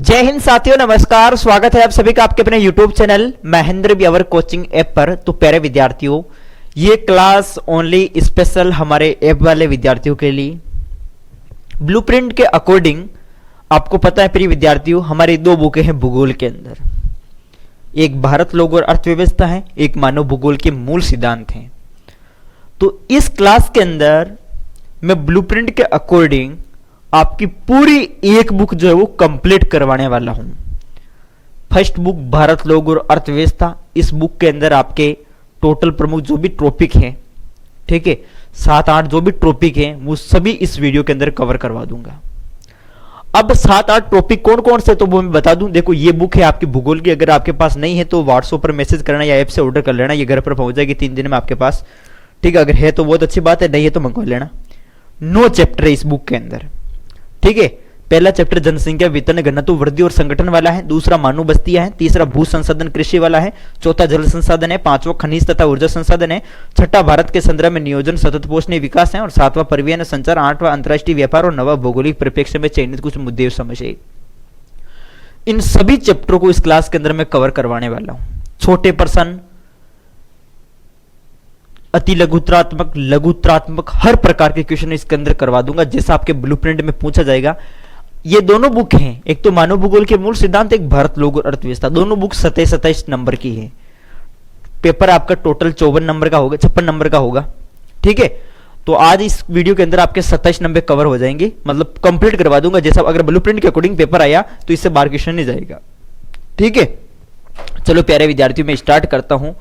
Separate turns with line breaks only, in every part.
जय हिंद साथियों, नमस्कार। स्वागत है आप सभी का आपके अपने YouTube channel Mahendra Beawar coaching app पर। तो प्यारे विद्यार्थियों, ये क्लास ओनली स्पेशल हमारे ऐप वाले विद्यार्थियों के लिए। ब्लूप्रिंट के अकॉर्डिंग आपको पता है प्रिय विद्यार्थियों, हमारी दो बुकें हैं भूगोल के अंदर। एक भारत लोग और अर्थव्यवस्था है, एक मानव भूगोल के मूल सिद्धांत हैं। तो इस क्लास के अंदर मैं ब्लूप्रिंट के अकॉर्डिंग आपकी पूरी एक बुक जो है वो कंप्लीट करवाने वाला हूं। फर्स्ट बुक भारत लोग और अर्थव्यवस्था, इस बुक के अंदर आपके टोटल प्रमुख जो भी टॉपिक हैं, ठीक है, 7-8 जो भी टॉपिक हैं वो सभी इस वीडियो के अंदर कवर करवा दूंगा। अब 7-8 टॉपिक कौन कौन से तो वो मैं बता दूं। देखो, ये बुक है आपकी भूगोल की। अगर आपके पास नहीं है तो व्हाट्सएप पर मैसेज करना या ऐप से ऑर्डर कर लेना, ये घर पर पहुंच जाएगी 3 दिन में आपके पास, ठीक है। अगर है तो बहुत अच्छी बात है, नहीं है तो मंगवा लेना। 9 चैप्टर है इस बुक के अंदर, ठीक है। पहला चैप्टर जनसंख्या वितरण घनत्व वृद्धि और संगठन वाला है। दूसरा मानव बस्तियां है। तीसरा भू संसाधन कृषि वाला है। चौथा जल संसाधन है। पांचवा खनिज तथा ऊर्जा संसाधन है। छठा भारत के संदर्भ में नियोजन सतत पोषणीय विकास है। और सातवां परिवहन संचार। आठवां अंतर्राष्ट्रीय व्यापार और नवा भौगोलिक परिप्रेक्ष्य में चयनित कुछ मुद्दे समझे। इन सभी चैप्टरों को इस क्लास के अंदर मैं कवर करवाने वाला हूं। छोटे प्रश्न, अति लघुत्रात्मक, लघुत्रात्मक, हर प्रकार के क्वेश्चन इसके अंदर करवा दूंगा, जैसा आपके ब्लूप्रिंट में पूछा जाएगा। ये दोनों बुक हैं, एक तो मानव भूगोल के मूल सिद्धांत, एक भारत लोग और अर्थव्यवस्था। दोनों बुक 27-27 नंबर की है। पेपर आपका टोटल 54 नंबर का होगा, 56 नंबर का होगा, ठीक है। तो आज इस वीडियो के अंदर आपके 27 नंबर कवर हो जाएंगे, मतलब कंप्लीट करवा दूंगा। जैसा अगर ब्लूप्रिंट के अकॉर्डिंग पेपर आया तो इससे बाहर क्वेश्चन नहीं जाएगा, ठीक है। चलो प्यारे विद्यार्थियों, मैं स्टार्ट करता हूं।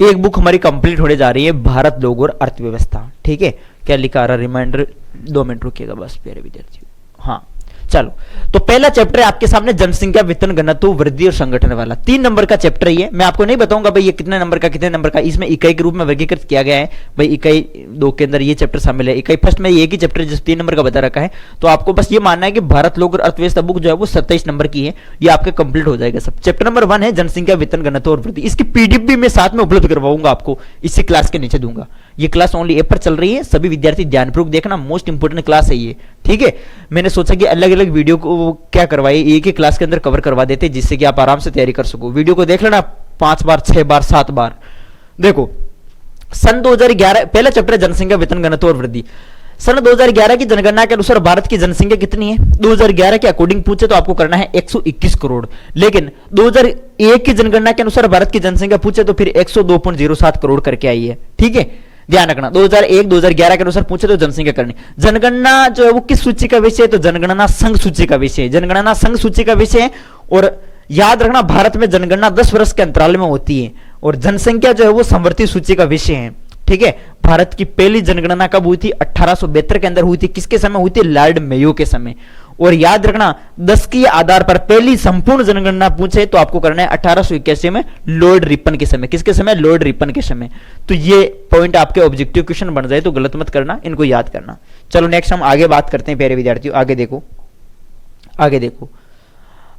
एक बुक हमारी कंप्लीट होने जा रही है, भारत लोग और अर्थव्यवस्था, ठीक है। क्या लिखा आ रहा, रिमाइंडर 2 मिनट रुकिएगा बस प्यारे विद्यार्थियों। हाँ चलो, तो पहला चैप्टर है आपके सामने जनसंख्या वितरण घनत्व वृद्धि और संगठन वाला। 3 नंबर का चैप्टर है ये। मैं आपको नहीं बताऊंगा भाई ये कितने नंबर का कितने नंबर का, इसमें इकाई के रूप में वर्गीकृत किया गया है। भाई इकाई 2 के अंदर ये चैप्टर शामिल है। इकाई फर्स्ट में एक ही चैप्टर जिस 3 नंबर का बता रखा है। तो आपको बस ये मानना है कि भारत लोग और अर्थव्यवस्था बुक जो है वो 27 नंबर की है। ये आपके कंप्लीट हो जाएगा सब। चैप्टर नंबर 1 है जनसंख्या वितरण घनत्व और वृद्धि। इसकी पीडीएफ भी मैं साथ में उपलब्ध करवाऊंगा आपको, इसी क्लास के नीचे दूंगा। ये क्लास ओनली ऐप पर चल रही है, सभी विद्यार्थी ध्यानपूर्वक देखना, मोस्ट इंपोर्टेंट क्लास है ये, ठीक है। मैंने सोचा कि अलग अलग वीडियो को क्या करवाए, एक ही क्लास के अंदर कवर करवा देते, जिससे कि आप आराम से तैयारी कर सको। वीडियो को देख लेना 5 बार, 6 बार, 7 बार। देखो, सन 2011 पहला चैप्टर जनसंख्या वितरण घनत्व और वृद्धि। सन 2011 की जनगणना के अनुसार भारत की जनसंख्या कितनी है? 2011 के अकॉर्डिंग पूछे तो आपको करना है 121 करोड़। लेकिन 2001 की जनगणना के अनुसार भारत की जनसंख्या पूछे तो फिर 102.07 करोड़ करके आई है, ठीक है। ध्यान रखना, 2001-2011 के अनुसार पूछे तो जनसंख्या करनी। जनगणना जो है वो किस सूची का विषय है? तो जनगणना संघ सूची का विषय है। जनगणना संघ सूची का विषय है। और याद रखना, भारत में जनगणना 10 वर्ष के अंतराल में होती है। और जनसंख्या जो है वो समवर्ती सूची का विषय है, ठीक है। भारत की पहली जनगणना कब हुई थी? 1872 के अंदर हुई थी। किसके समय हुई थी? लॉर्ड मेयो के समय। और याद रखना, 10 के आधार पर पहली संपूर्ण जनगणना पूछे तो आपको करना है 1881 में लॉर्ड रिपन के समय। किसके समय? लॉर्ड रिपन के समय। तो ये पॉइंट आपके ऑब्जेक्टिव क्वेश्चन बन जाए तो गलत मत करना, इनको याद करना। चलो नेक्स्ट हम आगे बात करते हैं प्यारे विद्यार्थियों। आगे देखो, आगे देखो,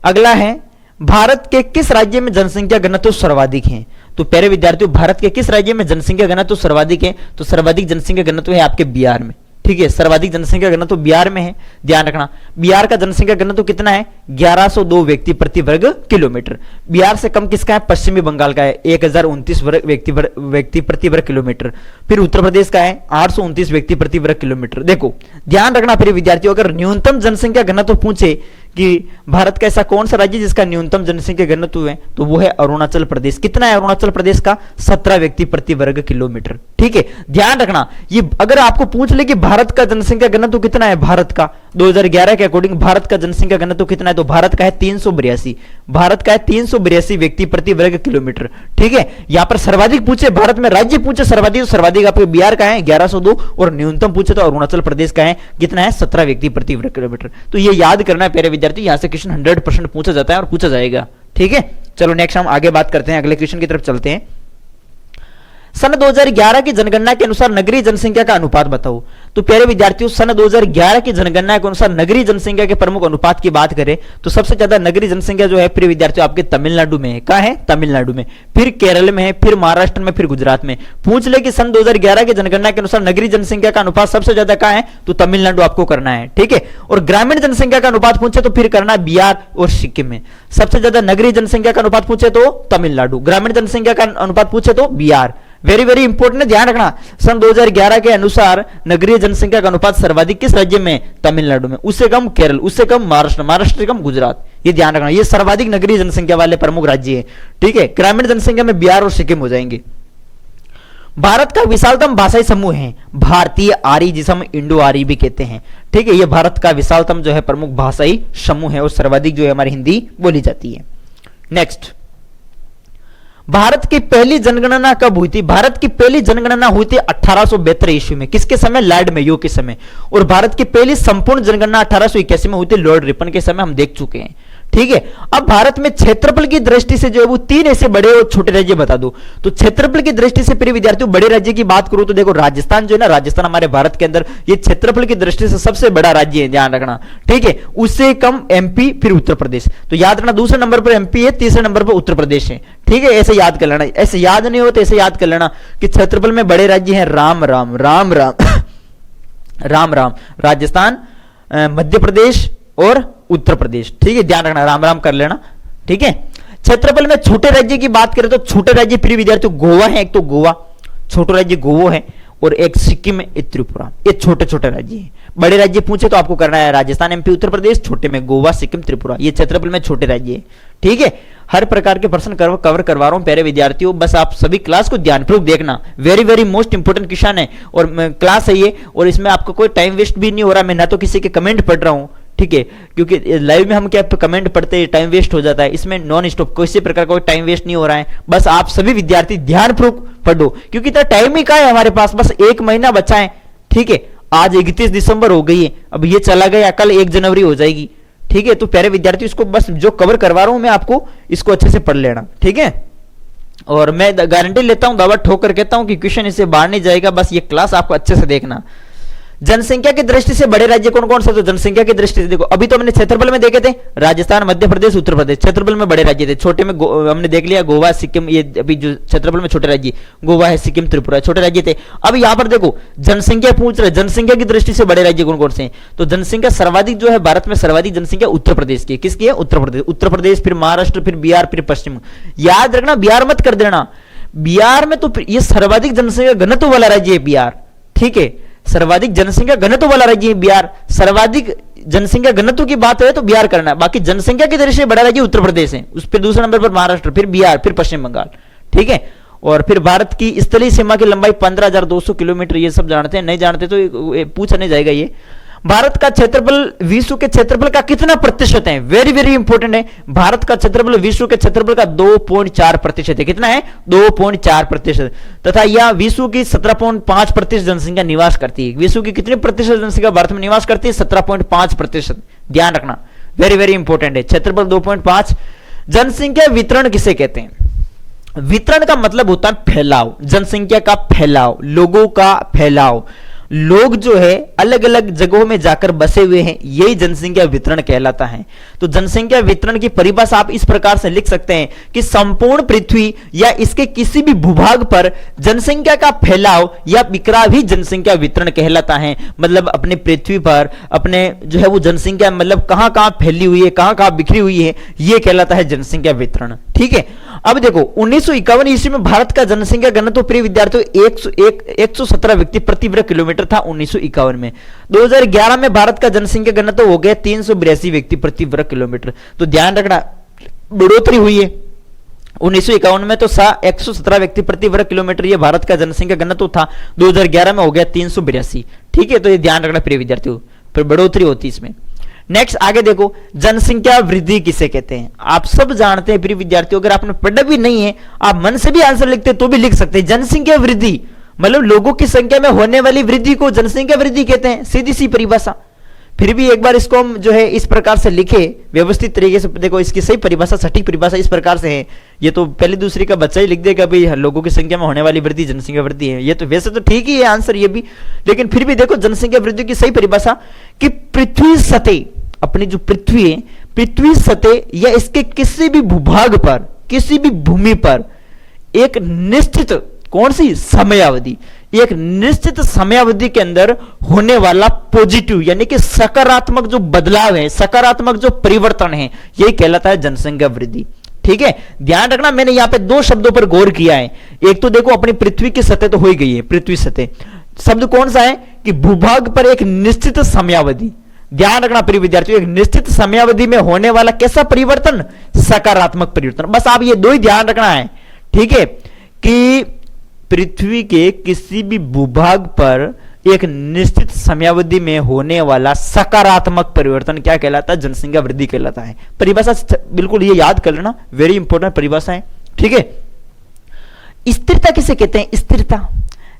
अगला है भारत के किस राज्य में जनसंख्या घनत्व सर्वाधिक है? तो प्यारे विद्यार्थियों, भारत के किस राज्य में जनसंख्या घनत्व सर्वाधिक है? तो सर्वाधिक जनसंख्या घनत्व है आपके बिहार में, ठीक है। सर्वाधिक जनसंख्या घनत्व बिहार में है। ध्यान रखना, बिहार का जनसंख्या घनत्व कितना है? 1102 व्यक्ति प्रति वर्ग किलोमीटर। बिहार से कम किसका है? पश्चिमी बंगाल का है, 1029 व्यक्ति प्रति वर्ग किलोमीटर। फिर उत्तर प्रदेश का है 829 व्यक्ति प्रति वर्ग किलोमीटर। देखो ध्यान रखना फिर विद्यार्थियों, अगर न्यूनतम जनसंख्या घनत्व पूछे कि भारत का ऐसा कौन सा राज्य जिसका न्यूनतम जनसंख्या घनत्व है, तो वो है अरुणाचल प्रदेश। कितना है अरुणाचल प्रदेश का? 17 व्यक्ति प्रति वर्ग किलोमीटर, ठीक है। ध्यान रखना, ये अगर आपको पूछ ले कि भारत का जनसंख्या घनत्व कितना है, भारत का 2011 के अकॉर्डिंग भारत का जनसंख्या घनत्व कितना है, तो भारत का है 382। भारत का है 382 व्यक्ति प्रति वर्ग किलोमीटर, ठीक है। यहां पर सर्वाधिक पूछे, भारत में राज्य पूछे सर्वाधिक, तो सर्वाधिक आपके बिहार का है 1102। और न्यूनतम पूछे तो अरुणाचल प्रदेश का है कितना है? 17 व्यक्ति प्रति वर्ग किलोमीटर। तो ये याद करना है प्यारे विद्यार्थी, यहां से क्वेश्चन 100% पूछा जाता है और पूछा जाएगा, ठीक है। चलो नेक्स्ट हम आगे बात करते हैं, अगले क्वेश्चन की तरफ चलते हैं। सन 2011 की जनगणना के अनुसार नगरीय जनसंख्या का अनुपात बताओ। तो प्यारे विद्यार्थियों, सन 2011 की जनगणना के अनुसार नगरीय जनसंख्या के प्रमुख अनुपात की बात करें तो सबसे ज्यादा नगरीय जनसंख्या जो है प्रिय विद्यार्थियों आपके तमिलनाडु में है। कहां है? तमिलनाडु में, फिर केरल में है, फिर महाराष्ट्र में, फिर गुजरात में। पूछ ले कि सन 2011 की जनगणना के अनुसार नगरीय जनसंख्या का अनुपात सबसे ज्यादा कहां है, तो तमिलनाडु आपको करना है। ठीक है, और ग्रामीण जनसंख्या का अनुपात पूछे तो फिर करना बिहार और सिक्किम में। सबसे ज्यादा नगरीय जनसंख्या का अनुपात पूछे तो तमिलनाडु, ग्रामीण जनसंख्या का अनुपात पूछे तो बिहार। वेरी वेरी इंपॉर्टेंट है, ध्यान रखना। सन 2011 के अनुसार नगरीय जनसंख्या का अनुपात सर्वाधिक किस राज्य में? तमिलनाडु में, उससे कम केरल, उससे कम महाराष्ट्र, महाराष्ट्र से कम गुजरात। ये ध्यान रखना, ये सर्वाधिक नगरीय जनसंख्या वाले प्रमुख राज्य हैं। ठीक है, ग्रामीण जनसंख्या में बिहार और सिक्किम हो जाएंगे। भारत का विशालतम भाषाई समूह है भारतीय आर्य, जिसे हम इंडो आर्य भी कहते हैं। ठीक है, ये भारत का विशालतम जो है प्रमुख भाषाई समूह है और सर्वाधिक जो है हमारी हिंदी बोली जाती है। नेक्स्ट, भारत की पहली जनगणना कब हुई थी? भारत की पहली जनगणना हुई थी 1872 ईस्वी में। किसके समय? लॉर्ड मेयो के समय। और भारत की पहली संपूर्ण जनगणना 1881 में हुई थी, लॉर्ड रिपन के समय, हम देख चुके हैं। ठीक है, अब भारत में क्षेत्रफल की दृष्टि से जो है वो तीन ऐसे बड़े और छोटे राज्य बता दो। तो क्षेत्रफल की दृष्टि से प्रिय विद्यार्थियों बड़े राज्य की बात करूं तो देखो राजस्थान जो है ना, राजस्थान हमारे भारत के अंदर ये क्षेत्रफल की दृष्टि से सबसे बड़ा राज्य है, ध्यान रखना। ठीक है, उससे कम एमपी, फिर उत्तर प्रदेश। तो याद रखना, दूसरे नंबर पर एमपी है, तीसरे नंबर पर उत्तर प्रदेश है। ठीक है, ऐसे याद कर लेना, ऐसे याद नहीं हो तो ऐसे याद कर लेना कि क्षेत्रफल में बड़े राज्य हैं राम राम राम राम राम राम, राजस्थान, मध्य प्रदेश और उत्तर प्रदेश। ठीक है, ध्यान रखना, राम राम कर लेना। ठीक है, क्षेत्रफल में छोटे राज्य की बात करें तो छोटे राज्य प्रिय विद्यार्थियों गोवा है, एक तो गोवा छोटा राज्य गोवा है, और एक सिक्किम है, एक त्रिपुरा। ये छोटे छोटे राज्य हैं। बड़े राज्य पूछे तो आपको करना है राजस्थान, एमपी, उत्तर प्रदेश, छोटे में गोवा, सिक्किम, त्रिपुरा। ये क्षेत्रफल में छोटे राज्य है। ठीक है, हर प्रकार के प्रश्न कवर करवा रहा हूं प्यारे विद्यार्थियों, बस आप सभी क्लास को ध्यानपूर्वक देखना। Very very most important question है और क्लास है ये, और इसमें आपको कोई टाइम वेस्ट भी नहीं हो रहा। मैं ना तो किसी के कमेंट पढ़ रहा हूं, ठीक है, क्योंकि लाइव में हम क्या कमेंट पढ़ते हैं टाइम वेस्ट हो जाता है। इसमें नॉन स्टॉप किसी प्रकार का कोई टाइम वेस्ट नहीं हो रहा है। बस आप सभी विद्यार्थी ध्यानपूर्वक पढ़ो, क्योंकि इतना टाइम ही कहाँ है हमारे पास, बस एक महीना बचा है। ठीक है, आज 31 दिसंबर हो गई है, अब ये चला गया, कल 1 जनवरी हो जाएगी। ठीक है, तो प्यारे विद्यार्थी इसको बस जो कवर करवा रहा हूं मैं आपको, इसको अच्छे से पढ़ लेना। ठीक है, और मैं गारंटी लेता हूं, दावा ठोकर कहता हूं कि क्वेश्चन इससे बाहर नहीं जाएगा। बस ये क्लास आपको अच्छे से देखना। जनसंख्या की दृष्टि से बड़े राज्य कौन कौन से? तो जनसंख्या की दृष्टि से देखो, अभी तो हमने क्षेत्रफल में देखे थे राजस्थान, मध्य प्रदेश, उत्तर प्रदेश, क्षेत्रफल में बड़े राज्य थे। छोटे में हमने देख लिया गोवा, सिक्किम, ये अभी जो क्षेत्रफल में छोटे राज्य गोवा है, सिक्किम, त्रिपुरा, छोटे राज्य थे। अब यहां पर देखो जनसंख्या पूछ रहे, जनसंख्या की दृष्टि से बड़े राज्य कौन कौन से हैं? तो जनसंख्या सर्वाधिक जो है भारत में, सर्वाधिक जनसंख्या उत्तर प्रदेश की। किसकी है? उत्तर प्रदेश। उत्तर प्रदेश, फिर महाराष्ट्र, फिर बिहार, फिर पश्चिम। याद रखना, बिहार मत कर देना। बिहार में तो ये सर्वाधिक जनसंख्या घनत्व वाला राज्य है बिहार। ठीक है, सर्वाधिक जनसंख्या घनत्व वाला राज्य है बिहार। सर्वाधिक जनसंख्या घनत्व की बात है तो बिहार करना है। बाकी जनसंख्या की दृष्टि से बड़ा राज्य उत्तर प्रदेश है, उस पर दूसरे नंबर पर महाराष्ट्र, फिर बिहार, फिर पश्चिम बंगाल। ठीक है, और फिर भारत की स्थलीय सीमा की लंबाई 15,200 किलोमीटर, ये सब जानते हैं, नहीं जानते तो पूछा नहीं जाएगा। ये भारत का क्षेत्रफल विश्व के क्षेत्रफल का कितना प्रतिशत है? वेरी वेरी इंपॉर्टेंट है। भारत का क्षेत्रफल विश्व के क्षेत्रफल का 2.4% है। कितना है? 2.4%। तथा यह विश्व की 17.5% जनसंख्या निवास करती है। विश्व की कितने प्रतिशत जनसंख्या भारत में निवास करती है? 17.5%। ध्यान रखना, वेरी वेरी इंपॉर्टेंट है। क्षेत्रफल 2.5। जनसंख्या वितरण किसे कहते हैं? वितरण का मतलब होता है फैलाव, जनसंख्या का फैलाव, लोगों का फैलाव। लोग जो है अलग अलग जगहों में जाकर बसे हुए हैं, यही जनसंख्या वितरण कहलाता है। तो जनसंख्या वितरण की परिभाषा आप इस प्रकार से लिख सकते हैं कि संपूर्ण पृथ्वी या इसके किसी भी भूभाग पर जनसंख्या का फैलाव या बिखराव ही जनसंख्या वितरण कहलाता है। मतलब अपने पृथ्वी पर अपने जो है वो जनसंख्या मतलब कहां कहां फैली हुई है, कहां कहां बिखरी हुई है, यह कहलाता है जनसंख्या वितरण। ठीक है, अब देखो 1951 ईस्वी में भारत का जनसंख्या घनत्व प्रिय विद्यार्थियों 117 व्यक्ति प्रति वर्ग किलोमीटर था 1951 में। 2011 में भारत का जनसंख्या घनत्व हो गया 382 व्यक्ति प्रति वर्ग किलोमीटर। तो ध्यान रखना, बढ़ोतरी हुई है। 1951 में तो 117 व्यक्ति प्रति वर्ग किलोमीटर ये भारत का जनसंख्या घनत्व था, 2011 में हो गया 382। ठीक है, तो ये ध्यान रखना प्रिय विद्यार्थियों, फिर बढ़ोतरी होती इसमें। नेक्स्ट आगे देखो, जनसंख्या वृद्धि किसे कहते हैं? आप सब जानते हैं प्रिय विद्यार्थियों, अगर आपने पढ़ा भी नहीं है, आप मन से भी आंसर लिखते तो भी लिख सकते हैं। जनसंख्या वृद्धि मतलब लोगों की संख्या में होने वाली वृद्धि को जनसंख्या वृद्धि कहते हैं, सीधी सी परिभाषा। फिर भी एक बार इसको हम जो है इस प्रकार से लिखे व्यवस्थित तरीके से, देखो इसकी सही परिभाषा, सटीक परिभाषा इस प्रकार से है। ये तो पहली दूसरी का बच्चा ही लिख देगा भाई लोगों की संख्या में होने वाली वृद्धि जनसंख्या वृद्धि है। ये तो वैसे तो ठीक ही है आंसर ये भी, लेकिन फिर भी देखो जनसंख्या वृद्धि की सही परिभाषा कि पृथ्वी सतह, अपनी जो पृथ्वी है, पृथ्वी सतह या इसके किसी भी भूभाग पर, किसी भी भूमि पर एक निश्चित कौन सी समयावधि, एक निश्चित समयावधि के अंदर होने वाला पॉजिटिव यानी कि सकारात्मक जो बदलाव है, सकारात्मक जो परिवर्तन है, यही कहलाता है जनसंख्या वृद्धि। ठीक है, ध्यान रखना मैंने यहां पे दो शब्दों पर गौर किया है। एक तो देखो अपनी पृथ्वी की सतह तो हो ही गई है, पृथ्वी सतह, शब्द कौन सा है कि भूभाग पर एक निश्चित समयावधि। ध्यान रखना प्रिय विद्यार्थियों, एक निश्चित समयावधि में होने वाला कैसा परिवर्तन, सकारात्मक परिवर्तन। बस आप ये दो ही ध्यान रखना है। ठीक है, कि पृथ्वी के किसी भी भूभाग पर एक निश्चित समयावधि में होने वाला सकारात्मक परिवर्तन क्या कहलाता है, जनसंख्या वृद्धि कहलाता है। परिभाषा बिल्कुल ये याद कर लेना, वेरी इंपॉर्टेंट परिभाषा है। ठीक है, स्थिरता किसे कहते हैं, स्थिरता,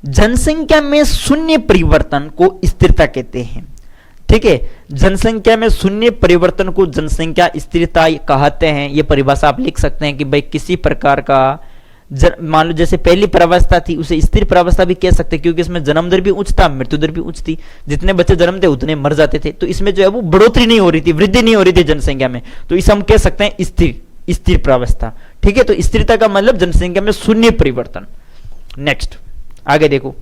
जनसंख्या में शून्य परिवर्तन को स्थिरता कहते हैं। ठीक है, जनसंख्या में शून्य परिवर्तन को जनसंख्या स्थिरता कहते हैं। ये परिभाषा आप लिख सकते हैं कि भाई किसी प्रकार का मान लो जैसे पहली प्रावस्था थी उसे स्थिर प्रावस्था भी कह सकते हैं, क्योंकि इसमें जन्म दर भी उच्च था, मृत्यु दर भी उच्च थी। जितने बच्चे जन्मते उतने मर जाते थे, तो इसमें जो है वो बढ़ोतरी नहीं हो रही थी, वृद्धि नहीं हो रही थी जनसंख्या में, तो इसे हम कह सकते हैं स्थिर प्रावस्था। ठीक है, तो स्थिरता का मतलब जनसंख्या में शून्य परिवर्तन। नेक्स्ट आगे देखो,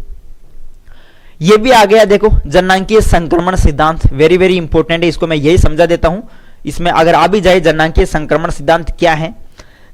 ये भी आ गया देखो जननांकीय संक्रमण सिद्धांत, वेरी वेरी इंपॉर्टेंट है, इसको मैं यही समझा देता हूं। इसमें अगर आ भी जाए जननांकीय संक्रमण सिद्धांत क्या है,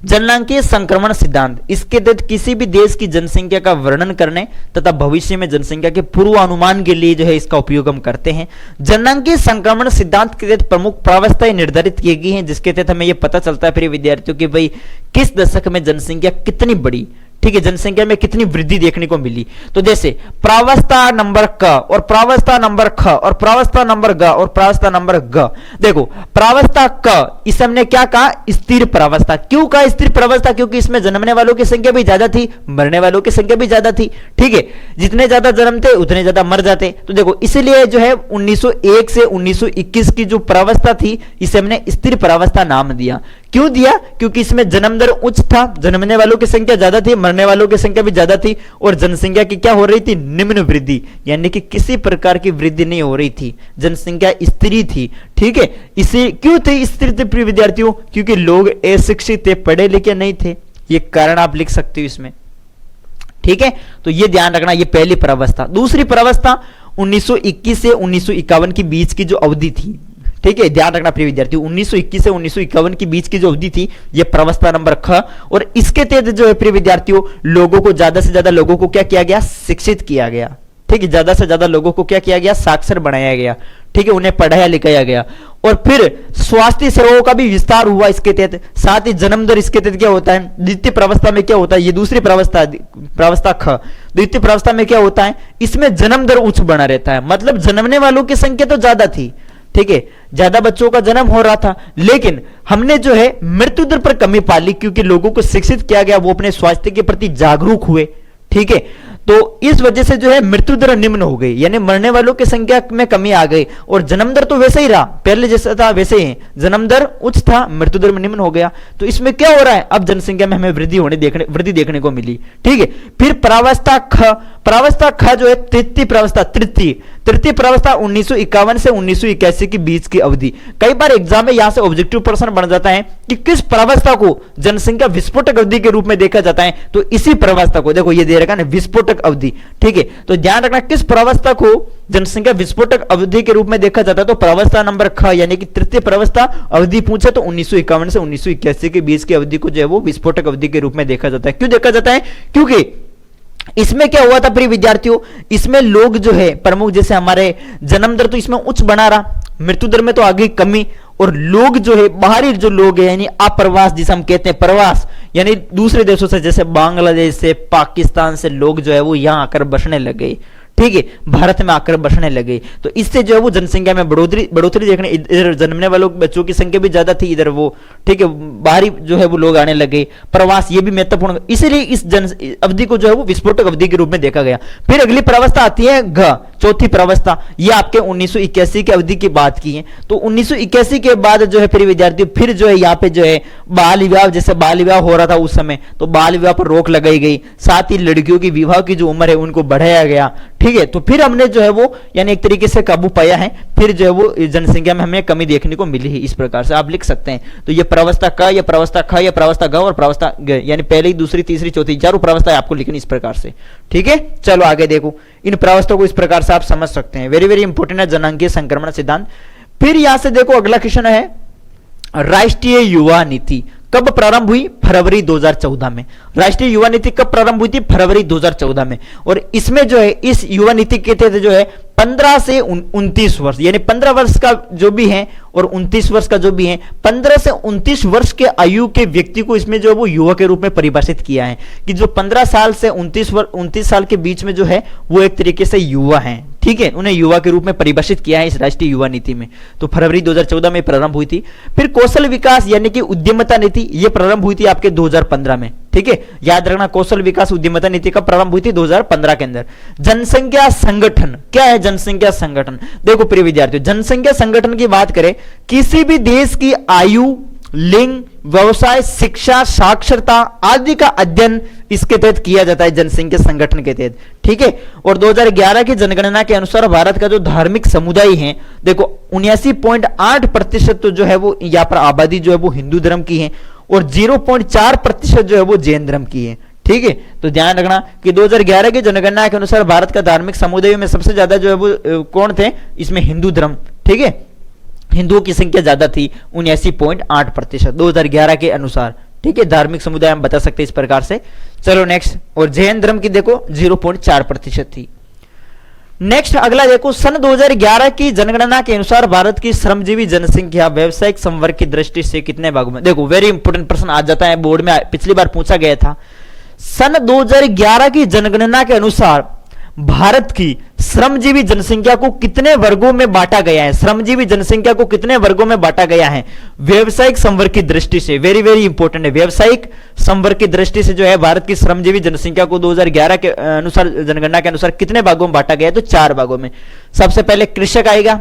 जननांकीय संक्रमण सिद्धांत, इसके तहत किसी भी देश की जनसंख्या का वर्णन करने तथा भविष्य में जनसंख्या के पूर्वानुमान के लिए जो है इसका उपयोग हम करते हैं। जननांकीय संक्रमण सिद्धांत के तहत प्रमुख प्रावस्थाएं निर्धारित की गई हैं, जिसके तहत हमें यह पता चलता है प्रिय विद्यार्थियों कि भाई किस दशक में जनसंख्या कितनी बढ़ी, ठीक है, जनसंख्या में कितनी वृद्धि देखने को मिली। तो जैसे प्रावस्था नंबर क और प्रावस्था नंबर ख और प्रावस्था नंबर ग और प्रावस्था नंबर ग, देखो प्रावस्था क इसे हमने क्या कहा, स्थिर प्रावस्था। क्यों कहा स्थिर प्रावस्था, क्योंकि इसमें जन्मने वालों की संख्या भी ज्यादा थी, मरने वालों की संख्या भी ज्यादा थी। ठीक है, जितने ज्यादा जन्मते उतने ज्यादा मर जाते। तो देखो इसलिए जो है 1901 से 1921 की जो प्रावस्था थी इसे हमने स्थिर प्रावस्था नाम दिया। क्यों दिया, क्योंकि इसमें जन्म दर उच्च था, जन्मने वालों की संख्या ज्यादा थी, मरने वालों की संख्या भी ज्यादा थी, और जनसंख्या की क्या हो रही थी, निम्न वृद्धि, यानी कि किसी प्रकार की वृद्धि नहीं हो रही थी, जनसंख्या स्थिर थी। ठीक है, इसे क्यों थे स्थिर थे प्रिय विद्यार्थियों, क्योंकि लोग अशिक्षित थे, पढ़े लिखे नहीं थे। ये कारण आप लिख सकते हो इसमें। ठीक है, तो ये ध्यान रखना, ये पहली प्रावस्था। दूसरी प्रावस्था 1921 से 1951 के बीच की जो अवधि थी, ठीक है, ध्यान रखना प्रिय विद्यार्थियों, 1921 से 1951 के बीच की जो अवधि थी ये प्रावस्था नंबर ख, और इसके तहत जो है प्रिय विद्यार्थियों लोगों को ज्यादा से ज्यादा लोगों को क्या किया गया, शिक्षित किया गया। ठीक है, ज्यादा से ज्यादा लोगों को क्या किया गया, साक्षर बनाया गया। ठीक है, उन्हें पढ़ाया लिखाया गया, और फिर स्वास्थ्य सेवाओं का भी विस्तार हुआ इसके तहत। साथ ही जन्म दर इसके तहत क्या होता है, द्वितीय प्रावस्था में क्या होता है, ये दूसरी प्रावस्था प्रावस्था ख, द्वितीय प्रावस्था में क्या होता है, इसमें जन्म दर उच्च बना रहता है, मतलब जन्मने वालों की संख्या तो ज्यादा थी, ठीक है, ज्यादा बच्चों का जन्म हो रहा था, लेकिन हमने जो है मृत्यु दर पर कमी पाली, क्योंकि लोगों को शिक्षित किया गया, वो अपने स्वास्थ्य के प्रति जागरूक हुए। ठीक है, तो इस वजह से जो है मृत्यु दर निम्न हो गई, यानी मरने वालों की संख्या में कमी आ गई, और जन्म दर तो वैसे ही रहा, पहले जैसा था वैसे ही, जन्म दर उच्च था, मृत्यु दर में निम्न हो गया। तो इसमें क्या हो रहा है, अब जनसंख्या में हमें वृद्धि देखने को मिली। ठीक है, फिर प्रावस्था ख जो है तृतीय प्रावस्था, तृतीय प्रावस्था 1951 से 1981 के बीच की अवधि। कई बार एग्जाम में यहां से ऑब्जेक्टिव प्रश्न बन जाता है कि किस प्रावस्था को जनसंख्या विस्फोटक अवधि के रूप में देखा जाता है, तो इसी प्रावस्था को, देखो ये दे रखा है ना, विस्फोटक अवधि। ठीक है, तो ध्यान रखना किस प्रावस्था को जनसंख्या विस्फोटक अवधि के रूप में देखा जाता है, तो प्रावस्था नंबर ख, यानी कि तृतीय प्रावस्था अवधि पूछे तो 1951 से 1981 के बीच की अवधि को जो है वो विस्फोटक अवधि के रूप में देखा जाता है। क्यों देखा जाता है, क्योंकि इसमें क्या हुआ था प्रिय विद्यार्थियों, इसमें लोग जो है प्रमुख, जैसे हमारे जन्म दर तो इसमें उच्च बना रहा, मृत्यु दर में तो आगे कमी, और लोग जो है बाहरी जो लोग है यानी अप्रवास जिसे हम कहते हैं, प्रवास यानी दूसरे देशों से जैसे बांग्लादेश से, पाकिस्तान से लोग जो है वो यहां आकर बसने लग गए। ठीक है, भारत में आकर बसने लगे। तो इससे जो है वो जनसंख्या में बढ़ोतरी देखने, इधर जन्मने वालों बच्चों की संख्या भी ज्यादा थी, इधर वो ठीक है बाहरी जो है वो लोग आने लगे। प्रवास ये भी महत्वपूर्ण, इसीलिए इस जन अवधि को जो है वो विस्फोटक अवधि के रूप में देखा गया। फिर अगली प्रावस्था आती है घ, चौथी प्रावस्था, ये आपके 1981 की अवधि की बात की है। तो 1981 के बाद जो है फिर विद्यार्थी फिर जो है यहाँ पे जो है बाल विवाह, जैसे बाल विवाह हो रहा था उस समय, तो बाल विवाह पर रोक लगाई गई। साथ ही लड़कियों की विवाह की जो उम्र है उनको बढ़ाया गया। ठीक है, तो फिर हमने जो है वो यानी एक तरीके से काबू पाया है, फिर जो है वो जनसंख्या में हमें कमी देखने को मिली है। इस प्रकार से आप लिख सकते हैं। तो ये प्रावस्था क, ये प्रावस्था ख, ये प्रावस्था ग और प्रावस्था ग, यानी पहली, दूसरी, तीसरी, चौथी, चारों प्रावस्था आपको लिखनी इस प्रकार से। ठीक है, चलो आगे देखो, इन प्रावस्था को इस प्रकार से आप समझ सकते हैं। वेरी वेरी इंपॉर्टेंट है जनांगीय संक्रमण सिद्धांत। फिर यहां से देखो अगला क्वेश्चन है, राष्ट्रीय युवा नीति कब प्रारंभ हुई? फरवरी 2014 में। राष्ट्रीय युवा नीति कब प्रारंभ हुई थी? फरवरी 2014 में। और इसमें जो है इस युवा नीति के तहत जो है 15 से 29 वर्ष, यानी 15 वर्ष का जो भी है और 29 वर्ष का जो भी है, 15 से 29 वर्ष के आयु के व्यक्ति को इसमें जो है वो युवा के रूप में परिभाषित किया है कि जो 15 साल से 29 साल के बीच में जो है वो एक तरीके से युवा हैं। ठीक है, उन्हें युवा के रूप में परिभाषित किया है इस राष्ट्रीय युवा नीति में। तो फरवरी 2014 में प्रारंभ हुई थी। फिर कौशल विकास यानी कि उद्यमता नीति, ये प्रारंभ हुई थी आपके 2015 में। ठीक है, याद रखना कौशल विकास उद्यमता नीति कब प्रारंभ हुई थी? 2015 के अंदर। जनसंख्या संगठन, क्या है जनसंख्या संगठन? देखो प्रिय विद्यार्थियों, जनसंख्या संगठन की बात करें, किसी भी देश की आयु, लिंग, व्यवसाय, शिक्षा, साक्षरता आदि का अध्ययन इसके तहत किया जाता है, जनसंख्या संगठन के तहत। ठीक है, और 2011 की जनगणना के अनुसार भारत का जो धार्मिक समुदाय है, देखो 79.8% तो जो है वो यहाँ पर आबादी जो है वो हिंदू धर्म की है और 0.4% जो है वो जैन धर्म की है। ठीक है, तो ध्यान रखना कि 2011 की जनगणना के अनुसार भारत का धार्मिक समुदाय में सबसे ज्यादा जो है वो कौन थे? इसमें हिंदू धर्म। ठीक है, हिंदुओं की संख्या ज्यादा थी 79.8% 2011 के अनुसार। ठीक है, धार्मिक समुदाय हम बता सकते हैं इस प्रकार से। चलो नेक्स्ट, और जैन धर्म की देखो 0.4% थी। नेक्स्ट अगला देखो, सन 2011 की जनगणना के अनुसार भारत की श्रमजीवी जनसंख्या व्यावसायिक संवर्ग की दृष्टि से कितने भागों में? देखो वेरी इंपॉर्टेंट प्रश्न आ जाता है बोर्ड में, पिछली बार पूछा गया था। सन 2011 की जनगणना के अनुसार भारत की श्रमजीवी जनसंख्या को कितने वर्गों में बांटा गया है? श्रमजीवी जनसंख्या को कितने वर्गों में बांटा गया है व्यवसायिक संवर्ग की दृष्टि से? वेरी वेरी इंपॉर्टेंट है, व्यवसायिक संवर्ग की दृष्टि से जो है भारत की श्रमजीवी जनसंख्या को 2011 के अनुसार, जनगणना के अनुसार कितने भागों में बांटा गया है? तो 4 भागों में। सबसे पहले कृषक आएगा,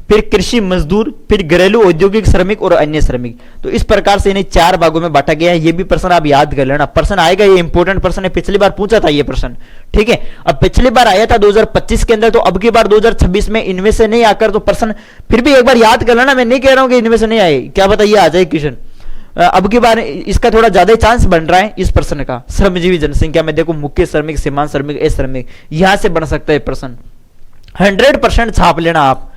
फिर कृषि मजदूर, फिर घरेलू औद्योगिक श्रमिक और अन्य श्रमिक। तो इस प्रकार से इन्हें 4 भागों में बांटा गया है। ये भी प्रश्न आप याद कर लेना, प्रश्न आएगा, ये इंपॉर्टेंट प्रश्न है, पिछली बार पूछा था ये प्रश्न। ठीक है, अब पिछली बार आया था 2025 के अंदर, तो अब की बार 2026 में इनमें से नहीं आकर तो प्रश्न फिर भी एक बार याद कर लेना। मैं नहीं कह रहा हूं कि इनमें से नहीं आए, क्या पता ये आ जाए क्वेश्चन। अब की बार इसका थोड़ा ज्यादा चांस बन रहा है इस प्रश्न का। श्रमजीवी जनसंख्या में देखो मुख्य श्रमिक, सीमांत श्रमिक, अश्रमिक, यहां से बन सकता है प्रश्न। 100% छाप लेना आप,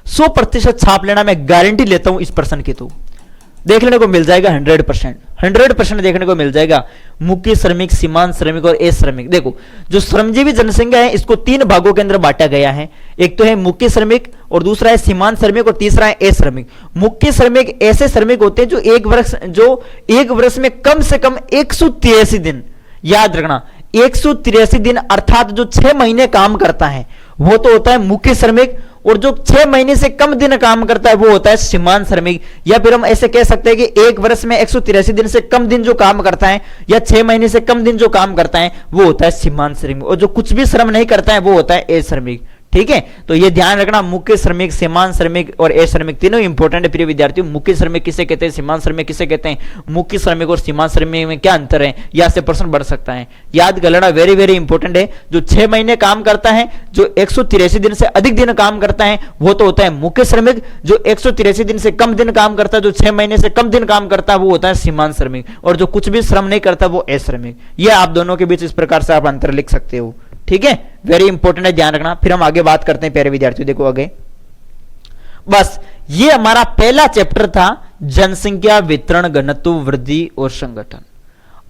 100% छाप लेना, मैं गारंटी लेता हूं इस प्रश्न की। तो देखने को मिल जाएगा 100% देखने को मिल जाएगा। मुख्य श्रमिक, सीमांत श्रमिक और अश्रमिक। देखो जो श्रमजीवी जनसंख्या है इसको 3 भागों के अंदर बांटा गया है। एक तो है मुख्य श्रमिक, और दूसरा है सीमांत श्रमिक, और तीसरा है अश्रमिक। मुख्य श्रमिक ऐसे श्रमिक होते हैं जो एक वर्ष में कम से कम 183 दिन, याद रखना 183 दिन अर्थात जो 6 महीने काम करता है वो तो होता है मुख्य श्रमिक, और जो 6 महीने से कम दिन काम करता है वो होता है सीमांत श्रमिक। या फिर हम ऐसे कह सकते हैं कि एक वर्ष में 183 दिन से कम दिन जो काम करता है या 6 महीने से कम दिन जो काम करता है वो होता है सीमांत श्रमिक, और जो कुछ भी श्रम नहीं करता है वो होता है अश्रमिक। ठीक है, तो ये ध्यान रखना, मुख्य श्रमिक, सीमांत श्रमिक और अश्रमिक तीनों इंपॉर्टेंट है प्रिय विद्यार्थियों। मुख्य श्रमिक किसे कहते हैं, सीमांत श्रमिक किसे कहते हैं, मुख्य श्रमिक और सीमांत श्रमिक में क्या अंतर है, यहां से प्रश्न बढ़ सकता है। याद कर लेना, वेरी वेरी इंपॉर्टेंट है। जो 6 महीने काम करता है, जो 183 दिन से अधिक दिन काम करता है वो तो होता है मुख्य श्रमिक। जो 183 दिन से कम दिन काम करता है, जो 6 महीने से कम दिन काम करता है वो होता है सीमांत श्रमिक, और जो कुछ भी श्रम नहीं करता वो अश्रमिक। ये आप दोनों के बीच इस प्रकार से आप अंतर लिख सकते हो। ठीक है, वेरी इंपॉर्टेंट है, ध्यान रखना। फिर हम आगे बात करते हैं प्यारे विद्यार्थियों, देखो आगे। बस ये हमारा पहला चैप्टर था, जनसंख्या, वितरण, घनत्व, वृद्धि और संगठन।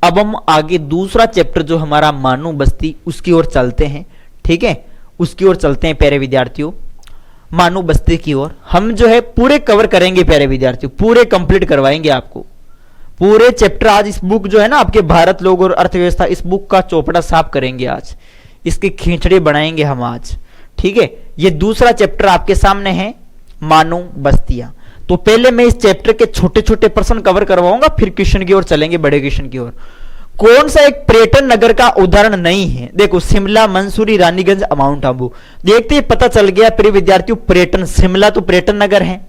अब हम आगे दूसरा चैप्टर जो हमारा मानव बस्ती, उसकी ओर चलते हैं। ठीक है, उसकी ओर चलते हैं प्यारे विद्यार्थियों, मानव बस्ती की ओर। हम जो है पूरे कवर करेंगे प्यारे विद्यार्थियों, पूरे कंप्लीट करवाएंगे आपको पूरे चैप्टर। आज इस बुक जो है ना आपके भारत, लोग और अर्थव्यवस्था, इस बुक का चौपड़ा साफ करेंगे आज। इसकी खींचड़ी बनाएंगे हम आज। ठीक है, ये दूसरा चैप्टर आपके सामने है, मानव बस्तियां। तो पहले मैं इस चैप्टर के छोटे छोटे प्रश्न कवर करवाऊंगा, फिर क्वेश्चन की ओर चलेंगे, बड़े क्वेश्चन की ओर। कौन सा एक पर्यटन नगर का उदाहरण नहीं है? देखो, शिमला, मंसूरी, रानीगंज, माउंट आबू। देखते ही पता चल गया प्रिय विद्यार्थियों, पर्यटन, शिमला तो पर्यटन नगर है,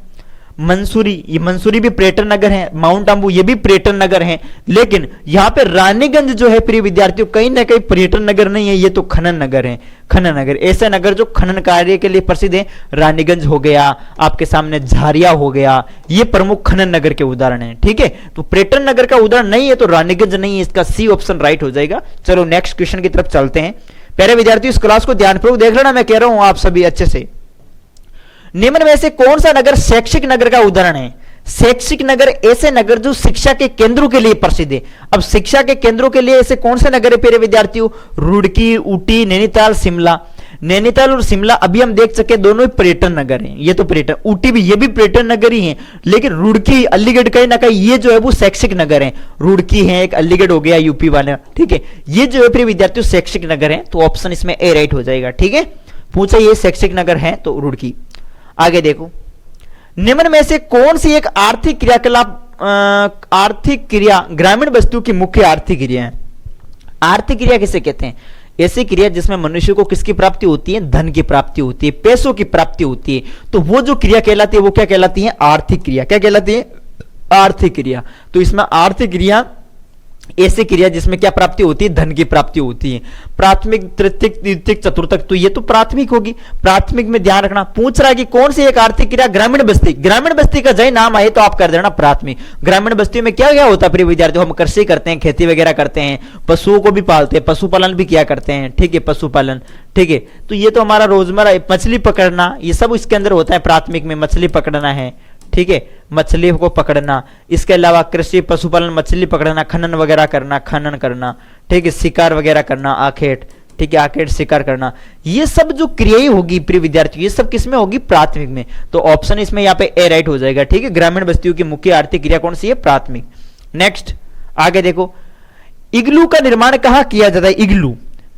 मंसूरी, ये मंसूरी भी पर्यटन नगर है, माउंट आबू ये भी पर्यटन नगर है, लेकिन यहां पे रानीगंज जो है प्रिय विद्यार्थियों कहीं ना कहीं पर्यटन नगर नहीं है, ये तो खनन नगर है। खनन नगर, ऐसे नगर जो खनन कार्य के लिए प्रसिद्ध है, रानीगंज हो गया, आपके सामने झारिया हो गया, ये प्रमुख खनन नगर के उदाहरण है। ठीक है, तो पर्यटन नगर का उदाहरण नहीं है तो रानीगंज नहीं है, इसका सी ऑप्शन राइट हो जाएगा। चलो नेक्स्ट क्वेश्चन की तरफ चलते हैं। प्यारे विद्यार्थियों, इस क्लास को ध्यानपूर्वक देख लेना, मैं कह रहा हूं आप सभी अच्छे से। निम्न में से कौन सा नगर शैक्षिक नगर का उदाहरण है? शैक्षिक नगर ऐसे नगर जो शिक्षा के केंद्रों के लिए प्रसिद्ध है। अब शिक्षा के केंद्रों के लिए ऐसे कौन से नगर है प्यारे विद्यार्थियों? रुड़की, ऊटी, नैनीताल, शिमला। नैनीताल और शिमला अभी हम देख सके दोनों ही पर्यटन नगर हैं, ये तो पर्यटन, ऊटी भी ये भी पर्यटन नगर ही है, लेकिन रुड़की, अलीगढ़ कहीं ना कहीं ये जो है वो शैक्षिक नगर है। रुड़की है एक, अलीगढ़ हो गया यूपी वाला। ठीक है, ये जो है प्रिय विद्यार्थियों शैक्षिक नगर है, तो ऑप्शन इसमें ए राइट हो जाएगा। ठीक है, पूछा ये शैक्षिक नगर है तो रुड़की। आगे देखो, निम्न में से कौन सी एक आर्थिक क्रियाकलाप, आर्थिक क्रिया ग्रामीण बस्तियों की मुख्य आर्थिक क्रिया है? आर्थिक क्रिया किसे कहते हैं? ऐसी क्रिया जिसमें मनुष्य को किसकी प्राप्ति होती है? धन की प्राप्ति होती है, पैसों की प्राप्ति होती है। तो वो जो क्रिया कहलाती है वो क्या कहलाती है? आर्थिक क्रिया। क्या कहलाती है? आर्थिक क्रिया। तो इसमें आर्थिक क्रिया ऐसी क्रिया जिसमें क्या प्राप्ति होती है? धन की प्राप्ति होती है। प्राथमिक, तृतीयक, द्वितीयक, चतुर्थक, तो ये तो प्राथमिक होगी। प्राथमिक में ध्यान रखना, पूछ रहा है कि कौन सी एक आर्थिक क्रिया ग्रामीण बस्ती, ग्रामीण बस्ती का जय नाम आए तो आप कर देना प्राथमिक। ग्रामीण बस्ती में क्या क्या होता है प्रिय विद्यार्थियों? हम कृषि करते हैं, खेती वगैरह करते हैं, पशुओं को भी पालते हैं, पशुपालन भी किया करते हैं। ठीक है, पशुपालन। ठीक है, तो ये तो हमारा रोजमर्रा, मछली पकड़ना, ये सब इसके अंदर होता है। प्राथमिक में मछली पकड़ना है, ठीक है, मछली को पकड़ना। इसके अलावा कृषि, पशुपालन, मछली पकड़ना, खनन वगैरह करना, खनन करना, ठीक है, शिकार वगैरह करना, आखेट, ठीक है, आखेट शिकार करना, ये सब जो क्रियाएं होगी प्रिय विद्यार्थियों, ये सब किसमें होगी? प्राथमिक में। तो ऑप्शन इसमें यहाँ पे ए राइट हो जाएगा। ठीक है, ग्रामीण बस्तियों की मुख्य आर्थिक क्रिया कौन सी है? प्राथमिक। नेक्स्ट आगे देखो, इग्लू का निर्माण कहाँ किया जाता है? इग्लू,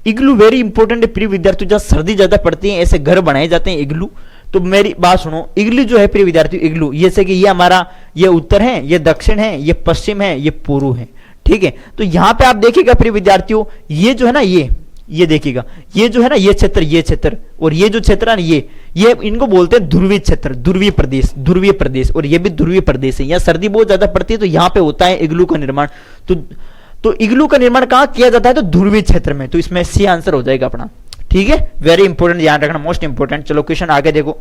इग्लू वेरी इंपॉर्टेंट है प्रिय विद्यार्थियों, जहां सर्दी ज्यादा पड़ती है ऐसे घर बनाए जाते हैं इग्लू। तो मेरी बात सुनो, इग्लू जो है प्रिय विद्यार्थियों, इग्लू ये से कि ये हमारा, ये उत्तर है, ये दक्षिण है, ये पश्चिम है, ये पूर्व है। ठीक है, तो यहां पे आप देखिएगा प्रिय विद्यार्थियों, ये जो है ना, ये देखिएगा, ये जो है ना, ये क्षेत्र और ये जो क्षेत्र है ना, ये इनको बोलते हैं ध्रुवीय क्षेत्र, ध्रुवीय प्रदेश, ध्रुवीय प्रदेश, और ये भी ध्रुवीय प्रदेश है। यहाँ सर्दी बहुत ज्यादा पड़ती है तो यहाँ पे होता है इग्लू का निर्माण। तो इग्लू का निर्माण कहाँ किया जाता है? तो ध्रुवीय क्षेत्र में। तो इसमें सी आंसर हो जाएगा अपना। ठीक है, वेरी इंपॉर्टेंट, ध्यान रखना, मोस्ट इंपॉर्टेंट। चलो क्वेश्चन आगे देखो,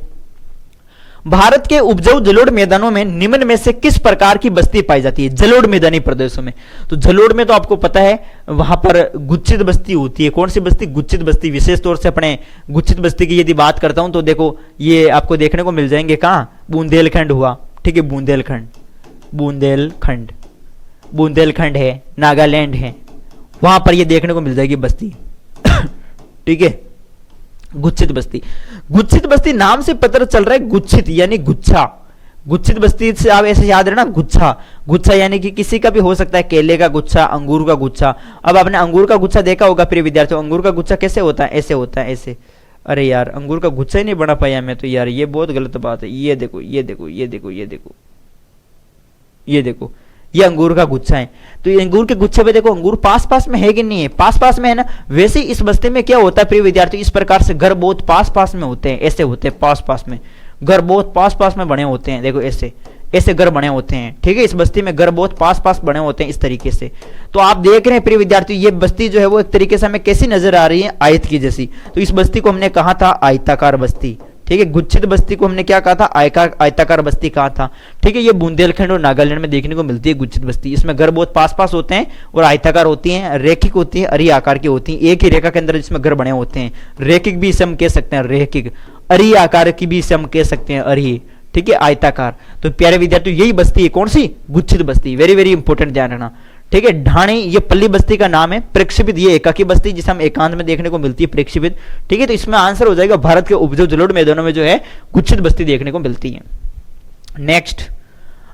भारत के उपजाऊ जलोढ़ मैदानों में निम्न में से किस प्रकार की बस्ती पाई जाती है? जलोढ़ मैदानी प्रदेशों में। तो जलोढ़ में तो आपको पता है वहां पर गुच्छित बस्ती होती है। कौन सी बस्ती? गुच्छित बस्ती। विशेष तौर से अपने गुच्छित बस्ती की यदि बात करता हूं तो देखो, ये आपको देखने को मिल जाएंगे कहां? बुंदेलखंड हुआ, ठीक है, बुंदेलखंड, बुंदेलखंड, बुंदेलखंड है, नागालैंड है, वहां पर ये देखने को मिल जाएगी बस्ती। ठीक है, गुच्छित बस्ती। गुच्छित बस्ती नाम से पता चल रहा है गुच्छित यानी गुच्छा। गुच्छित बस्ती से आप ऐसे याद रखना, गुच्छा, गुच्छा यानी कि किसी का भी हो सकता है, केले का गुच्छा, अंगूर का गुच्छा। अब आपने अंगूर का गुच्छा देखा होगा प्रिय विद्यार्थियों, अंगूर का गुच्छा कैसे होता है? ऐसे होता है, ऐसे। अरे यार, अंगूर का गुच्छा ही नहीं बना पाया मैं तो यार, ये बहुत गलत बात है। ये देखो, ये देखो, ये देखो, ये देखो, ये देखो, ये अंगूर का गुच्छा है। तो ये अंगूर के गुच्छे पे देखो, अंगूर पास पास में है कि नहीं है? पास पास में है ना। वैसे इस बस्ती में क्या होता है प्रिय विद्यार्थी, इस प्रकार से घर बहुत पास पास में होते हैं, ऐसे होते हैं, पास पास में घर बहुत पास पास में बने होते हैं। देखो ऐसे ऐसे घर बने होते हैं। ठीक है, इस बस्ती में घर बहुत पास पास बने होते हैं इस तरीके से। तो आप देख रहे हैं प्रिय विद्यार्थी, ये बस्ती जो है वो एक तरीके से हमें कैसी नजर आ रही है? आयत की जैसी। तो इस बस्ती को हमने कहा था आयताकार बस्ती। ठीक है, गुच्छित बस्ती को हमने क्या कहा था? आयताकार बस्ती कहा था। ठीक है, ये बुंदेलखंड और नागालैंड में देखने को मिलती है गुच्छित बस्ती। इसमें घर बहुत पास पास होते हैं और आयताकार होती हैं, रेखिक होती है, अरी आकार की होती है। एक ही रेखा के अंदर जिसमें घर बने होते हैं। रेखिक भी इसे हम कह सकते हैं, रेखिक। अरी आकार की भी इसे हम कह सकते हैं, अरी। ठीक है, आयताकार। तो प्यारे विद्यार्थी, यही बस्ती है, कौन सी? गुच्छित बस्ती। वेरी वेरी इंपॉर्टेंट, ध्यान रखना। ठीक है, ढाणी ये पल्ली बस्ती का नाम है। प्रेक्षिपित ये एकाकी बस्ती जिसे हम एकांत में देखने को मिलती है, प्रेक्षिपित। ठीक है, तो इसमें आंसर हो जाएगा भारत के उपजाऊ जलोढ़ मैदानों में जो है गुच्छित बस्ती देखने को मिलती है। नेक्स्ट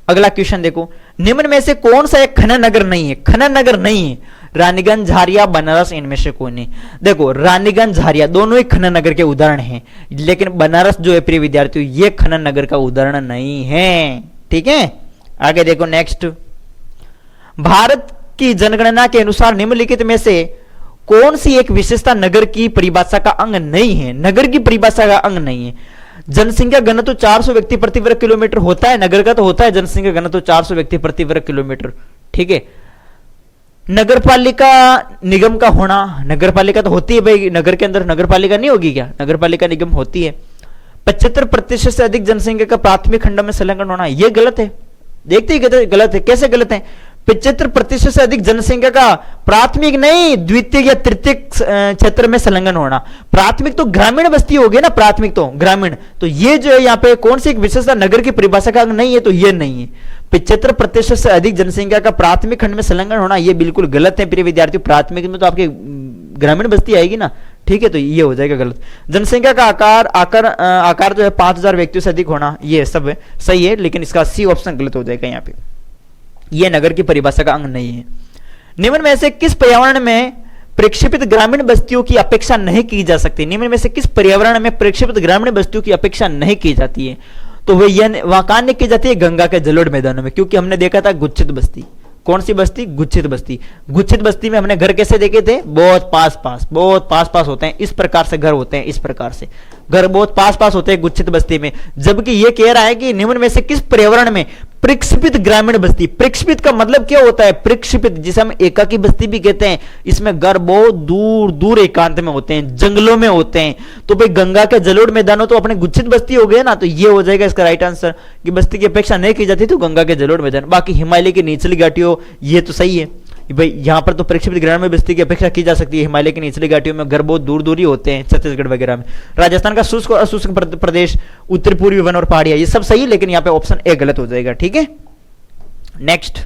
अगला क्वेश्चन देखो, निम्न में से कौन सा एक खनन नगर नहीं है? खनन नगर नहीं है। रानीगंज, झारिया, बनारस, इनमें से कोई नहीं। देखो रानीगंज, झारिया दोनों ही खनन नगर के उदाहरण हैं, लेकिन बनारस जो है प्रिय विद्यार्थियों ये खनन नगर का उदाहरण नहीं है। ठीक है, आगे देखो नेक्स्ट। भारत की जनगणना के अनुसार निम्नलिखित में से कौन सी एक विशेषता नगर की परिभाषा का अंग नहीं है? नगर की परिभाषा का अंग नहीं है। जनसंख्या घनत्व 400 व्यक्ति प्रति वर्ग किलोमीटर होता है, नगर का तो होता है जनसंख्या घनत्व 400 व्यक्ति प्रति वर्ग किलोमीटर। ठीक है, नगरपालिका निगम का होना, नगरपालिका तो होती है भाई, नगर के अंदर नगरपालिका नहीं होगी क्या? नगरपालिका निगम होती है। 75% से अधिक जनसंख्या का प्राथमिक खंड में संलग्न होना, यह गलत है। देखते ही गलत है, कैसे गलत है? 75% से अधिक जनसंख्या का प्राथमिक नहीं द्वितीय या तृतीय क्षेत्र में संलग्न होना। प्राथमिक तो ग्रामीण बस्ती होगी ना, प्राथमिक तो ग्रामीण, तो ये जो है यहाँ पे कौन सी एक विशेषता नगर की परिभाषा का अंग नहीं है, तो ये नहीं है। 75% से अधिक जनसंख्या का प्राथमिक खंड में संलग्न होना ये बिल्कुल गलत है प्रिय विद्यार्थियों। प्राथमिक में तो आपके ग्रामीण बस्ती आएगी ना, ठीक है, तो ये हो जाएगा गलत। जनसंख्या का आकार जो है 5000 व्यक्तियों से अधिक होना, ये सब है, सही है, लेकिन इसका सी ऑप्शन गलत हो जाएगा यहाँ पे, ये नगर की परिभाषा का अंग नहीं है। निम्न में से किस पर्यावरण में प्रक्षेपित ग्रामीण बस्तियों की अपेक्षा नहीं की जा सकती? निम्न में से किस पर्यावरण में प्रक्षेपित ग्रामीण बस्तियों की अपेक्षा नहीं की जाती है? तो वह कहां की जाती है? गंगा के जलोढ़ मैदानों में, क्योंकि हमने देखा था गुच्छित बस्ती। कौन सी बस्ती? गुच्छित बस्ती। गुच्छित बस्ती में हमने घर कैसे देखे थे? बहुत पास पास होते हैं, इस प्रकार से घर होते हैं, इस प्रकार से घर बहुत पास पास होते हैं गुच्छित बस्ती में। जबकि ये कह रहा है कि निम्न में से किस पर्यावरण में प्रक्षेपित ग्रामीण बस्ती। प्रक्षेपित का मतलब क्या होता है? प्रक्षेपित जिसे हम एकाकी बस्ती भी कहते हैं, इसमें घर बहुत दूर दूर एकांत में होते हैं, जंगलों में होते हैं। तो भाई गंगा के जलोढ़ मैदानों तो अपने गुच्छित बस्ती हो गए ना, तो ये हो जाएगा इसका राइट आंसर कि बस्ती की अपेक्षा नहीं की जाती तो गंगा के जलोढ़ मैदान। बाकी हिमालय की निचली घाटियों ये तो सही है भाई, यहाँ पर तो प्रक्षेपित ग्रामीण बस्ती की अपेक्षा की जा सकती है। हिमालय की निचली घाटियों में घर बहुत दूर दूर ही होते हैं, छत्तीसगढ़ वगैरह में। राजस्थान का शुष्क और अशुष्क प्रदेश, उत्तर पूर्वी वन और पहाड़ियां, ये सब सही, लेकिन यहाँ पे ऑप्शन ए गलत हो जाएगा। ठीक है, नेक्स्ट।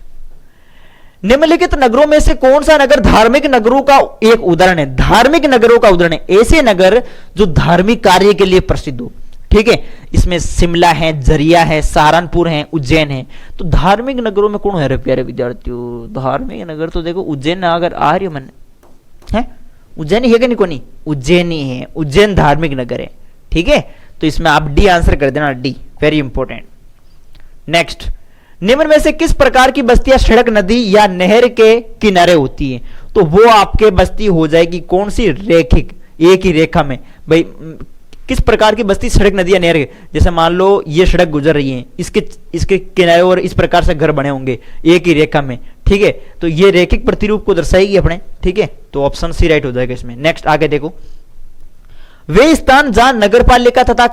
निम्नलिखित नगरों में से कौन सा नगर धार्मिक नगरों का एक उदाहरण है? धार्मिक नगरों का उदाहरण है ऐसे नगर जो धार्मिक कार्य के लिए प्रसिद्ध हो। ठीक है, इसमें शिमला है, झरिया है, सहारनपुर है, उज्जैन है। तो धार्मिक नगरों में कौन है रे प्यारे विद्यार्थियों? धार्मिक नगर तो देखो उज्जैन अगर आ रही मन है, उज्जैन है कि नहीं? कोनी उज्जैन ही है, उज्जैन धार्मिक नगर है। ठीक है, तो इसमें आप डी आंसर कर देना, डी, वेरी इंपॉर्टेंट। नेक्स्ट, निम्न में से किस प्रकार की बस्तियां सड़क, नदी या नहर के किनारे होती है? तो वो आपके बस्ती हो जाएगी कौन सी? रेखिक, एक ही रेखा में। भाई किस प्रकार की बस्ती सड़क, नदी या नहर? जैसे मान लो ये सड़क गुजर रही है, इसके किनारे और इस प्रकार से घर बने होंगे एक ही रेखा में। ठीक है, तो ये रेखिक प्रतिरूप को दर्शाएगी अपने। ठीक है, तो ऑप्शन सी राइट हो जाएगा इसमें। नेक्स्ट आगे देखो, वे स्थान जहां नगरपालिका तथा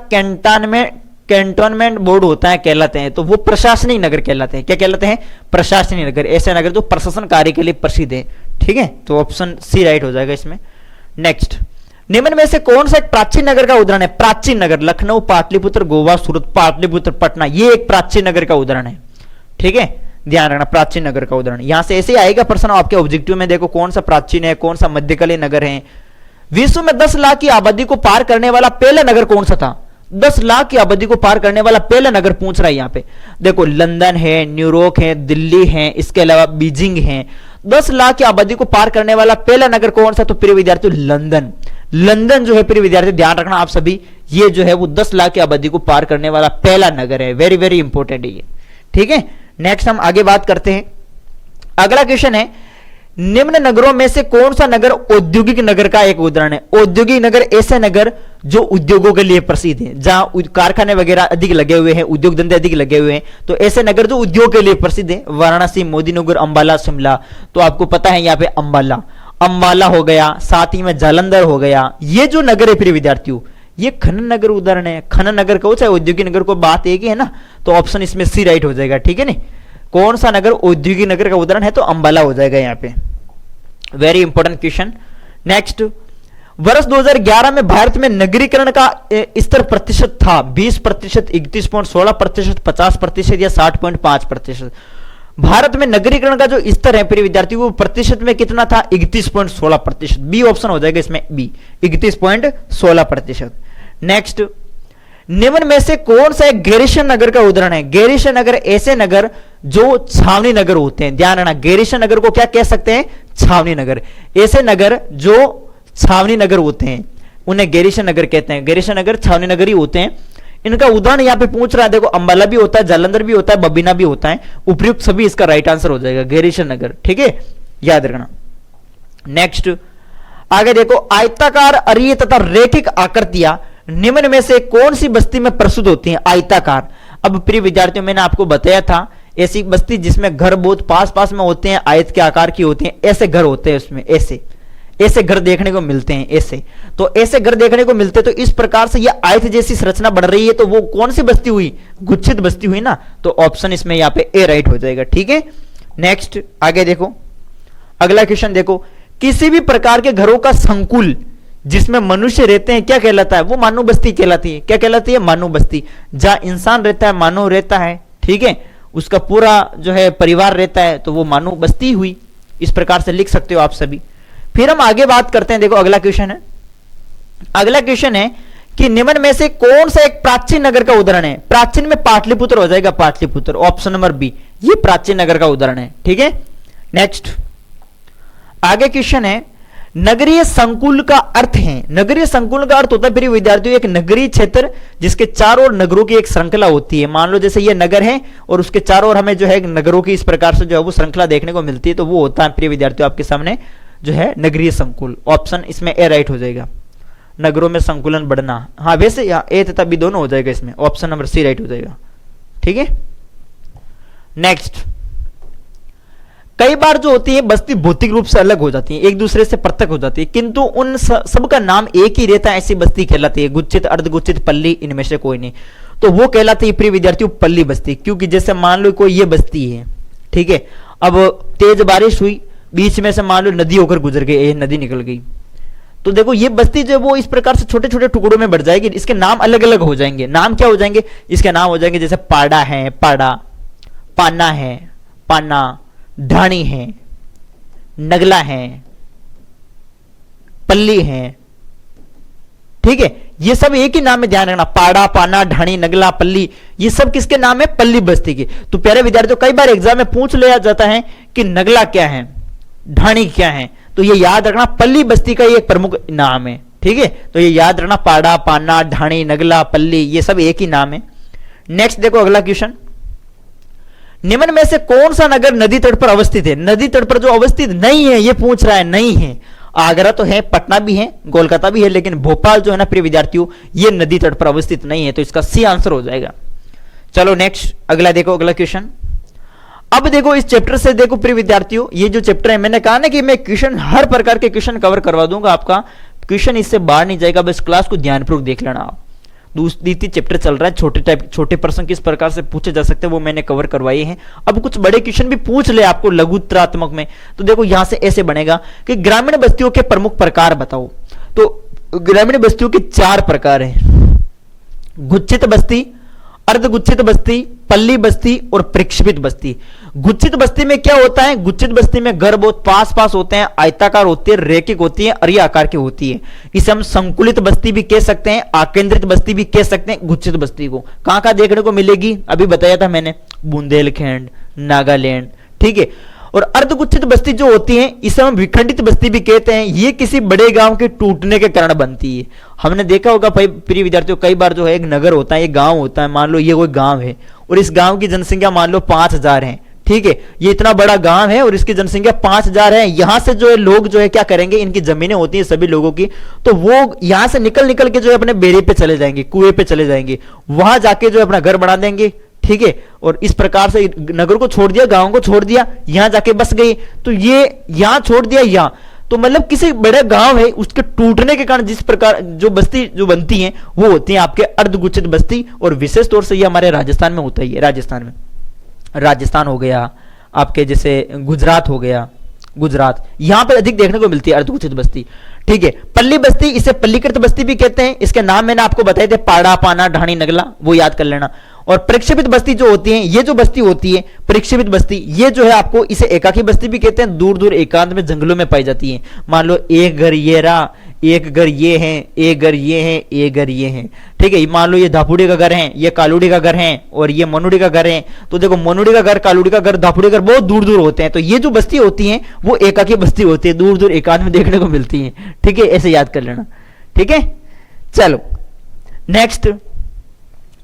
कैंटोनमेंट बोर्ड होता है कहलाते हैं, तो वो प्रशासनिक नगर कहलाते हैं। क्या कहलाते हैं? प्रशासनिक नगर, ऐसे नगर जो प्रशासन कार्य के लिए प्रसिद्ध है। ठीक है, तो ऑप्शन सी राइट हो जाएगा इसमें। नेक्स्ट, निम्न में से कौन सा एक प्राचीन नगर का उदाहरण है? प्राचीन नगर, लखनऊ, पाटलिपुत्र, गोवा, सूरत, पाटलिपुत्र, पटना, ये एक प्राचीन नगर का उदाहरण है। ठीक है, ध्यान रखना, प्राचीन नगर का उदाहरण। यहां से ऐसे आएगा प्रश्न आपके ऑब्जेक्टिव में, देखो कौन सा प्राचीन है, कौन सा मध्यकालीन नगर है। विश्व में 10 लाख की आबादी को पार करने वाला पहला नगर कौन सा था? 10 लाख की आबादी को पार करने वाला पहला नगर पूछ रहा है यहाँ पे। देखो लंदन है, न्यूयॉर्क है, दिल्ली है, इसके अलावा बीजिंग है। 10 लाख की आबादी को पार करने वाला पहला नगर कौन सा? तो प्रिय विद्यार्थियों लंदन। लंदन जो है प्रिय विद्यार्थी ध्यान रखना आप सभी, ये जो है वो 10 लाख की आबादी को पार करने वाला पहला नगर है। वेरी वेरी इंपॉर्टेंट है ये। ठीक है, नेक्स्ट हम आगे बात करते हैं। अगला क्वेश्चन है, निम्न नगरों में से कौन सा नगर औद्योगिक नगर का एक उदाहरण है? औद्योगिक नगर ऐसे नगर जो उद्योगों के लिए प्रसिद्ध है, जहां कारखाने वगैरह अधिक लगे हुए हैं, उद्योग धंधे अधिक लगे हुए हैं, तो ऐसे नगर जो उद्योग के लिए प्रसिद्ध है। वाराणसी, मोदीनगर, अंबाला, शिमला। तो आपको पता है यहाँ पे अंबाला हो गया, साथ ही में जालंधर हो गया। ये जो नगर है प्रिय विद्यार्थियों, ये खनन नगर उदाहरण है। खनन नगर को चाहे औद्योगिक नगर को बात एक ही है ना, तो ऑप्शन इसमें सी राइट हो जाएगा। ठीक है नहीं, कौन सा नगर औद्योगिक नगर का उदाहरण है? तो अंबाला हो जाएगा यहाँ पे। Very important question. नेक्स्ट, वर्ष 2011 में भारत में नगरीकरण का स्तर प्रतिशत था 20%, 31.16%, 50% या 60.5%। भारत में नगरीकरण का जो स्तर है प्रिय विद्यार्थी वो प्रतिशत में कितना था? 31.16%। बी ऑप्शन हो जाएगा इसमें, बी 31.16%। नेक्स्ट, निम्न में से कौन सा एक गैरिसन नगर का उदाहरण है? गैरिसन नगर ऐसे नगर जो छावनी नगर होते हैं, ध्यान रखना, गैरिसन नगर को क्या कह सकते हैं? छावनी नगर। ऐसे नगर जो छावनी नगर होते हैं उन्हें गैरिसन नगर कहते हैं। गैरिसन नगर छावनी नगर ही होते हैं। इनका उदाहरण यहां पे पूछ रहा है, देखो अंबाला भी होता है, जालंधर भी होता है, बबीना भी होता है, उपर्युक्त सभी इसका राइट आंसर हो जाएगा गैरिसन नगर। ठीक है, याद रखना। नेक्स्ट आगे देखो, आयताकार, अरीय तथा रेखिक आकृतियां निम्न में से कौन सी बस्ती में प्रस्तुत होती हैं? आयताकार। अब प्रिय विद्यार्थियों, मैंने आपको बताया था ऐसी बस्ती जिसमें घर बहुत पास पास में होते हैं, आयत के आकार की होती हैं, ऐसे घर होते हैं उसमें, ऐसे घर देखने को मिलते हैं। ऐसे तो ऐसे घर देखने को मिलते, तो इस प्रकार से ये आयत जैसी संरचना बढ़ रही है, तो वो कौन सी बस्ती हुई? गुच्छित बस्ती हुई ना। तो ऑप्शन इसमें यहाँ पे ए राइट हो जाएगा। ठीक है, नेक्स्ट आगे देखो, अगला क्वेश्चन देखो, किसी भी प्रकार के घरों का संकुल जिसमें मनुष्य रहते हैं क्या कहलाता है? वो मानव बस्ती कहलाती है। क्या कहलाती है? मानव बस्ती। जहां इंसान रहता है, मानव रहता है, ठीक है, उसका पूरा जो है परिवार रहता है, तो वो मानव बस्ती हुई। इस प्रकार से लिख सकते हो आप सभी। फिर हम आगे बात करते हैं, देखो अगला क्वेश्चन है, अगला क्वेश्चन है कि निम्न में से कौन सा एक प्राचीन नगर का उदाहरण है? प्राचीन में पाटलिपुत्र हो जाएगा, पाटलिपुत्र, ऑप्शन नंबर बी, ये प्राचीन नगर का उदाहरण है। ठीक है, नेक्स्ट आगे क्वेश्चन है, नगरीय संकुल का अर्थ है? नगरीय संकुल का अर्थ होता है प्रिय विद्यार्थियों एक नगरीय क्षेत्र जिसके चारों ओर नगरों की एक श्रृंखला होती है। मान लो जैसे ये नगर है और उसके चारों ओर हमें जो है नगरों की इस प्रकार से जो है वो श्रृंखला देखने को मिलती है, तो वो होता है प्रिय विद्यार्थियों आपके सामने जो है नगरीय संकुल। ऑप्शन इसमें ए राइट हो जाएगा, नगरों में संकुलन बढ़ना। हाँ वैसे यहाँ ए तथा बी दोनों हो जाएगा, इसमें ऑप्शन नंबर सी राइट हो जाएगा। ठीक है, नेक्स्ट, कई बार जो होती है बस्ती भौतिक रूप से अलग हो जाती है, एक दूसरे से पृथक हो जाती है, किंतु उन सबका नाम एक ही रहता है, ऐसी बस्ती कहलाती है। गुच्छित, अर्धगुच्छित, पल्ली, इनमें से कोई नहीं, तो वो कहलाती है प्रिय विद्यार्थियों पल्ली बस्ती। क्योंकि जैसे मान लो कोई ये बस्ती है, ठीक है, अब तेज बारिश हुई, बीच में से मान लो नदी होकर गुजर गई, ये नदी निकल गई, तो देखो ये बस्ती जो वो इस प्रकार से छोटे छोटे टुकड़ों में बढ़ जाएगी। इसके नाम अलग अलग हो जाएंगे। नाम क्या हो जाएंगे? इसके नाम हो जाएंगे जैसे पाड़ा है, पाड़ा, पाना है, पाना, ढाणी है, नगला है, पल्ली है। ठीक है, ये सब एक ही नाम में, ध्यान रखना, पाड़ा, पाना, ढाणी, नगला, पल्ली, ये सब किसके नाम है? पल्ली बस्ती के। तो प्यारे विद्यार्थियों कई बार एग्जाम में पूछ लिया जाता है कि नगला क्या है, ढाणी क्या है, तो ये याद रखना पल्ली बस्ती का ये एक प्रमुख नाम है। ठीक है, तो ये याद रखना, पाड़ा, पाना, ढाणी, नगला, पल्ली, ये सब एक ही नाम है। नेक्स्ट देखो अगला क्वेश्चन, निम्न में से कौन सा नगर नदी तट पर अवस्थित है? नदी तट पर जो अवस्थित नहीं है, ये पूछ रहा है, नहीं है। आगरा तो है, पटना भी है, कोलकाता भी है, लेकिन भोपाल जो है ना प्रिय विद्यार्थियों, ये नदी तट पर अवस्थित नहीं है, तो इसका सी आंसर हो जाएगा। चलो नेक्स्ट अगला देखो, अगला क्वेश्चन। अब देखो इस चैप्टर से देखो प्रिय विद्यार्थियों, ये जो चैप्टर है, मैंने कहा ना कि मैं क्वेश्चन हर प्रकार के क्वेश्चन कवर करवा दूंगा, आपका क्वेश्चन इससे बाहर नहीं जाएगा, बस क्लास को ध्यानपूर्वक देख लेना आप। दूसरी चैप्टर चल रहा है, छोटे प्रश्न किस प्रकार से पूछे जा सकते हैं वो मैंने कवर करवाए हैं। अब कुछ बड़े क्वेश्चन भी पूछ ले आपको लघुत्रात्मक में, तो देखो यहां से ऐसे बनेगा कि ग्रामीण बस्तियों के प्रमुख प्रकार बताओ। तो ग्रामीण बस्तियों के 4 प्रकार हैं, गुच्छित बस्ती, अर्धगुच्छित बस्ती, पल्ली बस्ती और प्रक्षेपित बस्ती। गुच्छित बस्ती में क्या होता है? गुच्छित बस्ती में घर बहुत पास पास होते हैं, आयताकार होती है, रेखिक होती है, अरीय आकार की होती है। इसे हम संकुलित बस्ती भी कह सकते हैं, आकेंद्रित बस्ती भी कह सकते हैं। गुच्छित बस्ती को कहां कहां देखने को मिलेगी? अभी बताया था मैंने, बुंदेलखंड, नागालैंड। ठीक है, और अर्धगुच्छित बस्ती जो होती है इसे हम विखंडित बस्ती भी कहते हैं। ये किसी बड़े गांव के टूटने के कारण बनती है। हमने देखा होगा प्रिय विद्यार्थियों, कई बार जो है एक नगर होता है, एक गांव होता है, मान लो ये कोई गांव है और इस गांव की जनसंख्या मान लो 5000 है। ठीक है, ये इतना बड़ा गांव है और इसकी जनसंख्या 5000 है। यहां से जो है लोग जो है क्या करेंगे, इनकी जमीनें होती है सभी लोगों की, तो वो यहां से निकल निकल के जो है अपने बेड़े पे चले जाएंगे, कुएं पे चले जाएंगे, वहां जाके जो है अपना घर बना देंगे। ठीक है, और इस प्रकार से नगर को छोड़ दिया, गांव को छोड़ दिया, यहां जाके बस गई। तो ये यहां छोड़ दिया, यहां तो मतलब किसी बड़े गांव है उसके टूटने के कारण जिस प्रकार जो बस्ती जो बनती है वो होती है आपके अर्धगुच्छित बस्ती। और विशेष तौर से ये हमारे राजस्थान में होता ही है। राजस्थान में, राजस्थान हो गया आपके, जैसे गुजरात हो गया, गुजरात, यहां पर अधिक देखने को मिलती है अर्धगुच्छित बस्ती। ठीक है, पल्ली बस्ती, इसे पल्लीकृत बस्ती भी कहते हैं। इसके नाम मैंने आपको बताए थे, पाड़ा, पाना, ढाणी, नगला, वो याद कर लेना। और प्रक्षेपित बस्ती जो होती है, ये जो बस्ती होती है प्रक्षेपित बस्ती, ये जो है आपको इसे एकाकी बस्ती भी कहते हैं। दूर दूर एकांत में जंगलों में पाई जाती है। मान लो एक घर ये रहा, एक घर ये है, एक घर ये है, एक घर ये है, ठीक है। मान लो ये धापुड़ी का घर है, ये कालूड़ी का घर है और ये मनुड़ी का घर है। तो देखो मनुड़ी का घर, कालूड़ी का घर, धापुड़ी का घर बहुत दूर दूर होते हैं। तो ये जो बस्ती होती है वो एकाकी बस्ती होती है, दूर दूर एकांत में देखने को मिलती है, ठीक है। ऐसे याद कर लेना, ठीक है। चलो नेक्स्ट,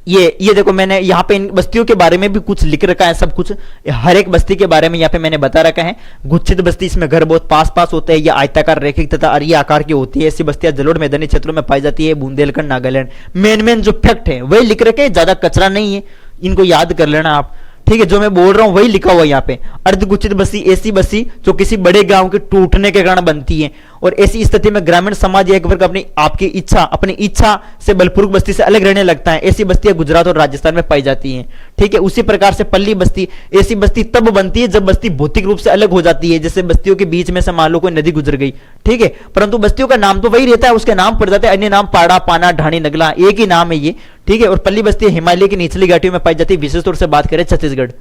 ये देखो मैंने यहाँ पे इन बस्तियों के बारे में भी कुछ लिख रखा है, सब कुछ हर एक बस्ती के बारे में यहाँ पे मैंने बता रखा है। गुच्छित बस्ती, इसमें घर बहुत पास पास होते हैं, या आयताकार, रेखिक तथा अरीय आकार की होती है। ऐसी बस्तियां जलोढ़ मैदानी क्षेत्रों में पाई जाती है, बुंदेलखंड, नागालैंड। मेन जो फैक्ट है वही लिख रखे, ज्यादा कचरा नहीं है, इनको याद कर लेना आप, ठीक है। जो मैं बोल रहा हूं वही लिखा हुआ है यहाँ पे। अर्धगुच्छित बस्ती ऐसी बस्ती जो किसी बड़े गांव के टूटने के कारण बनती है, और ऐसी स्थिति में ग्रामीण समाज या एक वर्ग अपनी इच्छा से बलपूर्वक बस्ती से अलग रहने लगता है। ऐसी बस्तियां गुजरात और राजस्थान में पाई जाती हैं, ठीक है। उसी प्रकार से पल्ली बस्ती, ऐसी बस्ती तब बनती है जब बस्ती भौतिक रूप से अलग हो जाती है। जैसे बस्तियों के बीच में से मान लो कोई नदी गुजर गई, ठीक है, परंतु बस्तियों का नाम तो वही रहता है, उसके नाम पड़ जाते हैं अन्य नाम, पाड़ा, पाना, ढाणी, नगला, एक ही नाम है ये, ठीक है। और पल्ली बस्ती हिमालय की निचली घाटियों में पाई जाती है, विशेष तौर से बात करें छत्तीसगढ़।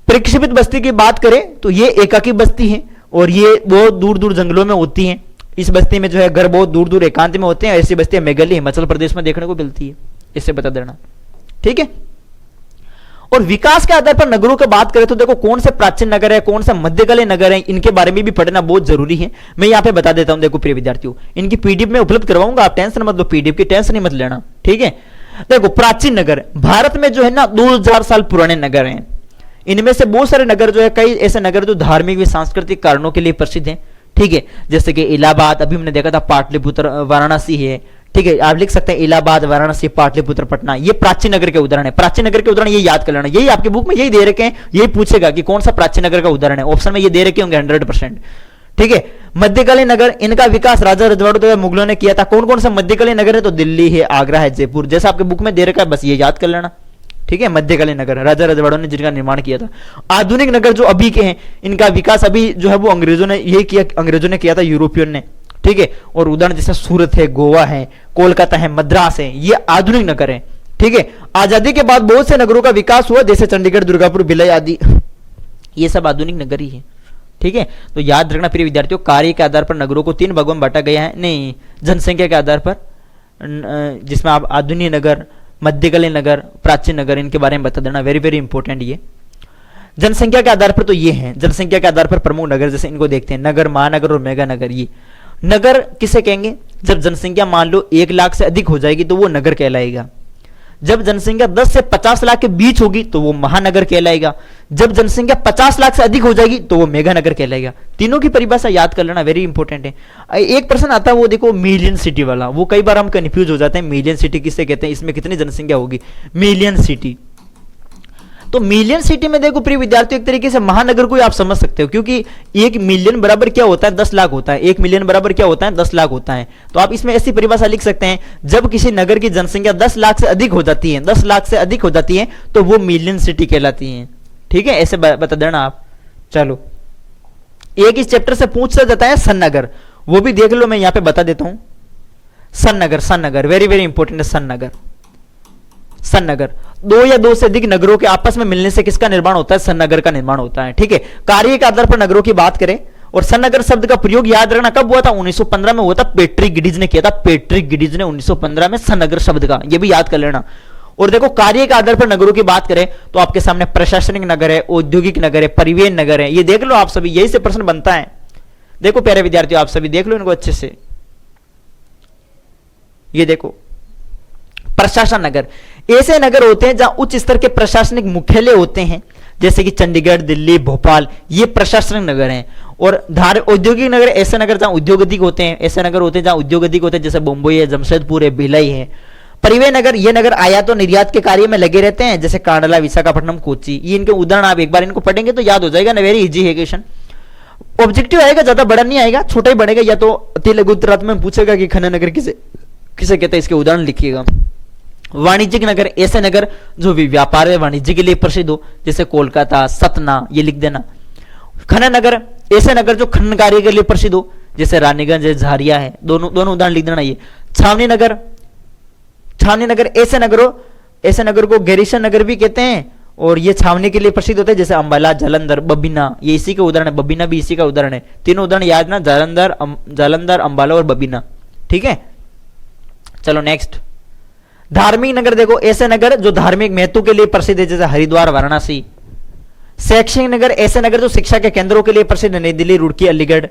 प्रक्षेपित बस्ती की बात करें तो ये एकाकी बस्ती है और ये बहुत दूर दूर जंगलों में होती है। इस बस्ती में जो है घर बहुत दूर दूर एकांत में होते हैं। ऐसी बस्तियां मेघालय, हिमाचल प्रदेश में देखने को मिलती है, इससे बता देना, ठीक है। और विकास के आधार पर नगरों की बात करें तो देखो कौन से प्राचीन नगर है, कौन सा मध्यकालीन नगर है, इनके बारे में भी पढ़ना बहुत जरूरी है। मैं यहाँ पे बता देता हूं, देखो प्रिय विद्यार्थियों, इनकी पीडीएफ में उपलब्ध करवाऊंगा, आप टेंशन मत लो, पीडीएफ की टेंशन ही मत लेना, ठीक है। देखो प्राचीन नगर भारत में जो है ना 2000 साल पुराने नगर हैं। इनमें से बहुत सारे नगर जो है, कई ऐसे नगर जो धार्मिक व सांस्कृतिक कारणों के लिए प्रसिद्ध हैं, ठीक है। जैसे कि इलाहाबाद, अभी हमने देखा था, पाटलिपुत्र, वाराणसी है, ठीक है। आप लिख सकते हैं इलाहाबाद, वाराणसी, पाटलिपुत्र, पटना, ये प्राचीन नगर के उदाहरण है। प्राचीन नगर के उदाहरण ये याद कर लेना, यही आपके बुक में यही दे रखे हैं, यही पूछेगा कि कौन सा प्राचीन नगर का उदाहरण है। ऑप्शन में ये दे रखे होंगे 100%, ठीक है। मध्यकालीन नगर, इनका विकास राजा रजवाड़ों मुगलों ने किया था। कौन कौन सा मध्यकालीन नगर है, तो दिल्ली है, आगरा है, जयपुर, जैसा आपके बुक में दे रखा है, बस ये याद कर लेना, ठीक है। मध्यकालीन नगर राजा रजवाड़ों ने जिनका निर्माण किया था। आधुनिक नगर जो अभी के हैं, इनका विकास अभी जो है वो अंग्रेजों ने यही किया, अंग्रेजों ने किया था, यूरोपियन ने, ठीक है। और उदाहरण जैसे सूरत है, गोवा है, कोलकाता है, मद्रास है, ये आधुनिक नगर है, ठीक है। आजादी के बाद बहुत से नगरों का विकास हुआ, जैसे चंडीगढ़, दुर्गापुर, भिलाई आदि, ये सब आधुनिक नगर ही है, ठीक है। तो याद रखना प्रिय विद्यार्थियों, कार्य के आधार पर नगरों को 3 भागों में बांटा गया है, नहीं जनसंख्या के आधार पर, जिसमें आप आधुनिक नगर, मध्यकालीन नगर, प्राचीन नगर, इनके बारे में बता देना, वेरी वेरी इंपॉर्टेंट। ये जनसंख्या के आधार पर तो ये हैं, जनसंख्या के आधार पर प्रमुख नगर, जैसे इनको देखते हैं, नगर, महानगर और मेगा नगर। ये नगर किसे कहेंगे, जब जनसंख्या मान लो 1 लाख से अधिक हो जाएगी तो वो नगर कहलाएगा। जब जनसंख्या 10 से 50 लाख के बीच होगी तो वो महानगर कहलाएगा। जब जनसंख्या 50 लाख से अधिक हो जाएगी तो वो मेगा नगर कहलाएगा। तीनों की परिभाषा याद कर लेना, वेरी इंपॉर्टेंट है। एक प्रश्न आता है वो देखो मिलियन सिटी वाला, वो कई बार हम कंफ्यूज हो जाते हैं, मिलियन सिटी किससे कहते हैं, इसमें कितनी जनसंख्या होगी, मिलियन सिटी। तो मिलियन सिटी में देखो प्रिय विद्यार्थियों, एक तरीके से महानगर को आप समझ सकते हो, क्योंकि 1 मिलियन बराबर क्या होता है, 10 लाख होता है। 1 मिलियन बराबर क्या होता है, 10 लाख होता है। तो आप इसमें ऐसी परिभाषा लिख सकते हैं, जब किसी नगर की जनसंख्या 10 लाख से अधिक हो जाती है, 10 लाख से अधिक हो जाती है तो वो मिलियन सिटी कहलाती है, ठीक है। ऐसे बता देना आप। चलो एक इस चैप्टर से पूछा जाता है सन नगर, वो भी देख लो, मैं यहां पे बता देता हूं। सन नगर वेरी वेरी इंपॉर्टेंट है। सन नगर 2 या 2 से अधिक नगरों के आपस में मिलने से किसका निर्माण होता है, सन नगर का निर्माण होता है, ठीक है। कार्य के आधार पर नगरों की बात करें, और सन नगर शब्द का प्रयोग याद रखना कब हुआ था, 1915 में हुआ था, पैट्रिक गिडीज ने किया था। पैट्रिक गिडीज ने 1915 में सन नगर शब्द का, ये भी याद कर लेना। और देखो कार्य के आधार पर नगरों की बात करें तो आपके सामने प्रशासनिक नगर है, औद्योगिक नगर है, परिवहन नगर है, ये देख लो आप सभी, यही से प्रश्न बनता है। देखो प्यारे विद्यार्थियों, आप सभी देख लो इनको अच्छे से। ये देखो प्रशासन नगर, ऐसे नगर होते हैं जहां उच्च स्तर के प्रशासनिक मुख्यालय होते हैं, जैसे कि चंडीगढ़, दिल्ली, भोपाल, ये प्रशासनिक नगर हैं। और औद्योगिक नगर, ऐसे नगर जहां उद्योग अधिक होते हैं, ऐसे नगर होते हैं जहां उद्योग अधिक होते हैं, जैसे मुंबई है, जमशेदपुर है, भिलाई है। परिवहन नगर, ये नगर आयात और निर्यात के कार्य में लगे रहते हैं, जैसे कांडला, विशाखापट्टनम, कोच्चि, ये इनके उदाहरण। आप एक बार इनको पढ़ेंगे तो याद हो जाएगा ना, वेरी इजी है क्वेश्चन। ऑब्जेक्टिव आएगा, ज्यादा बड़ा नहीं आएगा, छोटा ही बढ़ेगा, या तो अति लघु उत्तरार्थ में पूछेगा कि खनन नगर किसे किसे कहते हैं, इसके उदाहरण लिखिएगा। वाणिज्यिक नगर, ऐसे नगर जो व्यापार व वाणिज्य के लिए प्रसिद्ध हो, जैसे कोलकाता, सतना, ये लिख देना। खनन नगर, ऐसे नगर जो खनन कार्य के लिए प्रसिद्ध हो, जैसे रानीगंज है, झारिया है, दोनों उदाहरण लिख देना। ये छावनी नगर, ऐसे नगर को गैरीसन नगर भी कहते हैं, और ये छावनी के लिए प्रसिद्ध होते हैं, जैसे अंबाला, जालंधर, बबीना, ये इसी का उदाहरण है। बबीना भी इसी का उदाहरण है। तीनों उदाहरण याद ना, जालंधर, जालंधर, अंबाला और बबीना। ठीक है, चलो नेक्स्ट। धार्मिक नगर देखो, ऐसे नगर जो धार्मिक महत्व के लिए प्रसिद्ध है, जैसे हरिद्वार, वाराणसी। शैक्षणिक नगर, ऐसे नगर जो शिक्षा के केंद्रों के लिए प्रसिद्ध है, नई दिल्ली, रुड़की, अलीगढ़।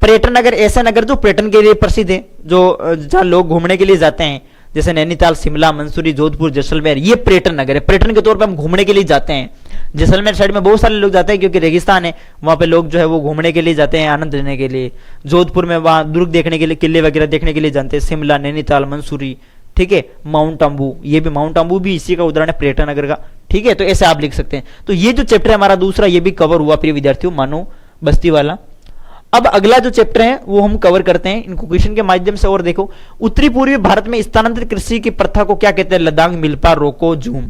पर्यटन नगर, ऐसे नगर जो पर्यटन के लिए प्रसिद्ध है, जो जहां लोग घूमने के लिए जाते हैं, जैसे नैनीताल, शिमला, मंसूरी, जोधपुर, जैसलमेर, ये पर्यटन नगर है। पर्यटन के तौर पर हम घूमने के लिए जाते हैं। जैसलमेर साइड में बहुत सारे लोग जाते हैं क्योंकि रेगिस्तान है, वहां पे लोग जो है वो घूमने के लिए जाते हैं, आनंद लेने के लिए। जोधपुर में वहां दुर्ग देखने के लिए, किले वगैरह देखने के लिए जाते हैं। शिमला, नैनीताल, मंसूरी, ठीक है, माउंट आबू, ये भी माउंट आबू भी इसी का उदाहरण है, पर्यटन नगर का। ठीक है, तो ऐसे आप लिख सकते हैं। तो ये जो चैप्टर है हमारा दूसरा, ये भी कवर हुआ प्रिय विद्यार्थियों, मानो बस्ती वाला। अब अगला जो चैप्टर है वो हम कवर करते हैं इनको क्वेश्चन के माध्यम से। और देखो, उत्तरी पूर्वी भारत में स्थानांतरित कृषि की प्रथा को क्या कहते हैं? लदांग, मिल्पा, रोको, झूम।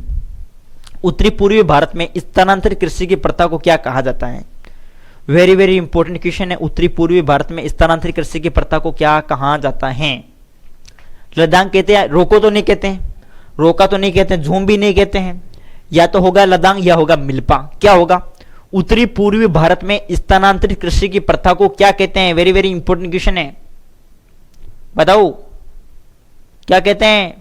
उत्तरी पूर्वी भारत में स्थानांतरित कृषि की प्रथा को क्या कहा जाता है? वेरी वेरी इंपॉर्टेंट क्वेश्चन है। उत्तरी पूर्वी भारत में स्थानांतरित कृषि की प्रथा को क्या कहा जाता है? लदांग कहते हैं, रोको तो नहीं कहते हैं, रोका तो नहीं कहते हैं, झूम भी नहीं कहते हैं। या तो होगा लदांग या होगा मिल्पा। क्या होगा? उत्तरी पूर्वी भारत में स्थानांतरित कृषि की प्रथा को क्या कहते हैं? वेरी वेरी इंपॉर्टेंट क्वेश्चन है, बताओ क्या कहते हैं?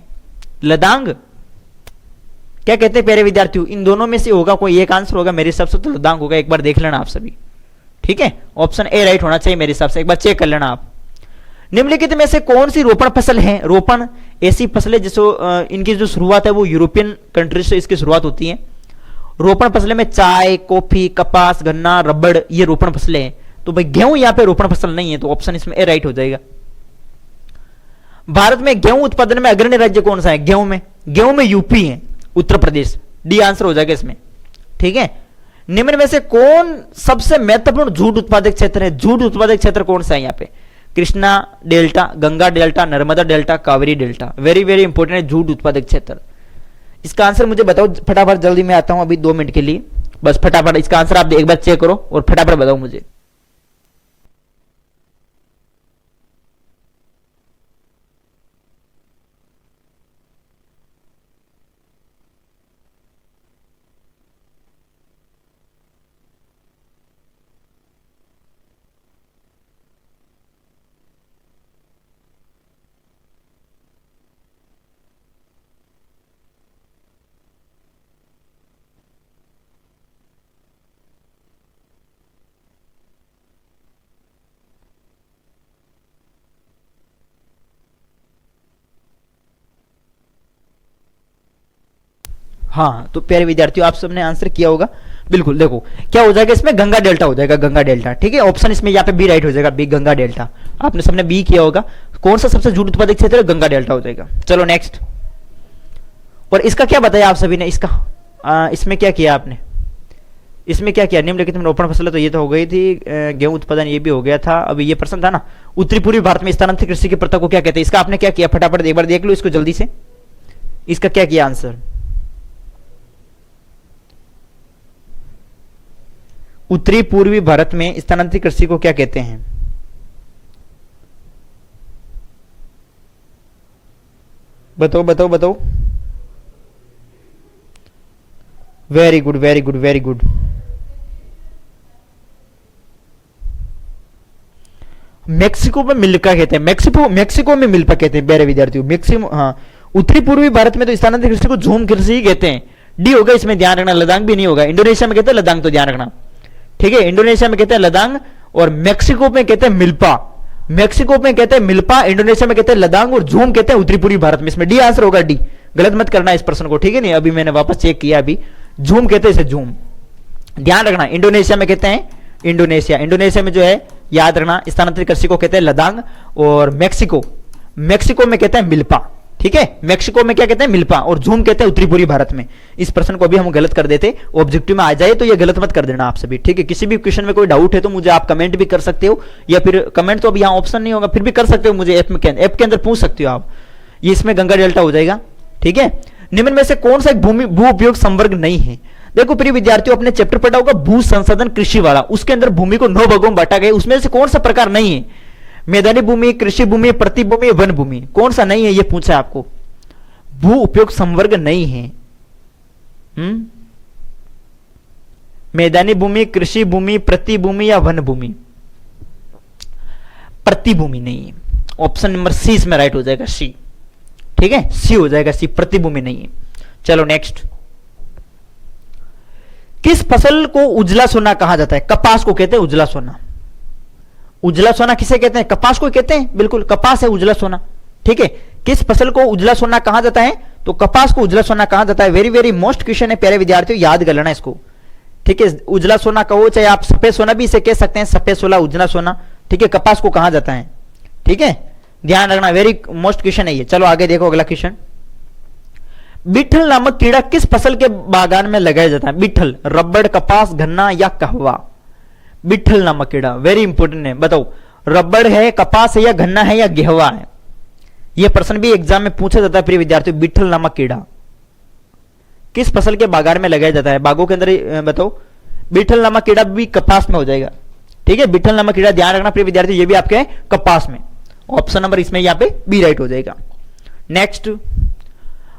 लदांग क्या कहते हैं प्यारे विद्यार्थियों? इन दोनों में से होगा कोई एक आंसर होगा, मेरे हिसाब से तो लदांग होगा। एक बार देख लेना आप सभी, ठीक है। ऑप्शन ए राइट होना चाहिए मेरे हिसाब से, एक बार चेक कर लेना आप। निम्नलिखित में से कौन सी रोपण फसल है? रोपण ऐसी फसल है जिसको इनकी जो शुरुआत है वो यूरोपियन कंट्रीज से इसकी शुरुआत होती है। रोपण फसलें में चाय, कॉफी, कपास, गन्ना, रबड़, ये रोपण फसलें हैं। तो भाई गेहूं यहां पे रोपण फसल नहीं है, तो ऑप्शन इसमें ए राइट हो जाएगा। भारत में गेहूं उत्पादन में अग्रणी राज्य कौन सा है? गेहूं में यूपी है, उत्तर प्रदेश। डी आंसर हो जाएगा इसमें, ठीक है। निम्न में से कौन सबसे महत्वपूर्ण जूट उत्पादक क्षेत्र है? जूट उत्पादक क्षेत्र कौन सा है यहाँ पे? Krishna delta, Ganga delta, Narmada delta, Kaveri delta. Very very important है जूट उत्पादक क्षेत्र। इसका आंसर मुझे बताओ फटाफट, जल्दी मैं आता हूं अभी 2 मिनट के लिए, बस फटाफट इसका आंसर आप एक बार चेक करो और फटाफट बताओ मुझे। हाँ, तो प्यारे विद्यार्थियों आप सबने आंसर किया होगा, बिल्कुल। देखो क्या हो जाएगा इसमें, गंगा डेल्टा हो जाएगा, गंगा डेल्टा, ठीक है। ऑप्शन इसमें यहाँ पे बी राइट हो जाएगा, बी गंगा डेल्टा। आपने सबने बी किया होगा। कौन सा सबसे जूट उत्पादक क्षेत्र है? गंगा डेल्टा हो जाएगा। चलो नेक्स्ट। और इसका क्या बताया आप सभी ने? इसमें क्या किया आपने? इसमें क्या किया? निम्नलिखित में रोपण फसल, तो ये तो हो गई थी। गेहूं उत्पादन ये भी हो गया था। अभी ये प्रश्न था ना, उत्तरी पूर्वी भारत में स्थानांतरित कृषि की प्रथा को क्या कहते हैं? इसका आपने क्या किया? फटाफट एक बार देख लो इसको जल्दी से। इसका क्या किया आंसर? उत्तरी पूर्वी भारत में स्थानांतरित कृषि को क्या कहते हैं? बताओ बताओ बताओ। Very good very good very good. Mexico में मिल्पा कहते हैं, मेक्सिको में मिल्पा कहते हैं प्यारे विद्यार्थियों, मैक्सिमो। हाँ, उत्तरी पूर्वी भारत में तो स्थानांतरित कृषि को झूम कृषि ही कहते हैं। डी होगा इसमें, ध्यान रखना। लदांग भी नहीं होगा। इंडोनेशिया में कहते हैं लदांग, तो ध्यान रखना, ठीक है। इंडोनेशिया में कहते हैं लदांग और मेक्सिको में कहते हैं मिल्पा। मेक्सिको में कहते हैं मिल्पा, इंडोनेशिया में कहते हैं लदांग और झूम कहते हैं उत्तरी पूर्वी भारत में। इसमें डी आंसर होगा, डी। गलत मत करना इस प्रश्न को, ठीक है। नहीं, अभी मैंने वापस चेक किया, अभी झूम कहते हैं इसे, झूम। ध्यान रखना, इंडोनेशिया में कहते हैं इंडोनेशिया में जो है, याद रखना, स्थानांतरित कृषि को कहते हैं लदांग। और मेक्सिको में कहते हैं मिल्पा, ठीक है। मेक्सिको में क्या कहते हैं? मिल्पा। और झूम कहते हैं उत्तरी पूर्वी भारत में। इस प्रश्न को भी हम गलत कर देते, ऑब्जेक्टिव में आ जाए तो ये गलत मत कर देना आप सभी, ठीक है। किसी भी क्वेश्चन में कोई डाउट है तो मुझे आप कमेंट भी कर सकते हो, या फिर कमेंट तो अब यहाँ ऑप्शन नहीं होगा, फिर भी कर सकते हो मुझे, ऐप के अंदर पूछ सकते हो आप। ये इसमें गंगा डेल्टा हो जाएगा, ठीक है। निम्न में से कौन सा एक भू उपयोग संवर्ग नहीं है? देखो प्रिय विद्यार्थियों, अपने चैप्टर पढ़ा होगा भू संसाधन कृषि वाला, उसके अंदर भूमि को 9 भागों में बांटा गया। उसमें से कौन सा प्रकार नहीं है? मैदानी भूमि, कृषि भूमि, प्रति भूमि, वन भूमि, कौन सा नहीं है? ये पूछा आपको। भू उपयोग संवर्ग नहीं है। मैदानी भूमि, कृषि भूमि, प्रतिभूमि या वन भूमि? प्रतिभूमि नहीं है। ऑप्शन नंबर सी इसमें राइट हो जाएगा, सी। ठीक है, सी हो जाएगा, सी, प्रतिभूमि नहीं है। चलो नेक्स्ट, किस फसल को उजला सोना कहा जाता है? कपास को कहते हैं उजला सोना। उजला सोना किसे कहते हैं? कपास को कहते हैं, बिल्कुल कपास है उजला सोना। ठीक है, किस फसल को उजला सोना कहा जाता है? तो कपास को उजला सोना कहा जाता है। वेरी वेरी मोस्ट क्वेश्चन है प्यारे विद्यार्थियों, याद कर लेना इसको। ठीक है, उजला सोना कहो, चाहे आप सफेद सोना भी इसे कह सकते हैं, सफेद सोना, उजला सोना। ठीक है, कपास को कहा जाता है। ठीक है, ध्यान रखना, वेरी मोस्ट क्वेश्चन है ये। चलो आगे देखो अगला क्वेश्चन। बिट्ठल नामक कीड़ा किस फसल के बागान में लगाया जाता है? बिट्ठल, रबड़, कपास, गन्ना या कहवा? बिट्ठल नामक कीड़ा वेरी इंपॉर्टेंट है, बताओ रबड़ है, कपास है या गन्ना है या गेहवा है? यह प्रश्न भी एग्जाम में पूछा जाता है प्रिय विद्यार्थियों। बिट्ठल नामक कीड़ा किस फसल के बागान में लगाया जाता है? बागों के अंदर बताओ। बिट्ठल नामक कीड़ा भी कपास में हो जाएगा। ठीक है, बिट्ठल नामक कीड़ा, ध्यान रखना प्रिय विद्यार्थी, ये भी आपके कपास में। ऑप्शन नंबर इसमें यहां पे बी राइट हो जाएगा। नेक्स्ट,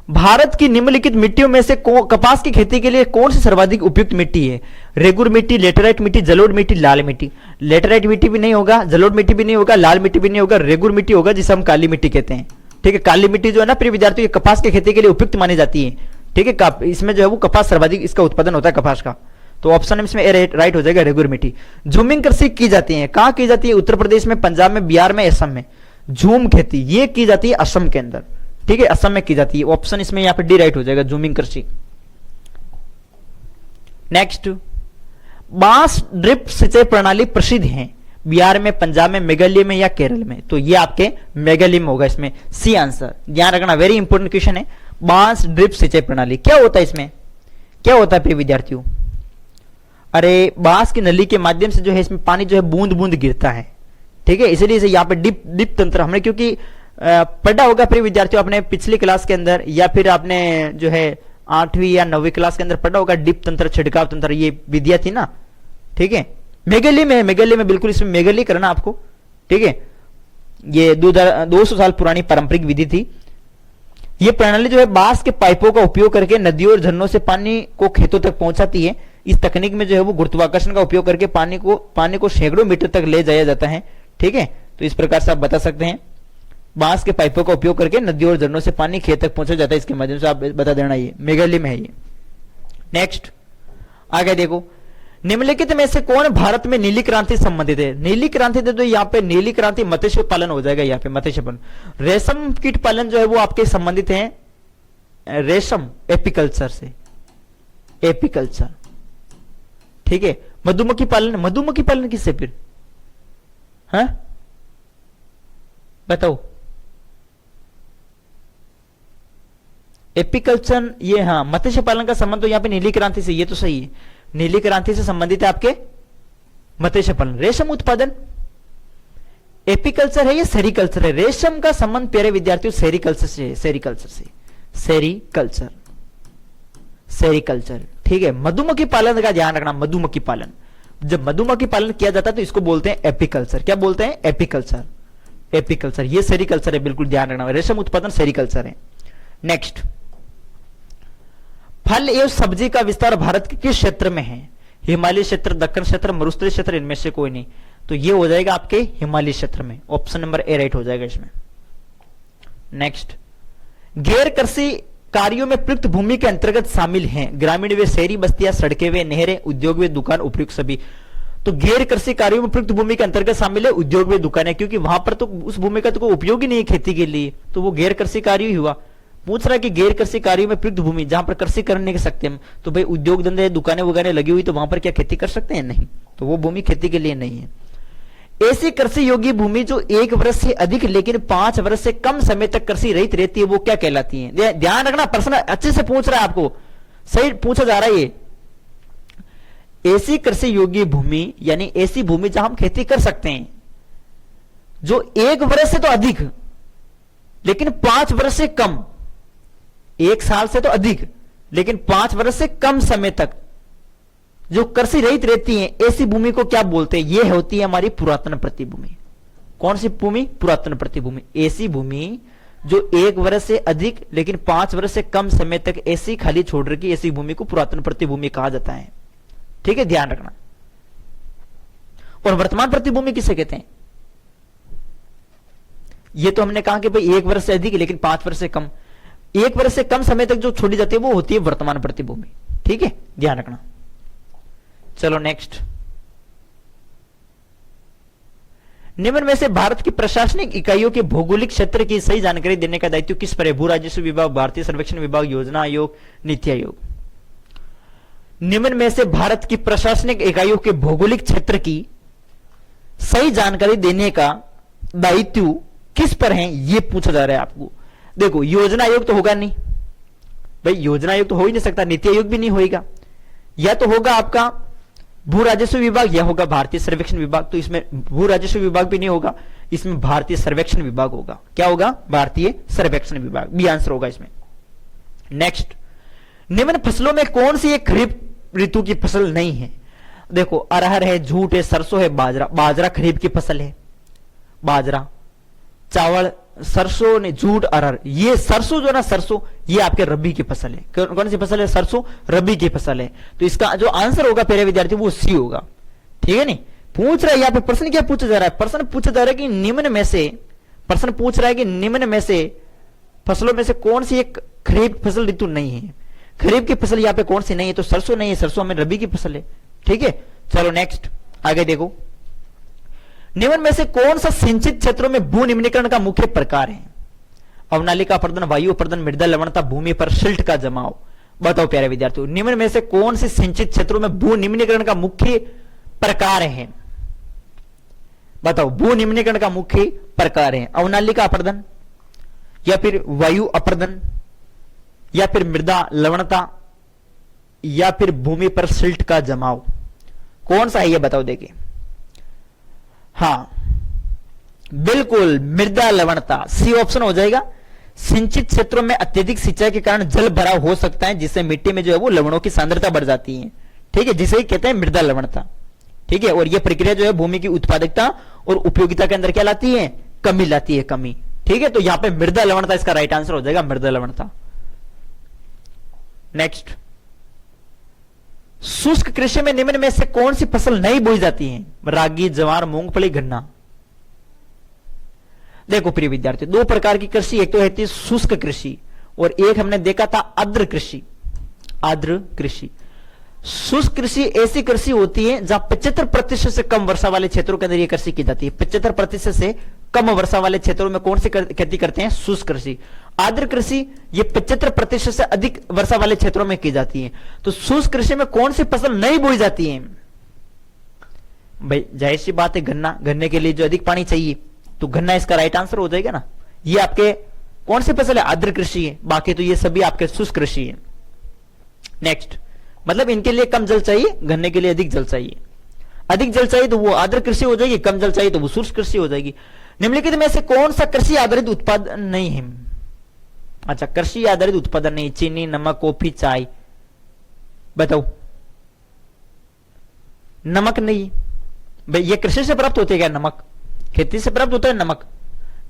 भारत की निम्नलिखित मिट्टियों में से कपास की खेती के लिए कौन सी सर्वाधिक उपयुक्त मिट्टी है? रेगुर मिट्टी, लेटेराइट मिट्टी, जलोढ़ मिट्टी, लाल मिट्टी? लेटेराइट मिट्टी भी नहीं होगा, जलोढ़ मिट्टी भी नहीं होगा, लाल मिट्टी भी नहीं होगा, रेगुर मिट्टी होगा जिसे हम काली मिट्टी कहते हैं। ठीक है, काली मिट्टी जो है ना प्रिय विद्यार्थियों, कपास की खेती के लिए उपयुक्त मानी जाती है। ठीक है, इसमें जो है वो कपास सर्वाधिक इसका उत्पादन होता है कपास का। तो ऑप्शन इसमें ए राइट हो जाएगा, रेगुर मिट्टी। झूमिंग कृषि की जाती है, कहां की जाती है? उत्तर प्रदेश में, पंजाब में, बिहार में, असम में। झूम खेती ये की जाती है असम के अंदर। ठीक है, असम में की जाती है। ऑप्शन इसमें यहां पे डी राइट हो जाएगा, झूमिंग कृषि। नेक्स्ट, बांस ड्रिप सिंचाई प्रणाली प्रसिद्ध है बिहार में, पंजाब में, मेघालय में या केरल में? तो ये आपके मेघालय में होगा, इसमें सी आंसर। ध्यान रखना, वेरी इंपॉर्टेंट क्वेश्चन है। बांस ड्रिप सिंचाई प्रणाली क्या होता है? इसमें क्या होता है प्रिय विद्यार्थियों? अरे बांस की नली के माध्यम से जो है इसमें पानी जो है बूंद बूंद गिरता है। ठीक है, इसलिए इसे यहाँ पे डिप तंत्र हमने क्योंकि पढ़ा होगा प्रिय विद्यार्थियों अपने पिछली क्लास के अंदर, या फिर आपने जो है 8वीं या 9वीं क्लास के अंदर पढ़ा होगा डिप तंत्र, छिड़काव तंत्र, ये विधियां थी ना। ठीक है, मेघालय में बिल्कुल इसमें मेघालय करना आपको। ठीक है, ये 200 साल पुरानी पारंपरिक विधि थी। ये प्रणाली जो है बांस के पाइपों का उपयोग करके नदियों और झरनों से पानी को खेतों तक पहुंचाती है। इस तकनीक में जो है वो गुरुत्वाकर्षण का उपयोग करके पानी को सैकड़ों मीटर तक ले जाया जाता है। ठीक है, तो इस प्रकार से आप बता सकते हैं, बांस के पाइपों का उपयोग करके नदियों और झरनों से पानी खेत तक पहुंचा जाता है, इसके माध्यम से आप बता देना, ये मेघालय में है ये। नेक्स्ट आगे देखो, निम्नलिखित में से कौन भारत में नीली क्रांति संबंधित है? नीली क्रांति तो यहाँ पे नीली क्रांति मत्स्य पालन हो जाएगा, यहाँ पे मत्स्य पालन। रेशम कीट पालन जो है वो आपके संबंधित है रेशम एपीकल्चर से, एपीकल्चर। ठीक है, मधुमक्खी पालन किससे फिर? हाँ बताओ, एपीकल्चर ये, हाँ मत्स्य पालन का संबंध तो यहाँ पे नीली क्रांति से, ये तो सही है, नीली क्रांति से संबंधित है आपके मत्स्य पालन। रेशम उत्पादन एपीकल्चर है या सेरिकल्चर है? रेशम का संबंध प्यारे विद्यार्थियों सेरिकल्चर से है, सेरिकल्चर से, सेरिकल्चर, सेरिकल्चर। ठीक है, मधुमक्खी पालन का ध्यान रखना, मधुमक्खी पालन, जब मधुमक्खी पालन किया जाता है तो इसको बोलते हैं एपीकल्चर। क्या बोलते हैं? Apiculture, apiculture. ये सेरिकल्चर है, बिल्कुल ध्यान रखना, रेशम उत्पादन सेरिकल्चर है। नेक्स्ट, फल एवं सब्जी का विस्तार भारत के किस क्षेत्र में है? हिमालय क्षेत्र, दक्कन क्षेत्र, मरुस्थलीय क्षेत्र, इनमें से कोई नहीं। तो ये हो जाएगा आपके हिमालय क्षेत्र में, ऑप्शन नंबर ए राइट हो जाएगा इसमें। नेक्स्ट, गैर कृषि कार्यों में प्रयुक्त भूमि के अंतर्गत शामिल हैं ग्रामीण व शहरी बस्तियां, सड़कें व नहरें, उद्योग व दुकान, उपयुक्त सभी। तो गैर कृषि कार्यों में प्रयुक्त भूमि के अंतर्गत शामिल है उद्योग व दुकानें, क्योंकि वहां पर तो उस भूमि का तो कोई उपयोग ही नहीं है खेती के लिए, तो वो गैर कृषि कार्य ही हुआ। पूछ रहा है कि गैर कृषि कार्यों में प्रयुक्त भूमि जहां पर कृषि कर नहीं सकते हम, तो भाई उद्योग धंधे दुकानें वगैरह लगी हुई, तो वहां पर क्या खेती कर सकते हैं? नहीं, तो वो भूमि खेती के लिए नहीं है। ऐसी कृषि योग्य भूमि जो 1 वर्ष से अधिक लेकिन 5 वर्ष से कम समय तक कृषि रहित रहती है, वो क्या कहलाती है? ध्यान रखना, प्रश्न अच्छे से पूछ रहा है आपको, सही पूछा जा रहा है ये। ऐसी कृषि योग्य भूमि यानी ऐसी भूमि जहां हम खेती कर सकते हैं जो 1 वर्ष से तो अधिक लेकिन 5 वर्ष से कम, 1 साल से तो अधिक लेकिन 5 वर्ष से कम समय तक जो कृषि रहित रहती है, ऐसी भूमि को क्या बोलते हैं? ये होती है हमारी पुरातन प्रतिभूमि। कौन सी भूमि? पुरातन प्रतिभूमि। ऐसी भूमि जो 1 वर्ष से अधिक लेकिन 5 वर्ष से कम समय तक ऐसी खाली छोड़ रखी, ऐसी भूमि को पुरातन प्रतिभूमि कहा जाता है। ठीक है, ध्यान रखना। और वर्तमान प्रतिभूमि किसे कहते हैं? ये तो हमने कहा कि भाई 1 वर्ष से अधिक, लेकिन 5 वर्ष से कम, 1 वर्ष से कम समय तक जो छोड़ी जाती है वो होती है वर्तमान प्रतिभूमि। ठीक है, ध्यान रखना। चलो नेक्स्ट, निम्न में से भारत की प्रशासनिक इकाइयों के भौगोलिक क्षेत्र की सही जानकारी देने का दायित्व किस पर है? भू राजस्व विभाग, भारतीय सर्वेक्षण विभाग, योजना आयोग, नीति आयोग। निम्न में से भारत की प्रशासनिक इकाइयों के भौगोलिक क्षेत्र की सही जानकारी देने का दायित्व किस पर है, यह पूछा जा रहा है आपको। देखो, योजना आयोग तो होगा नहीं भाई, योजना आयोग तो हो ही नहीं सकता, नीति आयोग भी नहीं होगा, या तो होगा आपका भू राजस्व विभाग या होगा भारतीय सर्वेक्षण विभाग। तो इसमें भू राजस्व विभाग भी नहीं होगा, इसमें भारतीय सर्वेक्षण विभाग होगा। क्या होगा? भारतीय सर्वेक्षण विभाग, बी आंसर होगा इसमें। नेक्स्ट, निम्न फसलों में कौन सी एक खरीफ ऋतु की फसल नहीं है? देखो, अरहर है, जूट है, सरसों है, बाजरा। बाजरा खरीफ की फसल है, बाजरा, चावल, सरसों ने, जूट, अरहर। ये सरसों जो ना, सरसों ये आपके रबी की फसल है। कौन सी फसल है? सरसों रबी की फसल है। तो इसका जो आंसर होगा प्यारे विद्यार्थी वो सी होगा। ठीक है, नहीं पूछ रहा है यहाँ पे प्रश्न, क्या पूछा जा रहा है? प्रश्न पूछा जा रहा है कि निम्न में से, प्रश्न पूछ रहा है कि निम्न में से फसलों में से कौन सी एक खरीफ फसल ऋतु नहीं है? खरीफ की फसल यहाँ पे कौन सी नहीं है? तो सरसों नहीं है, सरसों में रबी की फसल है। ठीक है, चलो नेक्स्ट आगे देखो, निम्न में से कौन सा सिंचित क्षेत्रों में भू निम्नीकरण का मुख्य प्रकार है? अवनालिका अपर्दन, वायु अपर्दन, मृदा लवणता, भूमि पर सिल्ट का जमाव। बताओ प्यारे विद्यार्थियों, निम्न में से कौन से सिंचित क्षेत्रों में भू निम्नीकरण का मुख्य प्रकार है? बताओ, भू निम्नीकरण का मुख्य प्रकार है अवनालिका अपर्दन, या फिर वायु अपर्दन, या फिर मृदा लवणता, या फिर भूमि पर सिल्ट का जमाव। कौन सा है ये बताओ। देखिए, हाँ बिल्कुल, मृदा लवणता, सी ऑप्शन हो जाएगा। सिंचित क्षेत्रों में अत्यधिक सिंचाई के कारण जल भराव हो सकता है, जिससे मिट्टी में जो है वो लवणों की सांद्रता बढ़ जाती है। ठीक है, जिसे कहते हैं मृदा लवणता। ठीक है, और यह प्रक्रिया जो है भूमि की उत्पादकता और उपयोगिता के अंदर क्या लाती है? कमी लाती है, कमी। ठीक है, तो यहां पे मृदा लवणता इसका राइट आंसर हो जाएगा, मृदा लवणता। नेक्स्ट, शुष्क कृषि में निम्न में से कौन सी फसल नहीं बोई जाती है? रागी, ज्वार, मूंगफली, गन्ना। देखो प्रिय विद्यार्थी, दो प्रकार की कृषि, एक तो रहती है शुष्क कृषि और एक हमने देखा था आर्द्र कृषि। आर्द्र कृषि, शुष्क कृषि ऐसी कृषि होती है जहां 75% से कम वर्षा वाले क्षेत्रों के अंदर यह कृषि की जाती है। 75% से कम वर्षा वाले क्षेत्रों में कौन सी खेती करते हैं? शुष्क कृषि। आर्द्र कृषि ये 75% से अधिक वर्षा वाले क्षेत्रों में की जाती है। तो शुष्क कृषि में कौन सी फसल नहीं बोई जाती है? भाई जाहिर सी बात है, गन्ना। गन्ने के लिए जो अधिक पानी चाहिए, तो गन्ना इसका राइट आंसर हो जाएगा ना। ये आपके कौन सी फसल है? आर्द्र कृषि है। बाकी तो ये सभी आपके शुष्क कृषि है। नेक्स्ट, मतलब इनके लिए कम जल चाहिए, गन्ने के लिए अधिक जल चाहिए। अधिक जल चाहिए तो वो आर्द्र कृषि हो जाएगी, कम जल चाहिए तो वो शुष्क कृषि हो जाएगी। निम्नलिखित में से कौन सा कृषि आधारित उत्पादन नहीं है? अच्छा, कृषि आधारित उत्पादन नहीं, चीनी, नमक, कॉफी, चाय। बताओ, नमक नहीं। भाई ये कृषि से प्राप्त होते हैं क्या? नमक खेती से प्राप्त होता है। नमक,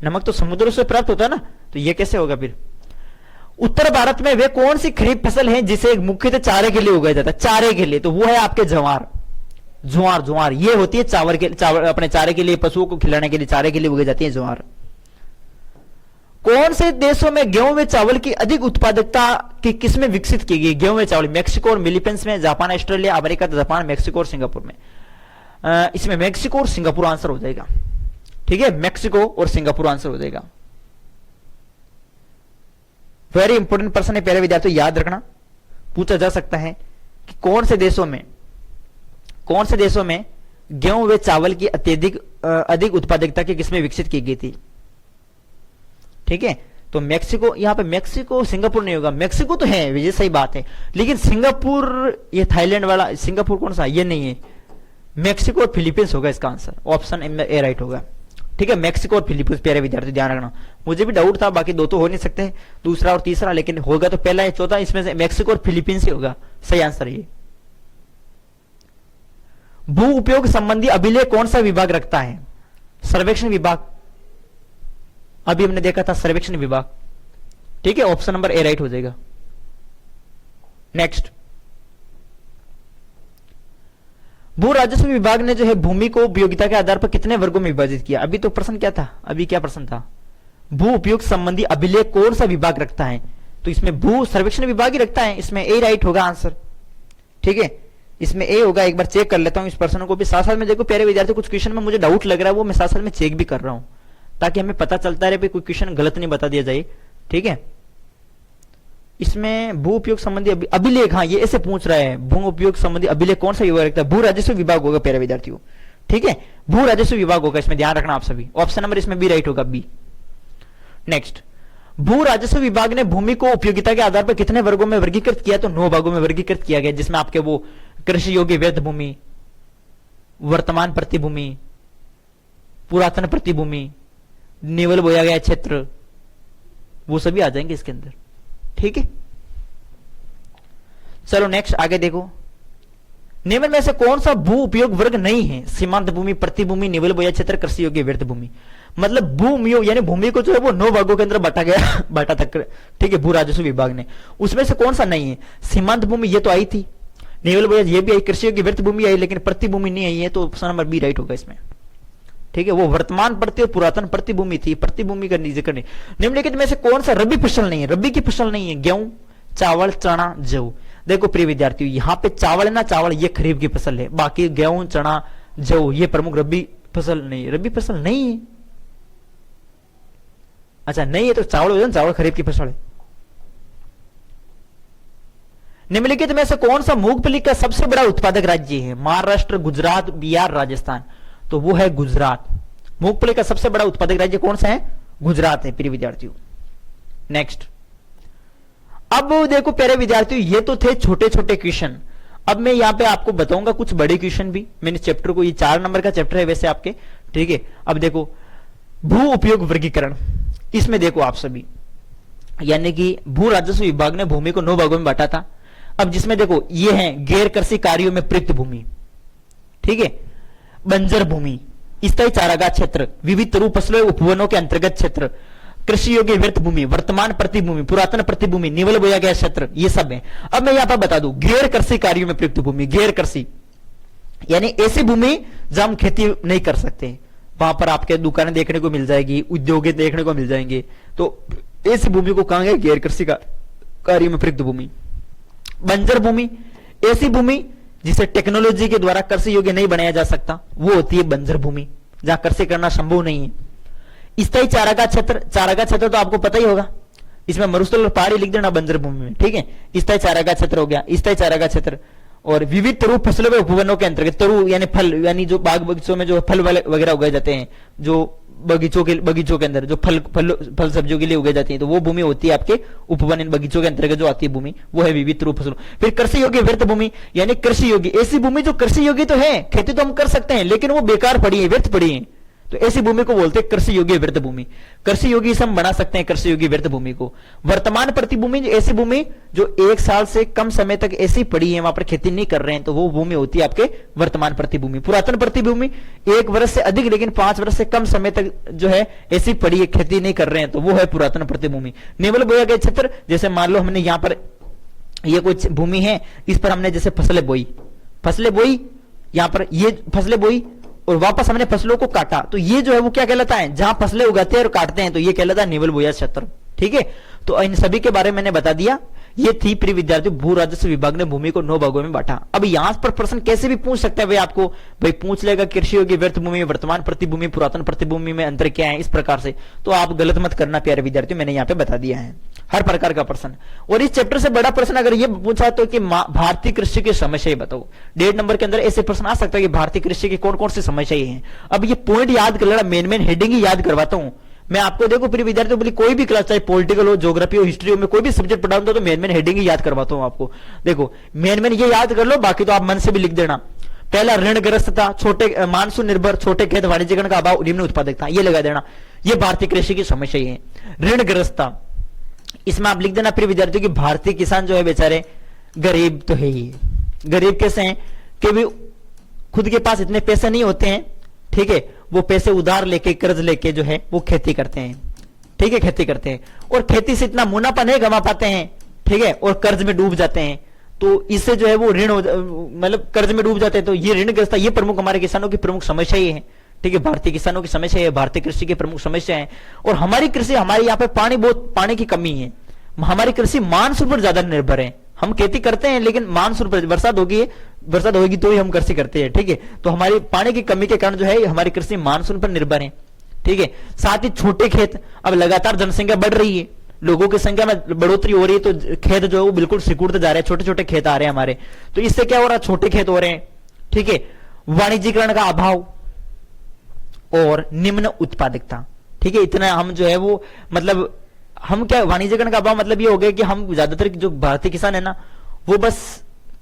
नमक तो समुद्र से प्राप्त होता है ना, तो ये कैसे होगा फिर? उत्तर भारत में वे कौन सी खरीफ फसल है जिसे मुख्यतः चारे के लिए उगाया जाता है? चारे के लिए, तो वो है आपके ज्वार। ज्वार, ज्वार ये होती है चावल के, चावल अपने चारे के लिए, पशुओं को खिलाने के लिए, चारे के लिए उगाई जाती है ज्वार। कौन से देशों में गेहूं व चावल की अधिक उत्पादकता की किस्में विकसित की गई? गेहूं व चावल, मैक्सिको और फिलीपींस में, Japan, Australia, America, Japan, Mexico और सिंगापुर में। इसमें मैक्सिको और सिंगापुर आंसर हो जाएगा। ठीक है, मैक्सिको और सिंगापुर आंसर हो जाएगा। वेरी इंपॉर्टेंट प्रश्न है प्यारे विद्यार्थियों, याद रखना, पूछा जा सकता है कि कौन से देशों में गेहूं व चावल की अधिक उत्पादकता की किस्में विकसित की गई थी। ठीक है, तो मैक्सिको, यहां पे मैक्सिको, सिंगापुर नहीं होगा। मैक्सिको तो है, ये सही बात है, लेकिन सिंगापुर, ये थाईलैंड वाला सिंगापुर कौन सा? ये नहीं है, मैक्सिको और फिलीपींस होगा इसका आंसर। ऑप्शन ए राइट होगा। ठीक है, मैक्सिको और फिलीपींस। प्यारे विद्यार्थी ध्यान रखना, मुझे भी डाउट था, बाकी दो तो हो नहीं सकते, दूसरा और तीसरा, लेकिन होगा तो पहला या चौथा, इसमें से मैक्सिको और फिलीपींस ही होगा सही आंसर। ये भू उपयोग संबंधी अभिलेख कौन सा विभाग रखता है? सर्वेक्षण विभाग। अभी हमने देखा था सर्वेक्षण विभाग। ठीक है, ऑप्शन नंबर ए राइट हो जाएगा। नेक्स्ट, भू राजस्व विभाग ने जो है भूमि को उपयोगिता के आधार पर कितने वर्गों में विभाजित किया? अभी तो प्रश्न क्या था, अभी क्या प्रश्न था? भू उपयोग संबंधी अभिलेख कौन सा विभाग रखता है? तो इसमें भू सर्वेक्षण विभाग ही रखता है, इसमें ए राइट होगा आंसर। ठीक है, इसमें ए होगा। एक बार चेक कर लेता हूं इस प्रश्न को भी, साथ साथ में देखो प्यारे विद्यार्थी, कुछ क्वेश्चन में मुझे डाउट लग रहा है, वो मैं साथ साथ में चेक भी कर रहा हूं, ताकि हमें पता चलता रहे कोई क्वेश्चन गलत नहीं बता दिया जाए। ठीक है, इसमें भू उपयोग संबंधी अभिलेख, हाँ ये ऐसे पूछ रहा है, भू उपयोग संबंधी अभिलेख कौन सा विभाग रखता है? भू राजस्व विभाग होगा प्यारे विद्यार्थियों। ठीक है, भू राजस्व विभाग होगा, इसमें ध्यान रखना आप सभी। ऑप्शन नंबर इसमें बी राइट होगा, बी। नेक्स्ट, भू राजस्व विभाग ने भूमि को उपयोगिता के आधार पर कितने वर्गों में वर्गीकृत किया? तो 9 भागों में वर्गीकृत किया गया, जिसमें आपके वो कृषि योग्य व्यर्थ भूमि, वर्तमान प्रतिभूमि, पुरातन प्रतिभूमि, निवल बोया गया क्षेत्र, वो सभी आ जाएंगे इसके अंदर। ठीक है, चलो नेक्स्ट आगे देखो। निम्न में से कौन सा भू उपयोग वर्ग नहीं है? सीमांत भूमि, प्रतिभूमि, निवल बोया क्षेत्र, कृषि योग्य व्यर्थ भूमि। मतलब भूमि यानी भूमि को जो है वो 9 भागों के अंदर बांटा गया, बांटा तक। ठीक है, भू राजस्व विभाग ने, उसमें से कौन सा नहीं है? सीमांत भूमि ये तो आई थी, निवल बोया ये भी आई, कृषि योग्य व्यर्थ भूमि आई, लेकिन प्रतिभूमि नहीं आई है, तो ऑप्शन नंबर बी राइट होगा इसमें। ठीक है, वो वर्तमान प्रति और पुरातन प्रतिभूमि थी, प्रतिभूमि का जिक्र नहीं। निम्नलिखित में से कौन सा रबी फसल नहीं है? रबी की फसल नहीं है, गेहूं, चावल, चना, जौ। देखो प्रिय विद्यार्थियों, यहां पे चावल है ना, चावल ये खरीफ की फसल है, बाकी गेहूं, चना, जौ ये प्रमुख रबी फसल नहीं है। रबी फसल नहीं है, अच्छा नहीं है तो चावल हो जाए, चावल खरीफ की फसल है। निम्नलिखित में से कौन सा मूंगफली का सबसे बड़ा उत्पादक राज्य है? महाराष्ट्र, गुजरात, बिहार, राजस्थान। तो वो है गुजरात। मूंगफली का सबसे बड़ा उत्पादक राज्य कौन सा है? गुजरात है प्रिय विद्यार्थियों। नेक्स्ट, अब देखो प्यारे विद्यार्थियों, ये तो थे छोटे छोटे क्वेश्चन। अब मैं यहां पे आपको बताऊंगा कुछ बड़े क्वेश्चन भी। मैंने चैप्टर को, ये 4 नंबर का चैप्टर है वैसे आपके। ठीक है, अब देखो भू उपयोग वर्गीकरण, इसमें देखो आप सभी, यानी कि भू राजस्व विभाग ने भूमि को 9 भागों में बांटा था। अब जिसमें देखो ये है गैर कृषि कार्यों में प्रयुक्त भूमि, ठीक है, बंजर भूमि, स्थायी चारागाह क्षेत्र, विविध रूप फसलों उपवनों के अंतर्गत क्षेत्र, कृषि योग्य व्यर्थ भूमि, वर्तमान प्रतिभूमि, पुरातन प्रतिभूमि, निवल बोया गया क्षेत्र, ये सब है। अब मैं यहां पर बता दूं, गैर कृषि कार्यों में प्रयुक्त भूमि, गैर कृषि यानी ऐसी भूमि जहां हम खेती नहीं कर सकते, वहां पर आपके दुकानें देखने को मिल जाएगी, उद्योग देखने को मिल जाएंगे, तो ऐसी भूमि को कहां गए? गैर कृषि कार्य में प्रयुक्त भूमि। बंजर भूमि, ऐसी भूमि जिसे टेक्नोलॉजी के द्वारा कृषि योग्य नहीं बनाया जा सकता, वो होती है बंजर भूमि, जहां कृषि करना संभव नहीं है। स्थायी चारागाह क्षेत्र, चारागाह क्षेत्र तो आपको पता ही होगा, इसमें मरुस्थल और पहाड़ी लिख देना बंजर भूमि में। ठीक है, स्थायी चारागाह क्षेत्र हो गया, स्थायी चारागाह क्षेत्र। और विविध रूप फसलों व उपवनों के अंतर्गत, तरु यानी फल, यानी जो बाग बगीचों में जो फल वगैरह उगाए जाते हैं, जो बगीचों के अंदर जो फल सब्जियों के लिए उगाई जाती है, तो वो भूमि होती है आपके उपवन, इन बगीचों के अंतर्गत जो आती है भूमि, वो है विविध रूप फसलों। फिर कृषि योग्य व्यर्थ भूमि, यानी कृषि योग्य ऐसी भूमि जो कृषि योग्य तो है, खेती तो हम कर सकते हैं, लेकिन वो बेकार पड़ी है, व्यर्थ पड़ी है, तो ऐसी भूमि को बोलते हैं कृषि योग्य व्यर्थ भूमि। कृषि योग्य से हम बना सकते हैं कृषि योग्य व्यर्थ भूमि को। वर्तमान प्रतिभूमि, ऐसी भूमि जो 1 साल से कम समय तक ऐसी पड़ी है, वहां पर खेती नहीं कर रहे हैं, तो वो भूमि होती है आपके वर्तमान प्रतिभूमि। पुरातन प्रतिभूमि 1 वर्ष से अधिक लेकिन 5 वर्ष से कम समय तक जो है ऐसी पड़ी है, खेती नहीं कर रहे हैं, तो वो है पुरातन प्रतिभूमि। निवल बोया गया क्षेत्र, जैसे मान लो हमने यहां पर ये कुछ भूमि है, इस पर हमने जैसे फसलें बोई, यहां पर ये फसलें बोई और वापस हमने फसलों को काटा, तो ये जो है वो क्या कहलाता है? जहां फसलें उगाते हैं और काटते हैं, तो ये कहलाता है निवल बोया क्षेत्र। ठीक है, तो इन सभी के बारे में मैंने बता दिया। ये थी प्रिय विद्यार्थियों, भू राजस्व विभाग ने भूमि को 9 भागों में बांटा। अब यहां पर प्रश्न कैसे भी पूछ सकता है भाई, आपको भाई पूछ लेगा कृषि योग्य व्यर्थ भूमि, वर्तमान प्रतिभूमि, पुरातन प्रतिभूमि में अंतर क्या है, इस प्रकार से, तो आप गलत मत करना प्यारे विद्यार्थियों, मैंने यहाँ पे बता दिया है हर प्रकार का प्रश्न। और इस चैप्टर से बड़ा प्रश्न अगर ये पूछा तो कि भारतीय कृषि की समस्याएं बताओ, 1.5 नंबर के अंदर ऐसे प्रश्न आ सकता है कि भारतीय कृषि की कौन कौन सी समस्याएं हैं। अब ये पॉइंट याद कर लेना, मेन हेडिंग ही याद करवाता हूं मैं आपको। देखो प्रिय विद्यार्थियों, बोली कोई भी क्लास, चाहे पॉलिटिकल हो, ज्योग्राफी हो, हिस्ट्री हो, मैं कोई भी सब्जेक्ट पढ़ाऊंगा तो मेन हेडिंग ही याद करवाता हूं आपको। देखो मेन ये याद कर लो, बाकी तो आप मन से भी लिख देना। पहला ऋणग्रस्तता, छोटे मानसून निर्भर, छोटे खेत, वाणिज्यिकरण का अभाव, निम्न उत्पादकता, ये लगा देना। ये भारतीय कृषि की समस्या है। ऋणग्रस्तता, इसमें आप लिख देना प्रिय विद्यार्थियों कि भारतीय किसान जो है बेचारे गरीब तो है ही। गरीब कैसे हैं कि भी खुद के पास इतने पैसे नहीं होते हैं, ठीक है, वो पैसे उधार लेके, कर्ज लेके जो है वो खेती करते हैं। ठीक है, खेती करते हैं और खेती से इतना मुनाफा नहीं कमा पाते हैं, ठीक है, और कर्ज में डूब जाते हैं। तो इससे जो है वो ऋण मतलब कर्ज में डूब जाते हैं। तो ये ऋणग्रस्तता, ये प्रमुख हमारे किसानों की प्रमुख समस्या ही है। ठीक है, भारतीय किसानों की समस्या है, भारतीय कृषि की प्रमुख समस्या है। और हमारी कृषि, हमारे यहाँ पे पानी की कमी है। हमारी कृषि मानसून पर ज्यादा निर्भर है। हम खेती करते हैं लेकिन मानसून पर, बरसात होगी तो ही हम कृषि करते हैं। ठीक है, तो हमारी पानी की कमी के कारण जो है हमारी कृषि मानसून पर निर्भर है। ठीक है, साथ ही छोटे खेत, अब लगातार जनसंख्या बढ़ रही है, लोगों की संख्या में बढ़ोतरी हो रही है, तो खेत जो है वो बिल्कुल सिकुड़ते जा रहे हैं, छोटे छोटे खेत आ रहे हैं हमारे। तो इससे क्या हो रहा है, छोटे खेत हो रहे हैं। ठीक है, वाणिज्यीकरण का अभाव और निम्न उत्पादकता। ठीक है, इतना हम जो है वो मतलब हम क्या, वाणिज्यीकरण का अभाव मतलब ये हो गया कि हम ज्यादातर जो भारतीय किसान है ना, वो बस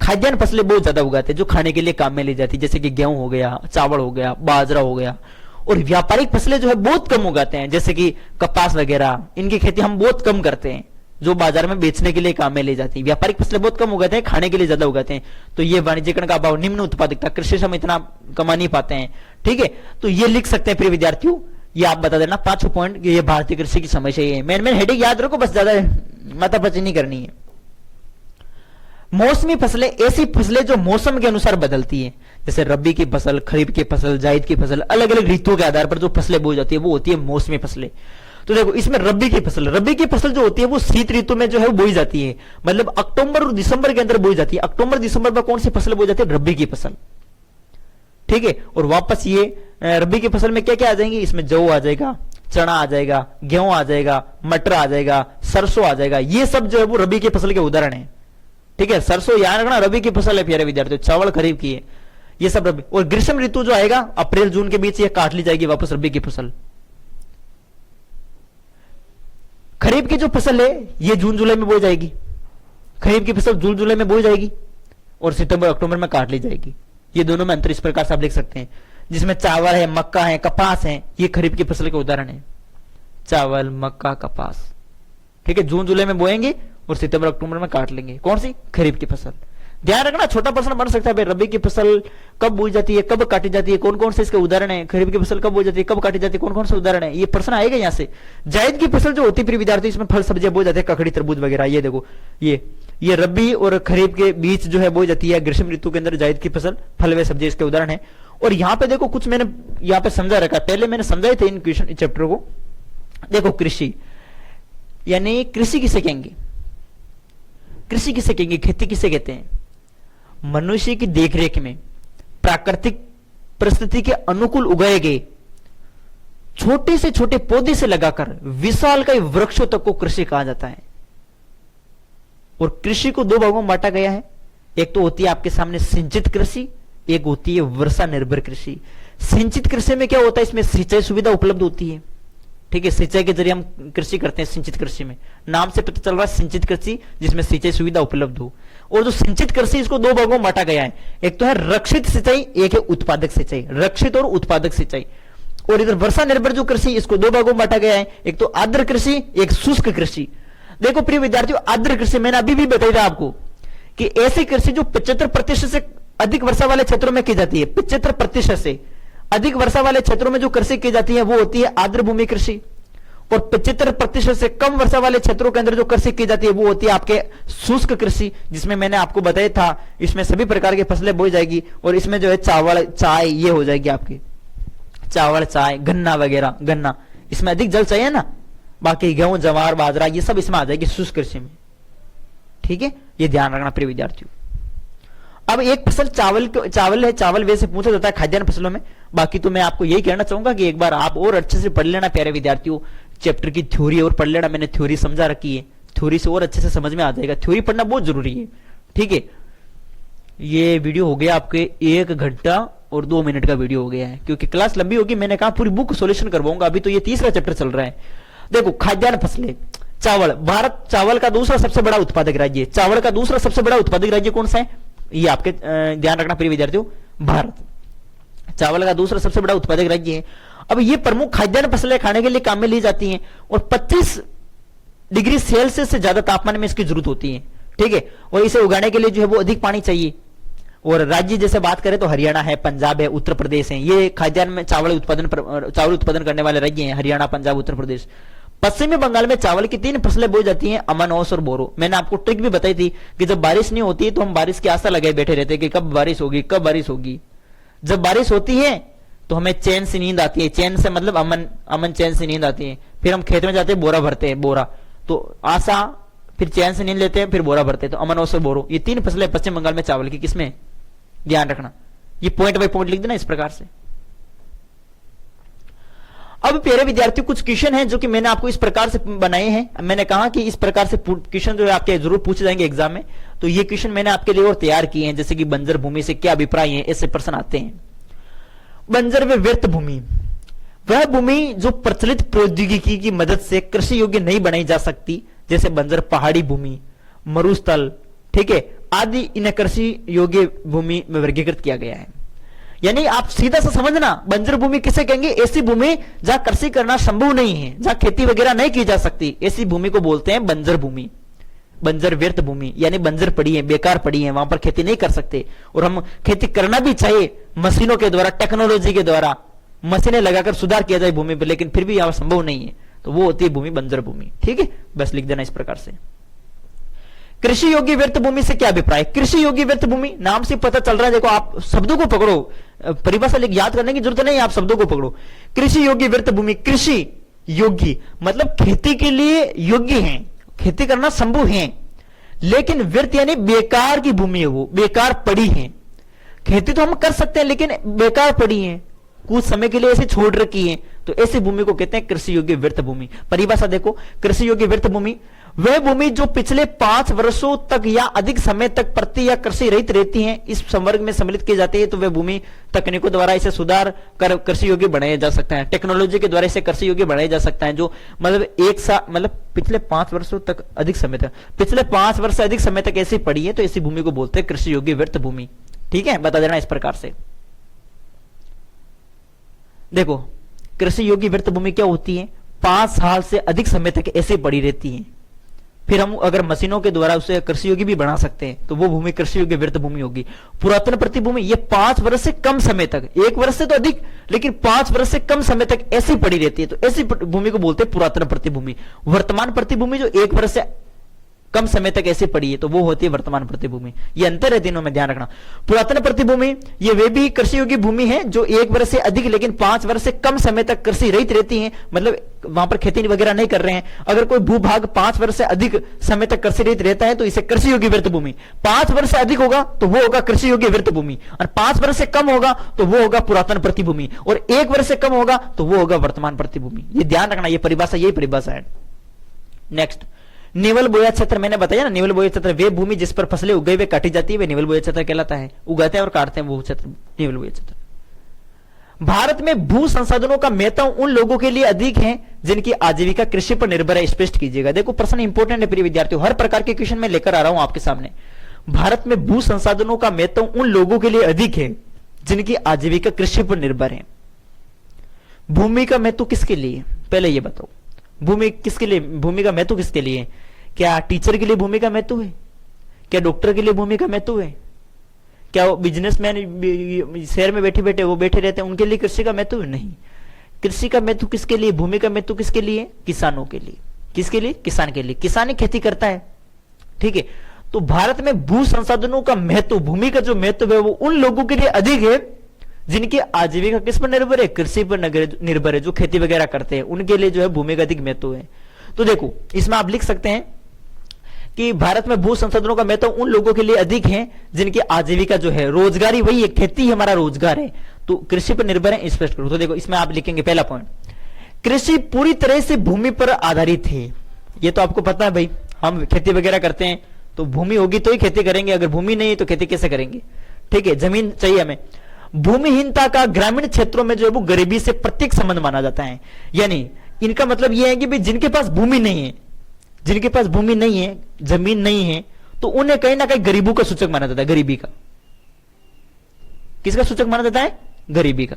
खाद्यान्न फसलें बहुत ज्यादा उगाते हैं जो खाने के लिए काम में ली जाती है, जैसे कि गेहूं हो गया, चावल हो गया, बाजरा हो गया। और व्यापारिक फसलें जो है बहुत कम उगाते हैं, जैसे कि कपास वगैरह, इनकी खेती हम बहुत कम करते हैं जो बाजार में बेचने के लिए काम में ली जाती है। व्यापारिक फसलें बहुत कम उगाते हैं, खाने के लिए ज्यादा उगाते हैं। तो ये वाणिज्यीकरण का अभाव, निम्न उत्पादकता, कृषि से हम इतना कमा नहीं पाते हैं। ठीक है, तो ये लिख सकते हैं प्रिय विद्यार्थियों, ये आप बता देना 5 पॉइंट, ये भारतीय कृषि की समस्या है। मेन हेडिंग याद रखो, बस ज्यादा माथापच्ची नहीं करनी है। मौसमी फसलें ऐसी फसलें जो मौसम के अनुसार बदलती है, जैसे रबी की फसल, खरीफ की फसल, जायद की फसल, अलग अलग ऋतुओं के आधार पर जो फसलें बोई जाती है वो होती है मौसमी फसलें। तो देखो इसमें रबी की फसल जो होती है वो शीत ऋतु में जो है बोई जाती है, मतलब अक्टूबर और दिसंबर के अंदर बोई जाती है। अक्टूबर दिसंबर में कौन सी फसल बोई जाती है, रबी की फसल। ठीक है, और वापस ये रबी की फसल में क्या क्या आ जाएंगे, इसमें जौ आ जाएगा, चना आ जाएगा, गेहूं आ जाएगा, मटर आ जाएगा, सरसों आ जाएगा। ये सब जो है वो रबी की फसल के उदाहरण है। ठीक है, सरसों याद रखना रबी की फसल है प्यारे विद्यार्थियों, चावल खरीफ की है, ये सब रबी। और ग्रीष्म ऋतु जो आएगा अप्रैल जून के बीच, ये काट ली जाएगी वापस रबी की फसल। खरीफ की जो फसल है ये जून जुलाई में बोई जाएगी, खरीफ की फसल जून जुलाई में बोई जाएगी और सितंबर अक्टूबर में काट ली जाएगी। ये दोनों में अंतर इस प्रकार से आप लिख सकते हैं, जिसमें चावल है, मक्का है, कपास है, ये खरीफ की फसल के उदाहरण है। चावल, मक्का, कपास। ठीक है, जून जुलाई में बोएंगे और सितंबर अक्टूबर में काट लेंगे, कौन सी, खरीफ की फसल। ध्यान रखना, छोटा प्रश्न बन सकता है भाई, रबी की फसल कब बोई जाती है, कब काटी जाती है, कौन कौन से इसके उदाहरण है, खरीफ की फसल कब बोई जाती है, कब काटी जाती है, कौन कौन से उदाहरण है, ये प्रश्न आएगा यहाँ से। जायद की फसल जो होती है प्रिय विद्यार्थी, इसमें फल सब्जियां बोई जाती है, ककड़ी, तरबूज वगैरह। ये देखो, ये रबी और खरीफ के बीच जो है बोई जाती है, ग्रीष्म ऋतु के अंदर जायद की फसल, फल व सब्जी इसके उदाहरण है। और यहाँ पे देखो कुछ मैंने यहाँ पे समझा रखा है, पहले मैंने समझाए थे इन क्वेश्चन चैप्टर को। देखो कृषि यानी कृषि किसे कहेंगे, कृषि किसे कहेंगे, खेती किसे कहते हैं, मनुष्य की देखरेख में प्राकृतिक परिस्थिति के अनुकूल उगाए गए छोटे से छोटे पौधे से लगाकर विशाल कई वृक्षों तक को कृषि कहा जाता है। और कृषि को 2 भागों में बांटा गया है, एक तो होती है आपके सामने सिंचित कृषि, एक होती है वर्षा निर्भर कृषि। सिंचित कृषि में क्या होता है, इसमें सिंचाई सुविधा उपलब्ध होती है। ठीक है, सिंचाई के जरिए हम कृषि करते हैं। सिंचित कृषि में नाम से पता चल रहा है सिंचित कृषि, जिसमें सिंचाई सुविधा उपलब्ध हो। और जो सिंचित कृषि, इसको 2 भागों में बांटा गया है, एक तो है रक्षित सिंचाई, एक है उत्पादक सिंचाई, रक्षित और उत्पादक सिंचाई। और इधर वर्षा निर्भर जो कृषि, इसको 2 भागों में बांटा गया है, एक तो आर्द्र कृषि, एक शुष्क कृषि। देखो प्रिय विद्यार्थियों, आर्द्र कृषि मैंने अभी भी बताया था आपको कि ऐसी कृषि जो 75% से अधिक वर्षा वाले क्षेत्रों में की जाती है। 75% से अधिक वर्षा वाले क्षेत्रों में जो कृषि की जाती है वो होती है आर्द्र भूमि कृषि। और 75% से कम वर्षा वाले क्षेत्रों के अंदर जो कृषि की जाती है वो होती है आपके शुष्क कृषि, जिसमें मैंने आपको बताया था इसमें सभी प्रकार की फसलें बोई जाएगी। और इसमें जो है चावल, चाय, ये हो जाएगी आपकी चावल, चाय, गन्ना वगैरह। गन्ना इसमें अधिक जल चाहिए ना, बाकी गेहूं, जवार, बाजरा, ये सब इसमें आ जाएगी शुष्क कृषि में। ठीक है, ये ध्यान रखना प्रिय विद्यार्थियों। अब एक फसल चावल है, चावल वैसे पूछा जाता है खाद्यान्न फसलों में। बाकी तो मैं आपको यही कहना चाहूंगा कि एक बार आप और अच्छे से पढ़ लेना प्यारे विद्यार्थियों, चैप्टर की थ्योरी और पढ़ लेना। मैंने थ्योरी समझा रखी है, थ्योरी से और अच्छे से समझ में आ जाएगा। थ्योरी पढ़ना बहुत जरूरी है। ठीक है, ये वीडियो हो गया आपके 1 घंटा और 2 मिनट का वीडियो हो गया है, क्योंकि क्लास लंबी होगी। मैंने कहा पूरी बुक सोल्यूशन करवाऊंगा, अभी तो ये 3रा चैप्टर चल रहा है। देखो खाद्यान्न फसलें, चावल, भारत चावल का दूसरा सबसे बड़ा उत्पादक राज्य है। चावल का दूसरा सबसे बड़ा उत्पादक राज्य कौन सा है, ये आपके ध्यान रखना प्रिय विद्यार्थियों, भारत चावल का दूसरा सबसे बड़ा उत्पादक राज्य है। अब ये प्रमुख खाद्यान्न फसलें खाने के लिए काम में ली जाती हैं और 25 डिग्री सेल्सियस से ज्यादा तापमान में इसकी जरूरत होती है। ठीक है, और इसे उगाने के लिए जो है वो अधिक पानी चाहिए। और राज्य जैसे बात करें तो हरियाणा है, पंजाब है, उत्तर प्रदेश है, ये खाद्यान्न में चावल उत्पादन करने वाले राज्य हैं, हरियाणा, पंजाब, उत्तर प्रदेश। पश्चिमी बंगाल में चावल की 3 फसलें बोई जाती हैं, अमन, ओस और बोरो। मैंने आपको ट्रिक भी बताई थी कि जब बारिश नहीं होती तो हम बारिश की आशा लगाए बैठे रहते कि कब बारिश होगी, कब बारिश होगी। जब बारिश होती है तो हमें चैन से नींद आती है, चैन से मतलब अमन, अमन चैन से नींद आती है। फिर हम खेत में जाते हैं, बोरा भरते हैं, बोरा, तो आशा, फिर चैन से नींद लेते हैं, फिर बोरा भरते हैं। तो अमन, ओस और बोरो, ये 3 फसलें पश्चिम बंगाल में चावल की, किसमें, ध्यान रखना। ये पॉइंट बाय पॉइंट लिख देना इस प्रकार से। अब प्यारे विद्यार्थियों, कुछ क्वेश्चन हैं जो कि मैंने आपको इस प्रकार से बनाए हैं। मैंने कहा कि इस प्रकार से क्वेश्चन जो है आपके जरूर पूछे जाएंगे एग्जाम में, तो ये क्वेश्चन मैंने आपके लिए और तैयार किए हैं। जैसे कि बंजर भूमि से क्या अभिप्राय है, ऐसे प्रश्न आते हैं। बंजर व व्यर्थ भूमि, वह भूमि जो प्रचलित प्रौद्योगिकी की मदद से कृषि योग्य नहीं बनाई जा सकती, जैसे बंजर पहाड़ी भूमि, मरुस्थल, ठीक है, आदि, इन्हें कृषि योग्य भूमि में वर्गीकृत किया गया है। यानी आप सीधा सा समझना, बंजर भूमि किसे कहेंगे, ऐसी भूमि जहां कृषि करना संभव नहीं है, जहां खेती वगैरह नहीं की जा सकती, ऐसी भूमि को बोलते हैं बंजर भूमि। बंजर व्यर्थ भूमि यानी बंजर पड़ी है, बेकार पड़ी है, वहां पर खेती नहीं कर सकते। और हम खेती करना भी चाहिए मशीनों के द्वारा, टेक्नोलॉजी के द्वारा, मशीनें लगाकर सुधार किया जाए भूमि पर, लेकिन फिर भी यहां संभव नहीं है, तो वो होती है भूमि बंजर भूमि। ठीक है, बस लिख देना इस प्रकार से। कृषि योग्य व्यर्थ भूमि से क्या अभिप्राय, कृषि योग्य व्यर्थ भूमि नाम से पता चल रहा है। देखो आप शब्दों को पकड़ो, परिभाषा याद करने की जरूरत नहीं, आप शब्दों को पकड़ो। कृषि योग्य व्यर्थ भूमि, कृषि योग्य मतलब खेती के लिए योग्य है, खेती करना संभव है, लेकिन व्यर्थ यानी बेकार की भूमि है, वो बेकार पड़ी है। खेती तो हम कर सकते हैं लेकिन बेकार पड़ी है, कुछ समय के लिए ऐसे छोड़ रखी है, तो ऐसी भूमि को कहते हैं कृषि योग्य व्यर्थ भूमि। परिभाषा देखो, कृषि योग्य व्यर्थ भूमि वह भूमि जो पिछले 5 वर्षों तक या अधिक समय तक प्रति या कृषि रहित रहती है, इस संवर्ग में सम्मिलित की जाती है। तो वह भूमि तकनीकों द्वारा इसे सुधार कर कृषि योग्य बनाया जा सकता है, टेक्नोलॉजी के द्वारा इसे कृषि योग्य बनाया जा सकता है। जो मतलब एक साल मतलब पिछले 5 वर्षों तक अधिक समय तक, पिछले 5 वर्ष से अधिक समय तक ऐसी पड़ी है, तो ऐसी भूमि को बोलते हैं कृषि योग्य व्यर्थ भूमि। ठीक है, बता देना इस प्रकार से। देखो कृषि योग्य व्यर्थ भूमि क्या होती है, 5 साल से अधिक समय तक ऐसे पड़ी रहती है। फिर हम अगर मशीनों के द्वारा उसे कृषि योग्य भी बना सकते हैं, तो वो भूमि कृषि योग्य व्यर्थ भूमि होगी। पुरातन प्रतिभूमि, ये 5 वर्ष से कम समय तक, 1 वर्ष से तो अधिक, लेकिन 5 वर्ष से कम समय तक ऐसी पड़ी रहती है, तो ऐसी भूमि को बोलते हैं पुरातन प्रतिभूमि। वर्तमान प्रतिभूमि जो 1 वर्ष से कम समय तक ऐसे पड़ी है, तो वो होती है वर्तमान प्रतिभूमि। ये अंतर है तीनों में, ध्यान रखना। पुरातन प्रतिभूमि ये वे भी कृषि योग्य भूमि है जो 1 वर्ष से अधिक लेकिन 5 वर्ष से कम समय तक कृषि रहित रहती है, मतलब वहां पर खेती वगैरह नहीं कर रहे हैं। अगर कोई भूभाग 5 वर्ष से अधिक समय तक कृषि रहित रहता है, तो इसे कृषि योग्य व्यर्थ भूमि। 5 वर्ष से अधिक होगा तो वो होगा कृषि योग्य व्यर्थ भूमि, और 5 वर्ष से कम होगा तो वो होगा पुरातन प्रतिभूमि, और 1 वर्ष से कम होगा तो वो होगा वर्तमान प्रतिभूमि। ये ध्यान रखना, ये परिभाषा, यही परिभाषा है। नेक्स्ट, निवल बोया क्षेत्र, मैंने बताया ना, निवल बोया क्षेत्र वे भूमि जिस पर फसलें उगाई वे काटी जाती है, वे निवल बोया क्षेत्र कहलाता है। उगाते हैं और काटते हैं वो क्षेत्र निवल बोया क्षेत्र। भारत में भू संसाधनों का महत्व उन लोगों के लिए अधिक है जिनकी आजीविका कृषि पर निर्भर है। स्पष्ट कीजिएगा। देखो प्रश्न इंपॉर्टेंट है प्रिय विद्यार्थियों, हर प्रकार के क्वेश्चन में लेकर आ रहा हूं आपके सामने। भारत में भू संसाधनों का महत्व उन लोगों के लिए अधिक है जिनकी आजीविका कृषि पर निर्भर है। भूमि का महत्व किसके लिए, पहले ये बताओ। भूमि किसके लिए, भूमि का महत्व किसके लिए? क्या टीचर के लिए भूमि का महत्व है? क्या डॉक्टर के लिए भूमि का महत्व है? क्या वो बिजनेसमैन शहर में बैठे बैठे वो बैठे रहते हैं, उनके लिए कृषि का महत्व? नहीं। कृषि का महत्व किसके लिए, भूमि का महत्व किसके लिए? किसानों के लिए। किसके लिए? किसान के लिए। किसान ही खेती करता है, ठीक है। तो भारत में भू संसाधनों का महत्व, भूमि का जो महत्व है वो उन लोगों के लिए अधिक है जिनकी आजीविका किस पर निर्भर है? कृषि पर निर्भर है, जो खेती वगैरह करते हैं, उनके लिए जो है भूमि का अधिक महत्व है। तो देखो इसमें आप लिख सकते हैं कि भारत में भू संसाधनों का महत्व उन लोगों के लिए अधिक है जिनकी आजीविका जो है, रोजगारी वही है, खेती ही हमारा रोजगार है, तो कृषि पर निर्भर है, स्पष्ट करो। तो देखो इसमें आप लिखेंगे पहला पॉइंट, कृषि पूरी तरह से भूमि पर आधारित है। ये तो आपको पता है भाई, हम खेती वगैरह करते हैं तो भूमि होगी तो ही खेती करेंगे, अगर भूमि नहीं है तो खेती कैसे करेंगे, ठीक है, जमीन चाहिए हमें। भूमिहीनता का ग्रामीण क्षेत्रों में जो है वो गरीबी से प्रत्यक्ष संबंध माना जाता है। यानी इनका मतलब यह है कि भाई जिनके पास भूमि नहीं है, जिनके पास भूमि नहीं है, जमीन नहीं है, तो उन्हें कहीं ना कहीं गरीबों का सूचक माना जाता है। गरीबी का, किसका सूचक माना जाता है? गरीबी का।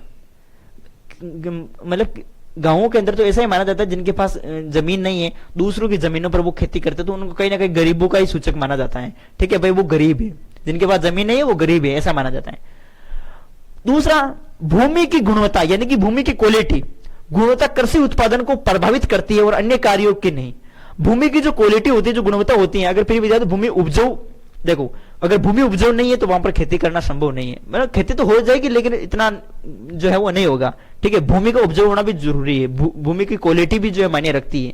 मतलब गांवों के अंदर तो ऐसा ही माना जाता है, जिनके पास जमीन नहीं है, दूसरों की जमीनों पर वो खेती करते, तो उनको कहीं ना कहीं गरीबों का ही सूचक माना जाता है, ठीक है भाई, वो गरीब है, जिनके पास जमीन नहीं है वो गरीब है, ऐसा माना जाता है। दूसरा, भूमि की गुणवत्ता, यानी कि भूमि की क्वालिटी। गुणवत्ता कृषि उत्पादन को प्रभावित करती है और अन्य कार्यों की नहीं। भूमि की जो क्वालिटी होती है, जो गुणवत्ता होती है, अगर फिर भी ज्यादा भूमि उपजाऊ, देखो अगर भूमि उपजाऊ नहीं है तो वहां पर खेती करना संभव नहीं है। मतलब खेती तो हो जाएगी लेकिन इतना जो है वो नहीं होगा। ठीक है, भूमि का उपजाऊ होना भी जरूरी है, भूमि की क्वालिटी भी जो है मायने रखती है।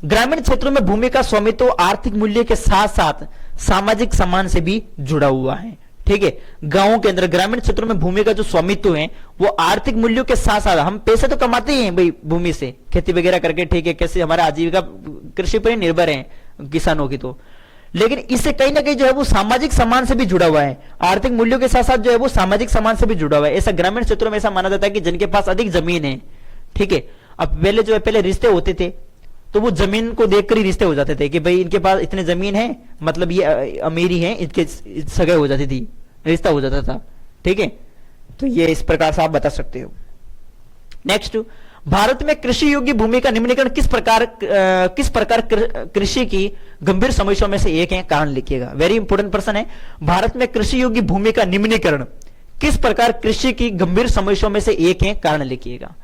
ग्रामीण क्षेत्रों में भूमि का स्वामित्व आर्थिक मूल्य के साथ साथ सामाजिक सम्मान से भी जुड़ा हुआ है। ठीक है, गांवों के अंदर, ग्रामीण क्षेत्रों में भूमि का जो स्वामित्व है वो आर्थिक मूल्यों के साथ साथ, हम पैसे तो कमाते ही हैं भाई भूमि से, खेती वगैरह करके। ठीक है, कैसे हमारा आजीविका कृषि पर ही निर्भर है किसानों की, तो लेकिन इससे कहीं ना कहीं जो है वो सामाजिक सम्मान से भी जुड़ा हुआ है। आर्थिक मूल्यों के साथ साथ जो है वो सामाजिक सम्मान से भी जुड़ा हुआ है। ऐसा ग्रामीण क्षेत्रों में ऐसा माना जाता है कि जिनके पास अधिक जमीन है, ठीक है, अब पहले जो है पहले रिश्ते होते थे तो वो जमीन को देखकर ही रिश्ते हो जाते थे कि भाई इनके पास इतने जमीन है, मतलब ये अमीरी है, इनके सगाई हो जाती थी, रिश्ता हो जाता था। ठीक है, तो ये इस प्रकार से आप बता सकते हो। नेक्स्ट, भारत में कृषि योग्य भूमि का निम्नीकरण किस प्रकार कृषि की गंभीर समस्याओं में से एक है, कारण लिखिएगा। वेरी इंपोर्टेंट प्रश्न है। भारत में कृषि योग्य भूमि का निम्नीकरण किस प्रकार कृषि की गंभीर समस्याओं में से एक है, कारण लिखिएगा।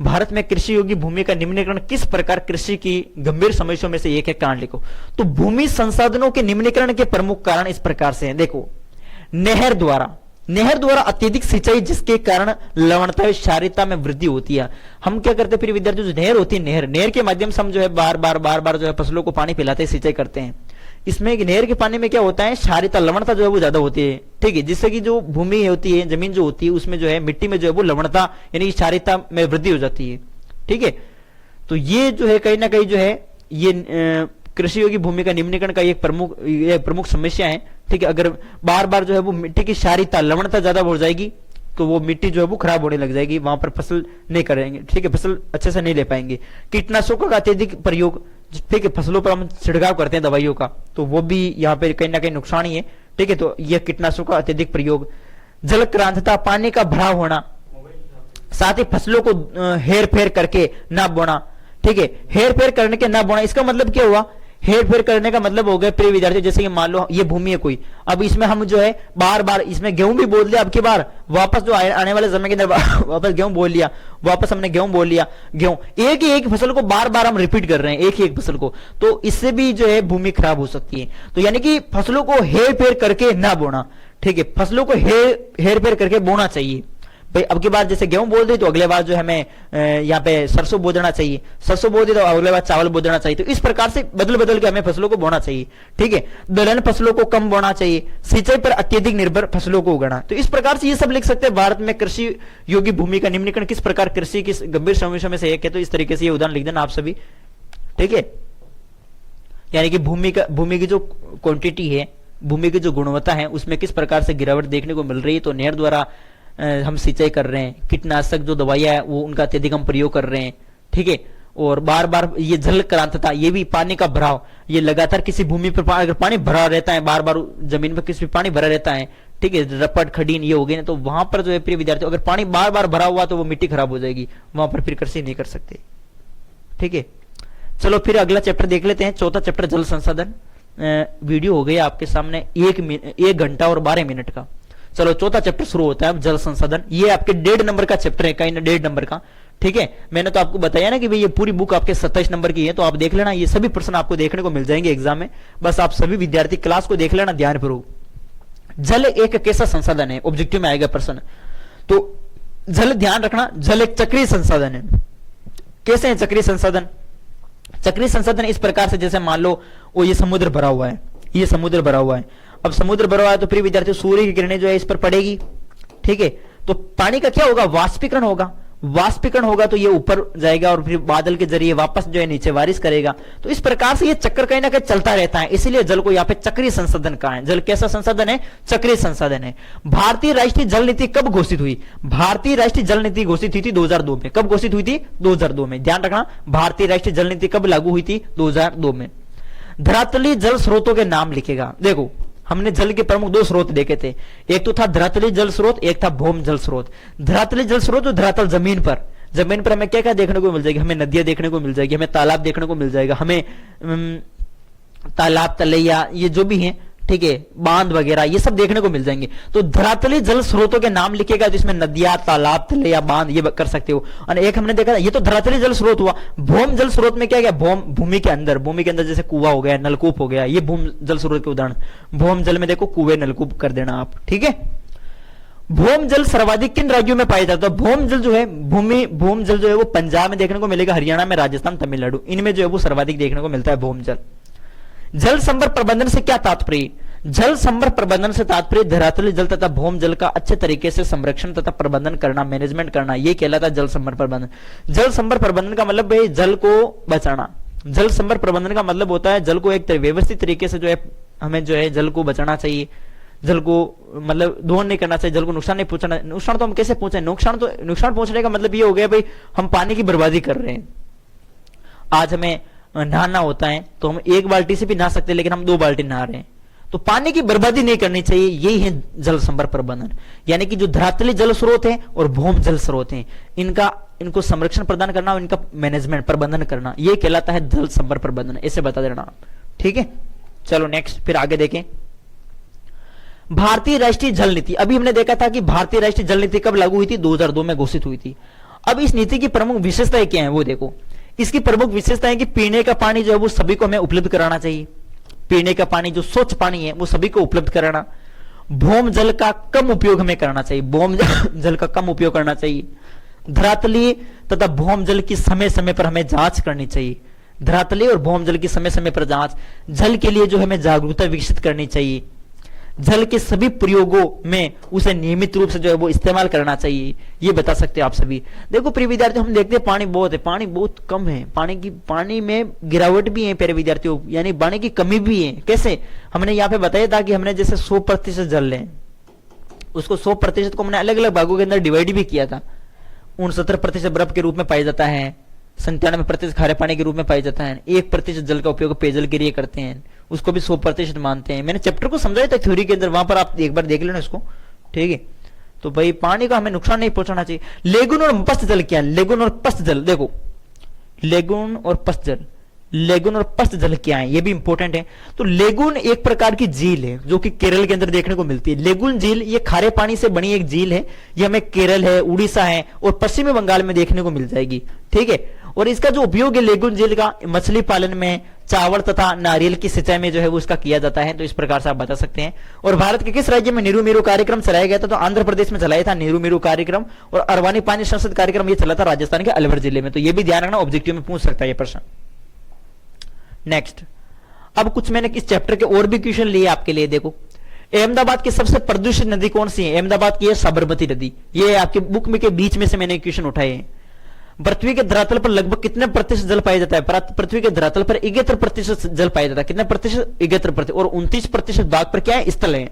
भारत में कृषि योग्य भूमि का निम्नीकरण किस प्रकार कृषि की गंभीर समस्याओं में से एक है, कारण लिखो। तो भूमि संसाधनों के निम्नीकरण के प्रमुख कारण इस प्रकार से हैं। देखो, नहर द्वारा अत्यधिक सिंचाई जिसके कारण लवणता क्षारीयता में वृद्धि होती है। हम क्या करते हैं फिर विद्यार्थी, जो नहर होती है, नहर के माध्यम से हम जो है बार बार जो है फसलों को पानी पिलाते हैं, सिंचाई करते हैं। इसमें नहर के पानी में क्या होता है, क्षारीयता, लवणता जो है वो ज्यादा होती है। ठीक है, जिससे कि जो भूमि होती है, जमीन जो होती है, उसमें जो है मिट्टी में जो है वो लवणता यानी क्षारीयता में वृद्धि हो जाती है। ठीक है, तो ये जो है कहीं ना कहीं जो है ये कृषि योग्य भूमि का निम्नीकरण का एक प्रमुख समस्या है। ठीक है, अगर बार बार जो है वो मिट्टी की क्षारीयता, लवणता ज्यादा हो जाएगी तो वो मिट्टी जो है वो खराब होने लग जाएगी, वहां पर फसल नहीं करेंगे। ठीक है, फसल अच्छे से नहीं ले पाएंगे। कीटनाशकों का अत्यधिक प्रयोग, ठीक है, फसलों पर हम छिड़काव करते हैं दवाइयों का, तो वो भी यहाँ पे कहीं ना कहीं नुकसान ही है। ठीक है, तो यह कीटनाशकों का अत्यधिक प्रयोग, जल क्रांतता, पानी का भराव होना, साथ ही फसलों को हेर फेर करके ना बोना। ठीक है, हेर फेर करने के ना बोना, इसका मतलब क्या हुआ, हेर फेर करने का मतलब हो गया प्रिय विद्यार्थी, जैसे कि मान लो ये भूमि है कोई, अब इसमें हम जो है बार बार इसमें गेहूं भी बोल लिया, अब की बार वापस जो आने वाले समय के अंदर वापस गेहूं बोल लिया, वापस हमने गेहूं बोल लिया, गेहूं एक ही एक फसल को बार बार हम रिपीट कर रहे हैं, एक ही एक फसल को, तो इससे भी जो है भूमि खराब हो सकती है। तो यानी कि फसलों को हेर फेर करके ना बोना। ठीक है, फसलों को हेर फेर करके बोना चाहिए। भाई अब की बार जैसे गेहूं बोल दी तो अगले बार जो हमें यहाँ पे सरसों बो देना चाहिए, सरसों बो दी तो अगले बार चावल बो देना चाहिए। तो इस प्रकार से बदल बदल के हमें फसलों को बोना चाहिए। ठीक है, दलहन फसलों को कम बोना चाहिए, सिंचाई पर अत्यधिक निर्भर फसलों को उगाना। तो इस प्रकार से ये सब लिख सकते हैं। भारत में कृषि योग्य भूमि का निम्नीकरण किस प्रकार कृषि की गंभीर समस्या में से एक है। तो इस तरीके से ये उदाहरण लिख देना आप सभी। ठीक है, यानी कि भूमि की जो क्वांटिटी है, भूमि की जो गुणवत्ता है, उसमें किस प्रकार से गिरावट देखने को मिल रही है। तो नहर द्वारा हम सिंचाई कर रहे हैं, कीटनाशक जो दवाइयां है वो उनका अत्यधिक हम प्रयोग कर रहे हैं। ठीक है, और बार बार ये जल क्रांतता, ये भी पानी का भराव, ये लगातार किसी भूमि पर अगर पानी भरा रहता है, बार बार जमीन पर किसी पानी भरा रहता है, ठीक है, रपट खडीन ये हो गई ना, तो वहां पर जो है प्रिय विद्यार्थी, अगर पानी बार बार भरा हुआ तो वो मिट्टी खराब हो जाएगी, वहां पर फिर कृषि नहीं कर सकते। ठीक है, चलो फिर अगला चैप्टर देख लेते हैं, चौथा चैप्टर जल संसाधन। वीडियो हो गया आपके सामने 1 घंटा और 12 मिनट का। चलो चौथा चैप्टर शुरू होता है जल संसाधन। ये आपके 1.5 नंबर का चैप्टर है, कहीं ना 1.5 नंबर का। ठीक है, मैंने तो आपको बताया ना कि भाई ये पूरी बुक आपके 27 नंबर की है, तो आप देख लेना, ये सभी प्रश्न आपको देखने को मिल जाएंगे एग्जाम में। बस आप सभी विद्यार्थी क्लास को देख लेना ध्यानपूर्वक। जल एक कैसा संसाधन है, ऑब्जेक्टिव में आएगा प्रश्न। तो जल ध्यान रखना, जल एक चक्रीय संसाधन है। कैसे है चक्रीय संसाधन? चक्रीय संसाधन इस प्रकार से, जैसे मान लो वो ये समुद्र भरा हुआ है, ये समुद्र भरा हुआ है। अब समुद्र भरा हुआ है तो प्रिय विद्यार्थी सूर्य की किरणें जो है इस पर पड़ेगी। ठीक है, तो पानी का क्या होगा, वाष्पीकरण होगा। वाष्पीकरण होगा तो ये ऊपर जाएगा और फिर बादल के जरिए वापस जो है नीचे बारिश करेगा। तो इस प्रकार से ये चक्कर कहीं ना कहीं चलता रहता है, इसीलिए जल को यहाँ पे चक्रीय संसाधन कहा है। जल कैसा संसाधन है? चक्रीय संसाधन है। भारतीय राष्ट्रीय जल नीति कब घोषित हुई? भारतीय राष्ट्रीय जल नीति घोषित हुई थी 2002 में। कब घोषित हुई थी? 2002 में। ध्यान रखना, भारतीय राष्ट्रीय जल नीति कब लागू हुई थी? 2002 में। धरातलीय जल स्रोतों के नाम लिखेगा। देखो हमने जल के प्रमुख 2 स्रोत देखे थे, एक तो था धरातलीय जल स्रोत, एक था भौम जल स्रोत। धरातलीय जल स्रोत, धरातल जमीन पर हमें क्या क्या देखने को मिल जाएगी? हमें नदियां देखने को मिल जाएगी, हमें तालाब देखने को मिल जाएगा, हमें तालाब, तलैया, ये जो भी हैं, ठीक है, बांध वगैरह ये सब देखने को मिल जाएंगे। तो धरातली जल स्रोतों के नाम लिखेगा जिसमें नदियां, तालाब, तले या बांध ये कर सकते हो। और एक हमने देखा ये तो धरातली जल स्रोत हुआ। भौम जल स्रोत में क्या गया, भौम भूमि के अंदर जैसे कुआं हो गया, नलकूप हो गया, ये भूम जल स्रोत के उदाहरण। भौम जल में देखो कुएं, नलकूप कर देना आप, ठीक है। भौम जल सर्वाधिक किन राज्यों में पाया जाता है? भौम जल जो है, भौम जल जो है वो पंजाब में देखने को मिलेगा, हरियाणा में, राजस्थान, तमिलनाडु, इनमें जो है वो सर्वाधिक देखने को मिलता है भौम जल। जल संभर प्रबंधन से क्या तात्पर्य? जल संभर प्रबंधन से तात्पर्य धरातली जल तथा भौम जल का अच्छे तरीके से संरक्षण तथा प्रबंधन करना, मैनेजमेंट करना, यह कहलाता है जल संभर प्रबंधन। जल संभर प्रबंधन का मतलब है जल को बचाना। जल संभर प्रबंधन का मतलब होता है जल को एक व्यवस्थित तरीके से जो है हमें जो है जल को बचाना चाहिए, जल को मतलब दोहन नहीं करना चाहिए, जल को नुकसान नहीं पहुंचाना। नुकसान तो हम कैसे पहुंचे? नुकसान पहुंचने का मतलब ये हो गया भाई हम पानी की बर्बादी कर रहे हैं। आज हमें नहाना होता है तो हम एक बाल्टी से भी नहा सकते हैं, लेकिन हम 2 बाल्टी नहा रहे हैं। तो पानी की बर्बादी नहीं करनी चाहिए, यही है जल संभर प्रबंधन। यानी कि जो धरातली जल स्रोत है और भौम जल स्रोत है, इनको संरक्षण प्रदान करना और इनका मैनेजमेंट प्रबंधन करना, यह कहलाता है जल संभर प्रबंधन। ऐसे बता देना, ठीक है। चलो नेक्स्ट, फिर आगे देखें। भारतीय राष्ट्रीय जल नीति। अभी हमने देखा था कि भारतीय राष्ट्रीय जल नीति कब लागू हुई थी? 2002 में घोषित हुई थी। अब इस नीति की प्रमुख विशेषताएं क्या है वो देखो। इसकी प्रमुख विशेषता है कि पीने का पानी जो है वो सभी को हमें उपलब्ध कराना चाहिए। पीने का पानी जो स्वच्छ पानी है वो सभी को उपलब्ध कराना। भौम जल का कम उपयोग हमें करना चाहिए, भौम जल का कम उपयोग करना चाहिए। धरातली तथा भौम जल की समय समय पर हमें जांच करनी चाहिए। धरातली और भौम जल की समय समय पर जांच। जल के लिए जो हमें जागरूकता विकसित करनी चाहिए। जल के सभी प्रयोगों में उसे नियमित रूप से जो है वो इस्तेमाल करना चाहिए, ये बता सकते हैं आप सभी। देखो प्रिय विद्यार्थियों, हम देखते हैं पानी बहुत है, पानी बहुत कम है, पानी में गिरावट भी है प्रिय विद्यार्थियों, यानी पानी की कमी भी है। कैसे? हमने यहाँ पे बताया था कि हमने जैसे 100% जल लें, उसको 100% को हमने अलग अलग भागों के अंदर डिवाइड भी किया था। 69% बर्फ के रूप में पाया जाता है, 97% खारे पानी के रूप में पाया जाता है, 1% जल का उपयोग पेयजल के लिए करते हैं, उसको भी 100% मानते हैं। मैंने चैप्टर को समझाया था थ्योरी के अंदर, वहां पर आप एक बार देख लेना इसको, ठीक है। तो भाई पानी का हमें नुकसान नहीं पहुंचाना चाहिए। लेगुन और पस्त जल क्या है? लेगुन और पस्त जल देखो, लेगुन और पस्त जल, लेगुन और पस्त जल क्या है ये भी इंपॉर्टेंट है। तो लेगुन एक प्रकार की झील है जो कि केरल के अंदर देखने को मिलती है। लेगुन झील ये खारे पानी से बनी एक झील है, ये हमें केरल है, उड़ीसा है और पश्चिमी बंगाल में देखने को मिल जाएगी, ठीक है। और इसका जो उपयोग है लेगुन झील का मछली पालन में, चावल तथा नारियल की सिंचाई में जो है वो इसका किया जाता है। तो इस प्रकार से आप बता सकते हैं। और भारत के किस राज्य में नीरू मीरू कार्यक्रम चलाया गया था? तो आंध्र प्रदेश में चलाया था नीरू मीरू कार्यक्रम। और अरवानी पानी संसद कार्यक्रम ये चला था राजस्थान के अलवर जिले में। तो ये भी ध्यान रखना, ऑब्जेक्टिव में पूछ सकता है ये प्रश्न। नेक्स्ट, अब कुछ मैंने इस चैप्टर के और भी क्वेश्चन लिए आपके लिए। देखो, अहमदाबाद की सबसे प्रदूषित नदी कौन सी है? अहमदाबाद की है साबरमती नदी। ये आपके बुक में के बीच में से मैंने क्वेश्चन उठाए हैं। पृथ्वी के धरातल पर लगभग कितने प्रतिशत जल पाया जाता है? पृथ्वी के धरातल पर 71% जल पाया जाता है। कितने प्रतिशत? 71%। और 29% भाग पर क्या है? स्थल है।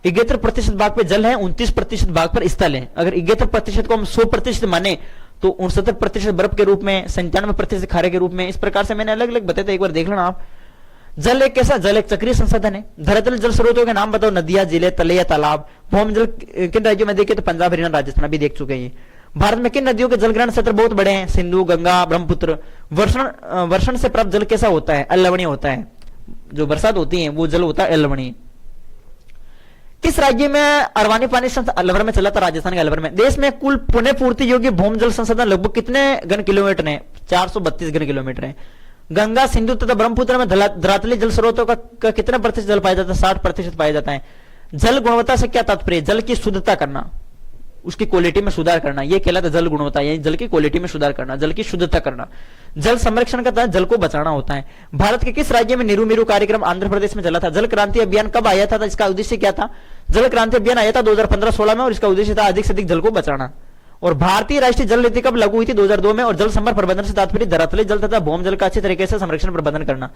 71% भाग पर जल है, 29% भाग पर स्थल है। अगर 71% को हम 100% माने तो 69% बर्फ के रूप में, 97% खारे के रूप में। इस प्रकार से मैंने अलग अलग बताया था, एक बार देख लेना आप। जल एक कैसा? जल एक चक्रीय संसाधन है। धरातल जल स्रोतों के नाम बताओ, नदियां, झीलें, तले या तालाब। भौम जल किन राज्यों में देखे? तो पंजाब, हरियाणा, राजस्थान भी देख चुके हैं। भारत में किन नदियों के जलग्रहण क्षेत्र बहुत बड़े हैं? सिंधु, गंगा, ब्रह्मपुत्र। वर्षण से प्राप्त जल कैसा होता है? अलवणीय होता है। जो बरसात होती है वो जल होता है अलवणीय। किस राज्य में अरवानी पानी संसद? अलवर में चला था, राजस्थान के अलवर में। देश में कुल पुनः पूर्ति योग्य भौम जल संसाधन लगभग कितने घन किलोमीटर है? 432 घन किलोमीटर है। गंगा, सिंधु तथा ब्रह्मपुत्र में धरातली जल स्रोतों का कितना प्रतिशत जल पाया जाता है? 60% पाया जाता है। जल गुणवत्ता से क्या तात्पर्य? जल की शुद्धता करना, उसकी क्वालिटी में सुधार करना, यह कहलाता है जल गुणवत्ता, यानी जल की क्वालिटी में सुधार करना, जल की शुद्धता करना। जल संरक्षण का तहत जल को बचाना होता है। भारत के किस राज्य में नीरू मीरू कार्यक्रम आंध्र प्रदेश में चला था? जल क्रांति अभियान कब आया था? इसका उद्देश्य क्या था? जल क्रांति अभियान आया था 2015-16 में और इसका उद्देश्य था अधिक से अधिक जल को बचाना। और भारतीय राष्ट्रीय जल नीति कब लागू हुई थी? 2002 में। और जल संभर प्रबंधन से तात्पर्य धरातली जल तथा भौम जल का अच्छे तरीके से संरक्षण प्रबंधन करना।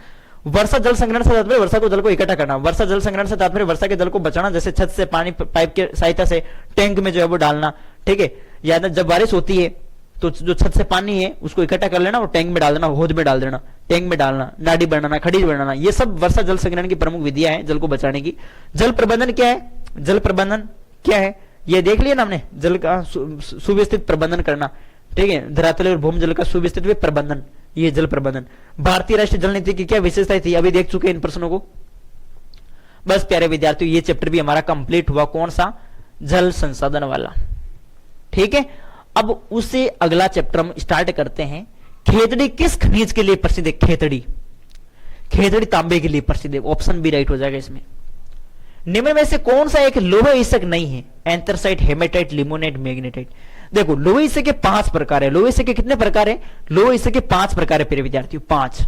वर्षा जल संग्रहण से तात्पर्य वर्षा को जल को इकट्ठा करना। वर्षा जल संग्रहण से तात्पर्य वर्षा के जल को बचाना, जैसे छत से पानी पाइप के सहायता से टैंक में जो है वो डालना, ठीक है। या जब बारिश होती है तो जो छत से पानी है उसको इकट्ठा कर लेना और टैंक में डाल देना, होद में डाल देना, टैंक में डालना, नाडी बनाना, खड़ी बनाना, ये सब वर्षा जल संग्रहण की प्रमुख विधियां हैं जल को बचाने की। जल प्रबंधन क्या है? जल प्रबंधन क्या है ये देख लिया ना हमने, जल का सुव्यवस्थित प्रबंधन करना, ठीक है। धरातल और भूमि जल का सुव्यवस्थित प्रबंधन, ये जल प्रबंधन। भारतीय राष्ट्रीय जल नीति की क्या विशेषताएं थी? अभी देख चुके इन प्रश्नों को। बस प्यारे विद्यार्थियों, ये चैप्टर भी हमारा कंप्लीट हुआ। कौन सा? जल संसाधन वाला। ठीक है, अब उससे अगला चैप्टर हम स्टार्ट करते हैं। खेतड़ी किस खनिज के लिए प्रसिद्ध है? खेतड़ी, खेतड़ी तांबे के लिए प्रसिद्ध है। ऑप्शन बी राइट हो जाएगा इसमें। निम्न में से कौन सा एक लोह ईसक नहीं है? Anthracite, haematite, limonite, magnetite. देखो, लोह ईसक के 5 प्रकार है। लोह ईसक के कितने प्रकार है? लोह ईसक के 5 प्रकार है प्रिय विद्यार्थियों, 5।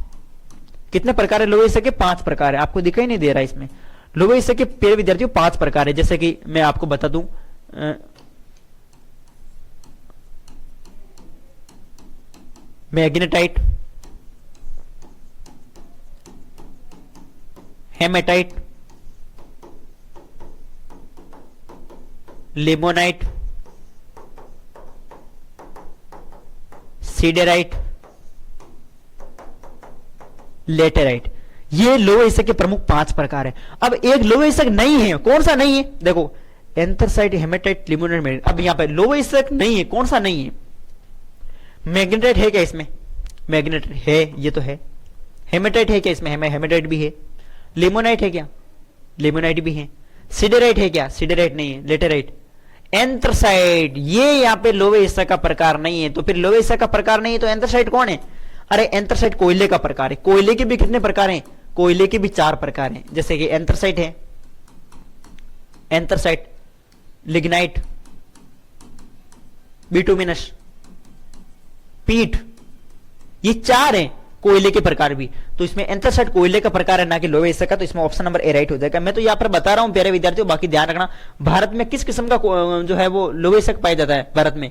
कितने प्रकार है लोह ईसक के? 5 प्रकार है। आपको दिखाई नहीं दे रहा इसमें। लोह ईसक के प्रिय विद्यार्थियों 5 प्रकार है। जैसे कि मैं आपको बता दूं, magnetite, haematite, limonite, siderite, laterite. ये लोह ईसक के प्रमुख 5 प्रकार है। अब एक लोह ईसक नहीं है, कौन सा नहीं है? देखो, एंथ्रासाइट, हेमेटाइट, लिमोनाइट, मैग्नेटाइट। अब यहां पे लोह ईसक नहीं है, कौन सा नहीं है? मैग्नेटाइट है क्या इसमें? मैग्नेटाइट है, ये तो है। हेमेटाइट है क्या इसमें? हेमेटाइट भी है। लिमोनाइट है क्या? लिमोनाइट भी है। सीडेराइट है क्या? सीडेराइट नहीं है, लेटेराइट। एंथ्रासाइट, ये यहां पे लोह ईसक का प्रकार नहीं है। तो फिर लोह ईसक का प्रकार नहीं है तो एंथ्रासाइट कौन है? अरे एंथ्रासाइट कोयले का प्रकार है। कोयले के भी कितने प्रकार हैं? कोयले के भी 4 प्रकार हैं। जैसे कि एंथ्रासाइट है, एंथ्रासाइट, लिग्नाइट, बिटुमिनस, पीट, ये 4 हैं कोयले के प्रकार भी। तो इसमें एंथ्रासाइट कोयले का प्रकार है, ना कि लोह ईसक का। तो इसमें ऑप्शन नंबर ए राइट हो जाएगा। मैं तो यहां पर बता रहा हूं प्यारे विद्यार्थियों, बाकी ध्यान रखना। भारत में किस किस्म का जो है वो लोह ईसक पाया जाता है? भारत में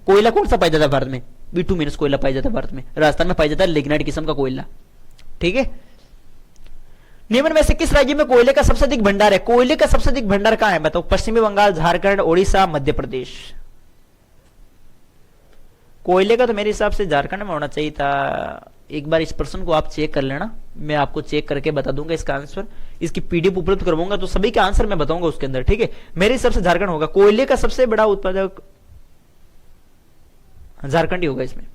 कोयला कौन सा पाया जाता है? भारत में बिटुमिनस कोयला पाया जाता है। भारत में राजस्थान में पाया जाता है लिग्नाइट किस्म का कोयला। ठीक है, निम्न में से किस राज्य में कोयले का सबसे अधिक भंडार है? कोयले का सबसे अधिक भंडार कहां है? बताओ। पश्चिमी बंगाल, झारखंड, ओडिशा, मध्य प्रदेश। कोयले का तो मेरे हिसाब से झारखंड में होना चाहिए था। एक बार इस प्रश्न को आप चेक कर लेना, मैं आपको चेक करके बता दूंगा इसका आंसर। इसकी पीडीएफ उपलब्ध करवाऊंगा तो सभी का आंसर मैं बताऊंगा उसके अंदर। ठीक है, मेरे हिसाब से झारखंड होगा। कोयले का सबसे बड़ा उत्पादक झारखंड ही होगा इसमें।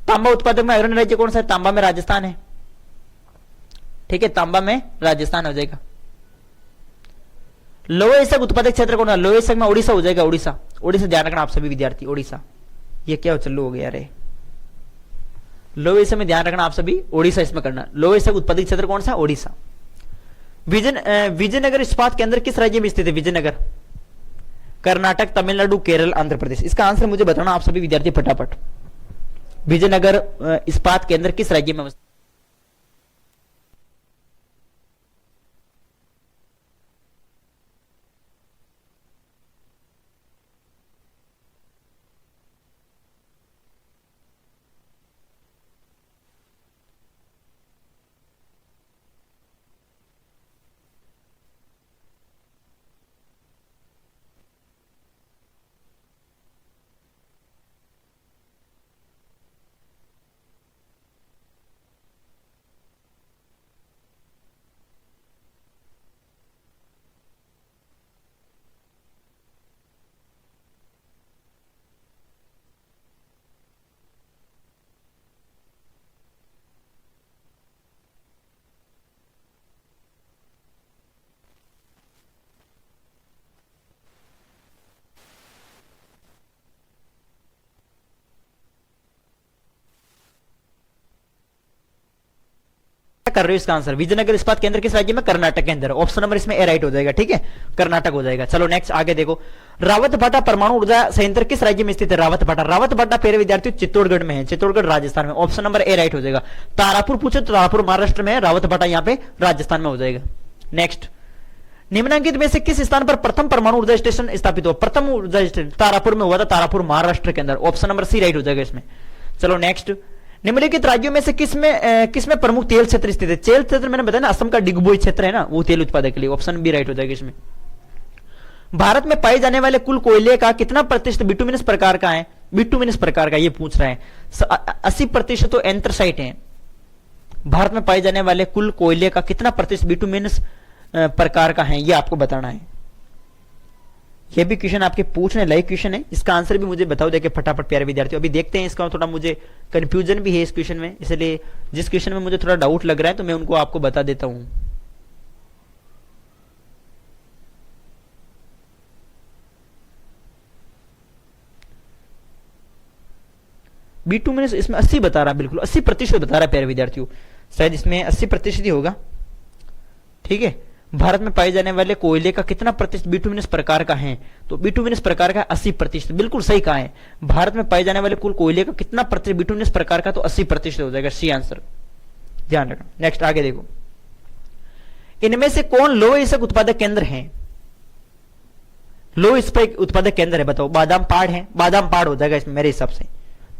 तांबा उत्पादक में अग्रणी राज्य कौन सा है? तांबा में राजस्थान है। ठीक है, तांबा में राजस्थान हो जाएगा। लोह ईसक उत्पादक क्षेत्र कौन है? लोह ईसक में ओडिशा हो जाएगा। ओडिशा, ओडिशा ध्यान रखना आप सभी विद्यार्थी। ओडिशा, ये क्या चल्लू हो गया रे? लोह ईसक में ध्यान रखना आप सभी, ओडिशा इसमें करना। लोह ईसक उत्पादक क्षेत्र कौन सा? ओडिशा। विजयनगर इस्पात केंद्र किस राज्य में स्थित है? विजयनगर, कर्नाटक, तमिलनाडु, केरल, आंध्र प्रदेश। इसका आंसर मुझे बताना आप सभी विद्यार्थी फटाफट। विजयनगर इस्पात केंद्र किस राज्य में? कर रहे हो इसका आंसर? विजयनगर इस्पात केंद्र किस राज्य में? कर्नाटक के अंदर। ऑप्शन नंबर इसमें ए राइट हो जाएगा। ठीक है, कर्नाटक हो जाएगा। चलो नेक्स्ट आगे देखो। रावतभाटा परमाणु ऊर्जा संयंत्र किस राज्य में स्थित है? रावतभाटा, रावतभाटा प्यारे विद्यार्थियों चित्तौड़गढ़ में है। चित्तौड़गढ़ राजस्थान में। ऑप्शन नंबर ए राइट हो जाएगा। तारापुर पूछे तो तारापुर महाराष्ट्र में है, रावतभाटा यहाँ पे राजस्थान में हो जाएगा। नेक्स्ट, निम्नलिखित में से किस स्थान पर प्रथम परमाणु ऊर्जा स्टेशन स्थापित हुआ? प्रथम ऊर्जा स्टेशन तारापुर में हुआ था, तारापुर महाराष्ट्र के अंदर। ऑप्शन नंबर सी राइट हो जाएगा इसमें। चलो नेक्स्ट, निम्नलिखित राज्यों में से किसमें प्रमुख तेल क्षेत्र स्थित है? तेल क्षेत्र मैंने बताया ना, असम का डिगबोई क्षेत्र है ना, वो तेल उत्पादक के लिए। ऑप्शन बी राइट हो जाएगा इसमें। भारत में पाए जाने वाले कुल कोयले का कितना प्रतिशत बिटुमिनस प्रकार का है? बिटुमिनस प्रकार का ये पूछ रहा है। 80% तो एंथ्रासाइट है। भारत में पाए जाने वाले कुल कोयले का कितना प्रतिशत बिटुमिनस प्रकार का है, ये आपको बताना है। ये भी क्वेश्चन आपके पूछने लायक क्वेश्चन है। इसका आंसर भी मुझे बताओ देखे फटाफट प्यारे विद्यार्थियों। अभी देखते हैं, इसका थोड़ा मुझे कंफ्यूजन भी है इस क्वेश्चन में, इसलिए जिस क्वेश्चन में मुझे थोड़ा डाउट लग रहा है तो मैं उनको आपको बता देता हूं। B2 मीनस इसमें 80 बता रहा है, बिल्कुल 80% बता रहा है प्यारे विद्यार्थियों, शायद इसमें 80% ही होगा। ठीक है, भारत में पाए जाने वाले कोयले का कितना प्रतिशत बिटुमिनस प्रकार का है, तो बिटुमिनस प्रकार का 80%, बिल्कुल सही कहा है। भारत में पाए जाने वाले कुल कोयले का कितना प्रतिशत बिटुमिनस प्रकार का, तो 80% हो जाएगा, सी आंसर, ध्यान रखना। नेक्स्ट आगे देखो, इनमें से कौन लौह इस्पात उत्पादक केंद्र है? लौह इस्पात उत्पादक केंद्र है, बताओ। बादाम पाड़ है, बादाम पाड़ हो जाएगा इसमें मेरे हिसाब से,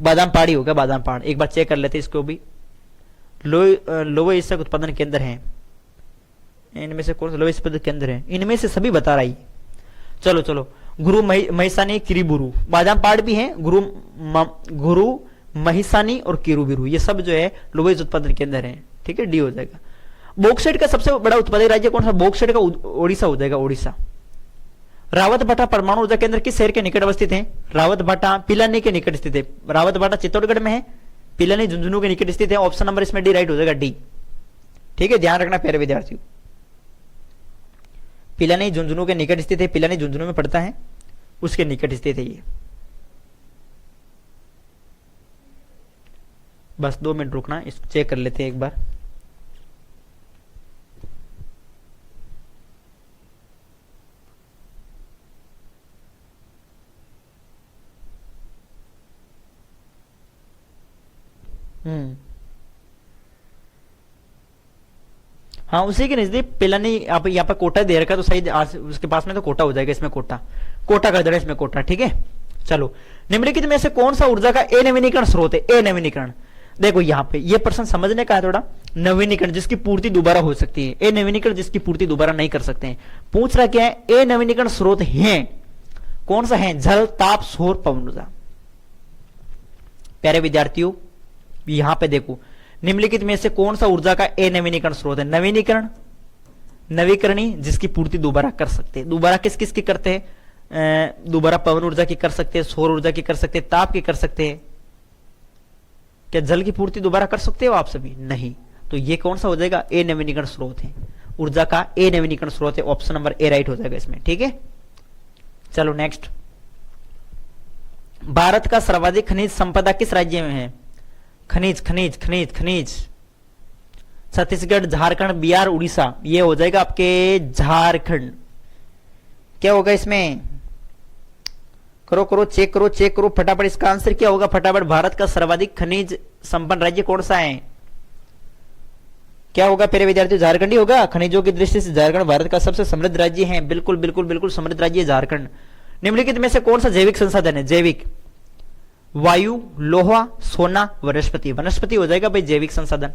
बादाम पाड़ ही होगा, बादाम पाड़। एक बार चेक कर लेते इसको भी, लौह इस्पात उत्पादन केंद्र है, इनमें से कौन सा लौह इस्पात केंद्र है? इनमें से सभी बता रही। चलो चलो, गुरु महिसानी किरीबुरु, बादाम पाड़ भी है, गुरु महिसानी और किरीबुरु, ये सब जो है लौह उत्पादन केंद्र है। ठीक है, डी हो जाएगा। बॉक्साइट का सबसे बड़ा उत्पादक राज्य कौन सा? बॉक्साइट का ओडिशा हो जाएगा, ओडिशा। रावतभाटा परमाणु ऊर्जा केंद्र किस शहर के निकट अवस्थित है? रावतभाटा पिलानी के निकट स्थित है। रावतभाटा चित्तौड़गढ़ में है, पिलानी झुंझुनू के निकट स्थित है। ऑप्शन नंबर इसमें डी राइट हो जाएगा, डी। ठीक है, ध्यान रखना प्यारे विद्यार्थियों, पिलानी झुंझुनू के निकट स्थित है, पिलानी झुंझुनू में पड़ता है, उसके निकट स्थित है ये। बस 2 मिनट रुकना, इसको चेक कर लेते हैं एक बार। हाँ, उसी के नजदीक पिलानी, आप यहाँ पर कोटा दे रखा, तो सही उसके पास में तो कोटा हो जाएगा, इसमें कोटा, कोटा कर देना इसमें कोटा। ठीक है, चलो, निम्नलिखित में से कौन सा ऊर्जा का ए नवीनीकरण स्रोत है? ए नवीनीकरण, देखो यहाँ पे ये प्रश्न समझने का है थोड़ा। नवीनीकरण जिसकी पूर्ति दोबारा हो सकती है, ए नवीनीकरण जिसकी पूर्ति दोबारा नहीं कर सकते हैं। पूछ रहा क्या है? ए नवीनीकरण स्रोत है, कौन सा है? जल, ताप, सौर, पवन ऊर्जा। प्यारे विद्यार्थियों, यहां पे देखो, निम्नलिखित में से कौन सा ऊर्जा का ए नवीनीकरण स्रोत है? नवीनीकरण, नवीकरणी जिसकी पूर्ति दोबारा कर सकते हैं। दोबारा किस किस की करते हैं? दोबारा पवन ऊर्जा की कर सकते हैं, सौर ऊर्जा की कर सकते हैं, ताप की कर सकते हैं। क्या जल की पूर्ति दोबारा कर सकते हो आप सभी? नहीं। तो ये कौन सा हो जाएगा? ए नवीनीकरण स्रोत है, ऊर्जा का ए नवीनीकरण स्रोत है। ऑप्शन नंबर ए राइट हो जाएगा इसमें। ठीक है, चलो नेक्स्ट, भारत का सर्वाधिक खनिज संपदा किस राज्य में है? खनिज खनिज खनिज खनिज, छत्तीसगढ़, झारखंड, बिहार, उड़ीसा। ये हो जाएगा आपके झारखंड। क्या होगा इसमें? करो करो, चेक करो, चेक करो फटाफट, इसका आंसर क्या होगा फटाफट? भारत का सर्वाधिक खनिज संपन्न राज्य कौन सा है? क्या होगा प्यारे विद्यार्थियों? झारखंड ही होगा। खनिजों की दृष्टि से झारखंड भारत का सबसे समृद्ध राज्य है। बिल्कुल बिल्कुल बिल्कुल समृद्ध राज्य है झारखंड। निम्नलिखित में से कौन सा जैविक संसाधन है? जैविक, वायु, लोहा, सोना, वनस्पति। वनस्पति हो जाएगा भाई जैविक संसाधन।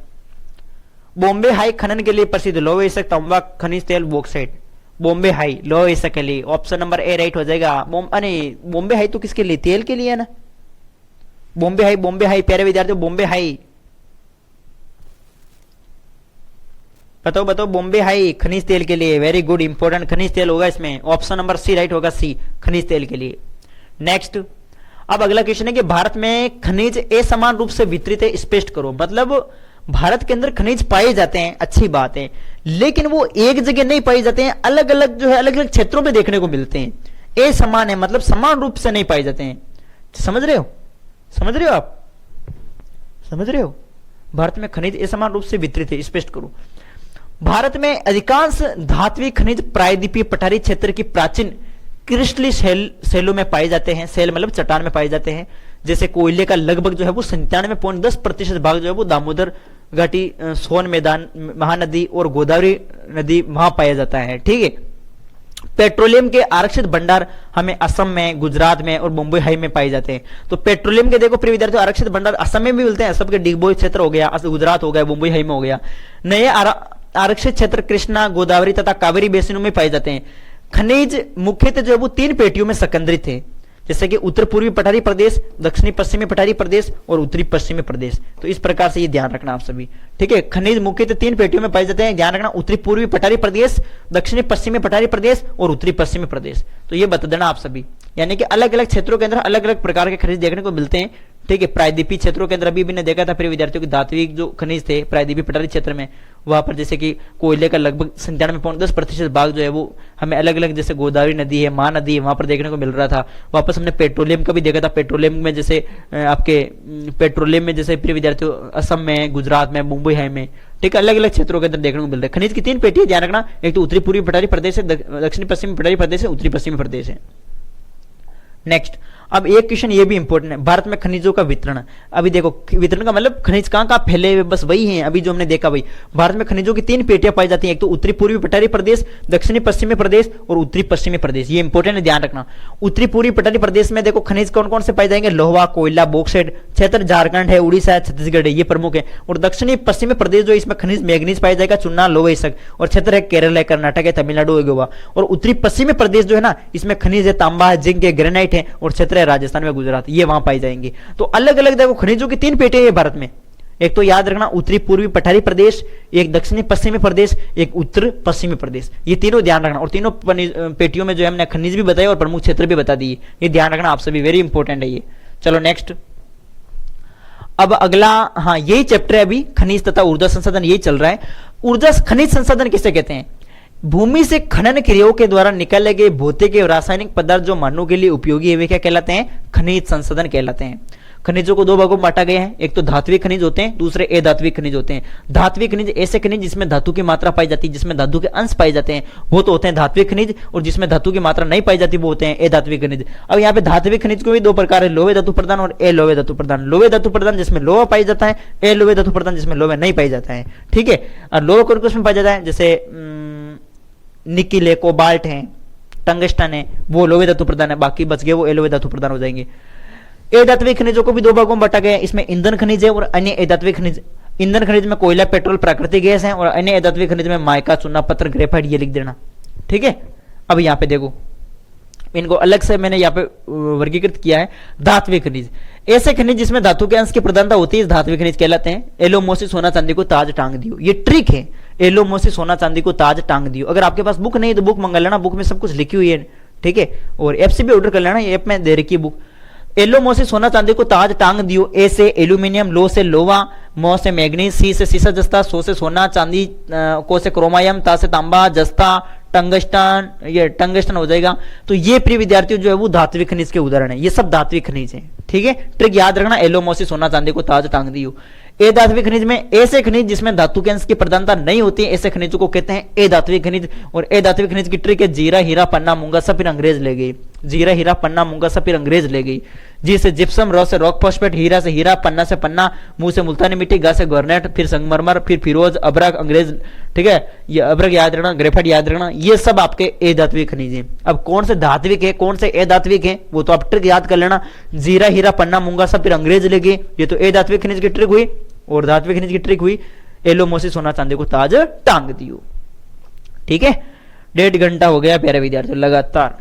बॉम्बे हाई खनन के लिए प्रसिद्ध, लौह इसक, तांबा, खनिज तेल, बॉक्साइट। बॉम्बे हाई लौह इसक के लिए, ऑप्शन नंबर ए राइट हो जाएगा। बॉम्बे हाई तो किसके लिए? तेल के लिए है ना। बॉम्बे हाई, बॉम्बे हाई प्यारे विद्यार्थियों, बॉम्बे हाई बताओ बताओ। बॉम्बे हाई खनिज तेल के लिए, वेरी गुड, इंपॉर्टेंट खनिज तेल होगा इसमें। ऑप्शन नंबर सी राइट होगा, सी खनिज तेल के लिए। नेक्स्ट, अब अगला क्वेश्चन है कि भारत में खनिज असमान रूप से वितरित है, स्पष्ट करो। मतलब भारत के अंदर खनिज पाए जाते हैं, अच्छी बात है, लेकिन वो एक जगह नहीं पाए जाते हैं, अलग अलग जो है अलग अलग क्षेत्रों में देखने को मिलते हैं। असमान है मतलब समान रूप से नहीं पाए जाते हैं। समझ रहे हो? समझ रहे हो आप? समझ रहे हो? भारत में खनिज असमान रूप से वितरित है, स्पष्ट करो। भारत में अधिकांश धात्विक खनिज प्रायद्वीपीय पठारी क्षेत्र की प्राचीन क्रिस्टली सेलों में पाए जाते हैं। सेल मतलब चट्टान में पाए जाते हैं। जैसे कोयले का लगभग जो है वो 97.10% भाग जो है वो दामोदर घाटी, सोन मैदान, महानदी और गोदावरी नदी वहां पाया जाता है। ठीक है, पेट्रोलियम के आरक्षित भंडार हमें असम में, गुजरात में और मुंबई हाई में पाए जाते हैं। तो पेट्रोलियम के देखो प्रिय विद्यार्थियों, आरक्षित भंडार असम में भी मिलते हैं, असम के डिगबोई क्षेत्र हो गया, गुजरात हो गया, मुंबई हाई में हो गया। नए आरक्षित क्षेत्र कृष्णा, गोदावरी तथा कावेरी बेसिनों में पाए जाते हैं। खनिज मुख्यतः जो है वो 3 पेटियों में संकेंद्रित है, जैसे कि उत्तर पूर्वी पठारी प्रदेश, दक्षिणी पश्चिमी पठारी प्रदेश और उत्तरी पश्चिमी प्रदेश। तो इस प्रकार से ये ध्यान रखना आप सभी। ठीक है, खनिज मुख्यतः 3 पेटियों में पाए जाते हैं, ध्यान रखना, उत्तरी पूर्वी पठारी प्रदेश, दक्षिणी पश्चिमी पठारी प्रदेश और उत्तरी पश्चिमी प्रदेश। तो ये बता देना आप सभी, यानी कि अलग अलग क्षेत्रों के अंदर अलग अलग प्रकार के खनिज देखने को मिलते हैं। ठीक है। प्रायद्वीपीय क्षेत्रों के अंदर अभी भी ने देखा था प्रिय विद्यार्थियों की धात्विक जो खनिज थे प्रायद्वीपीय पठारी क्षेत्र में, वहां पर जैसे कि कोयले का लगभग 97.10% भाग जो है वो हमें अलग अलग, जैसे गोदावरी नदी है, महा नदी है, वहां पर देखने को मिल रहा था। वापस हमने पेट्रोलियम का भी देखा था। पेट्रोलियम में जैसे आपके पेट्रोलियम में जैसे प्रिय विद्यार्थियों असम में, गुजरात में, मुंबई है में, ठीक है, अलग अलग क्षेत्रों के अंदर देखने को मिल रहा है। खनिज की 3 पेटी है, ध्यान रखना। एक तो उत्तरी पूर्वी पठारी प्रदेश है, दक्षिणी पश्चिमी पठारी प्रदेश है, उत्तरी पश्चिमी प्रदेश है। नेक्स्ट, अब एक क्वेश्चन ये भी इंपॉर्टेंट है, भारत में खनिजों का वितरण। अभी देखो वितरण का मतलब खनिज कहां कहां फैले हुए, बस वही है अभी जो हमने देखा भाई। भारत में खनिजों की 3 पेटियां पाई जाती हैं, एक तो उत्तरी पूर्वी पठारी प्रदेश, दक्षिणी पश्चिमी प्रदेश और उत्तरी पश्चिमी प्रदेश। ये इंपॉर्टेंट है, ध्यान रखना। उत्तरी पूर्वी पठारी प्रदेश में देखो खनिज कौन कौन से पाए जाएंगे, लोहा, कोयला, बॉक्साइट। क्षेत्र झारखंड है, उड़ीसा है, छत्तीसगढ़ है, ये प्रमुख है। और दक्षिणी पश्चिमी प्रदेश जो इसमें खनिज मैग्नीज पाया जाएगा, चूना, लोहा, ये सब। और क्षेत्र है केरल है, कर्नाटक है, तमिलनाडु है, गोवा। और उत्तरी पश्चिमी प्रदेश जो है ना, इसमें खनिज है, तांबा है, जिंक है, ग्रेनाइट है। और क्षेत्र है राजस्थान में, गुजरात, ये वहां पाई जाएंगे। तो अलग अलग देखो खनिजों की 3 पेटियां हैं भारत में। एक तो याद रखना उत्तरी पूर्वी पठारी प्रदेश, एक दक्षिणी पश्चिमी प्रदेश, एक उत्तर पश्चिमी प्रदेश, ये तीनों ध्यान रखना। और तीनों पेटियों में जो है हमने खनिज भी बताया और प्रमुख क्षेत्र भी बता दिए, ये ध्यान रखना आप सभी, वेरी इंपॉर्टेंट है ये। चलो नेक्स्ट, अब अगला, हाँ यही चैप्टर है अभी, खनिज तथा ऊर्जा संसाधन, यही चल रहा है। ऊर्जा खनिज संसाधन किसे कहते हैं? भूमि से खनन क्रियाओं के द्वारा निकाले गए भौतिक और रासायनिक पदार्थ जो मानव के लिए उपयोगी है, वे क्या कहलाते हैं? खनिज संसाधन कहलाते हैं। खनिजों को 2 भागों में बांटा गया है, एक तो धात्विक खनिज होते हैं, दूसरे अधात्विक खनिज होते हैं। धात्विक खनिज ऐसे खनिज जिसमें धातु की मात्रा पाई जाती है, जिसमें धातु के अंश पाए जाते हैं, वो तो होते हैं धात्विक खनिज। और जिसमें धातु की मात्रा नहीं पाई जाती वो होते हैं अधात्विक खनिज। अब यहाँ पे धात्विक खनिज को भी 2 प्रकार है, लोहे धातु प्रदान और अलोहे धातु प्रदान। लोहे धातु प्रदान जिसमें लोहा पाई जाता है, अलोहे धातु प्रदान जिसमें लोहा नहीं पाई जाता है, ठीक है। और लोहा कौन कौन पाया जाता है? जैसे निकिल है, कोबाल्ट है, टंगस्टन है, वो लोहे धातु प्रदान है। बाकी बच गए वो एलोहे धातु प्रदान हो जाएंगे। अधात्विक खनिजों को भी 2 भागों में बांटा गया है, इसमें ईंधन खनिज है और अन्य अधात्विक खनिज। ईंधन खनिज में कोयला, पेट्रोल, प्राकृतिक गैस है। और अन्य अधात्विक खनिज में माइका, चूना, पत्थर, ग्रेफाइट, ये लिख देना, ठीक है। अब यहाँ पे देखो, इनको अलग से मैंने यहाँ पे वर्गीकृत किया है। धात्विक खनिज, ऐसे खनिज जिसमें धातु के अंश की प्रधानता होती है, धात्विक खनिज कहलाते हैं। एलोमोसी, सोना चांदी को ताज टांग दियो, ये ट्रिक है। एलोमोसी, सोना चांदी को ताज टांग दियो। अगर आपके पास बुक नहीं है तो बुक मंगा लेना, बुक में सब कुछ लिखी हुई है, ठीक है। और ऐप से भी ऑर्डर कर लेना, ये ऐप में दे रखी है बुक। एलोमोसी, सोना चांदी को ताज टांग दियो। ए से एल्यूमिनियम, लो से लोहा, मो से मैग्नीज, सी से सीसा जस्ता, सो से सोना चांदी, को से क्रोमायम, ता से तांबा, जस्ता, टंगस्टन, ये टंगस्टन हो जाएगा। तो ये प्रिय विद्यार्थियों जो है वो धात्विक खनिज के उदाहरण है, ये सब धात्विक खनिज है, ठीक है। ट्रिक याद रखना, एलोमोसी, सोना चांदी को ताज टांग दियो। अधात्विक खनिज में ऐसे खनिज जिसमें धातु के अंश की प्रधानता नहीं होती है, ऐसे खनिजों को कहते हैं अधात्विक खनिज। और अधात्विक खनिज की ट्रिक है, जीरा, हीरा, पन्ना, मूंगा सब फिर अंग्रेज ले गई। जीरा, हीरा, पन्ना, मूंगा सब फिर अंग्रेज ले गई। जी से जिप्सम, रॉ से रॉक फॉस्फेट, हीरा से हीरा, पन्ना से पन्ना, मुंह से मुल्तानी मिट्टी, गा से गोरनेट, फिर संगमरमर, फिर फिरोज, अबरक, अंग्रेज, ठीक है। ये अबरक याद रखना, ग्रेफाइट याद रखना, ये सब आपके अधात्विक खनिज है। अब कौन से धात्विक है, कौन से अधात्विक है, वो तो आप ट्रिक याद कर लेना। जीरा, हीरा, पन्ना, मूंगा सब फिर अंग्रेज ले गए, ये तो अधात्विक खनिज की ट्रिक हुई। और धात्विक खनिज की ट्रिक हुई, एलोमोसी, सोना चांदी को ताज टांग दियो, ठीक है। 1.5 घंटा हो गया प्यारे विद्यार्थियों लगातार।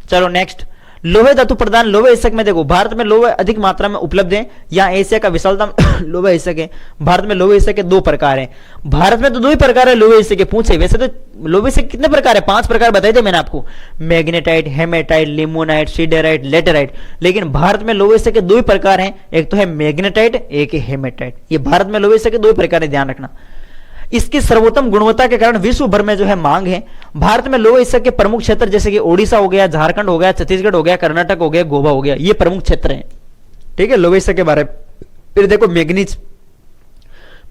चलो नेक्स्ट, लोहे धातु प्रदान। लोहे हिस्सक में देखो, भारत में लोहे अधिक मात्रा में उपलब्ध है, यहाँ एशिया का विशालतम लोहे हिस्सक है। भारत में लोहे हिस्से के 2 प्रकार हैं। भारत में तो 2 ही प्रकार है लोहे हिस्से के, पूछे वैसे तो लोहे हिस्से कितने प्रकार है? 5 प्रकार बताए थे मैंने आपको, magnetite, haematite, limonite, siderite, laterite. लेकिन भारत में लोहे हिस्से के 2 ही प्रकार हैं, एक तो है मैग्नेटाइट, एक है हेमेटाइट। ये भारत में लोहे हिस्से के 2 ही प्रकार है, ध्यान रखना। इसकी सर्वोत्तम गुणवत्ता के कारण विश्व भर में जो है मांग है। भारत में लोहे हिस्से के प्रमुख क्षेत्र जैसे कि ओडिशा हो गया, झारखंड हो गया, छत्तीसगढ़ हो गया, कर्नाटक हो गया, गोवा हो गया, ये प्रमुख क्षेत्र हैं, ठीक है, लोहे हिस्से के बारे में। फिर देखो मैग्नीज।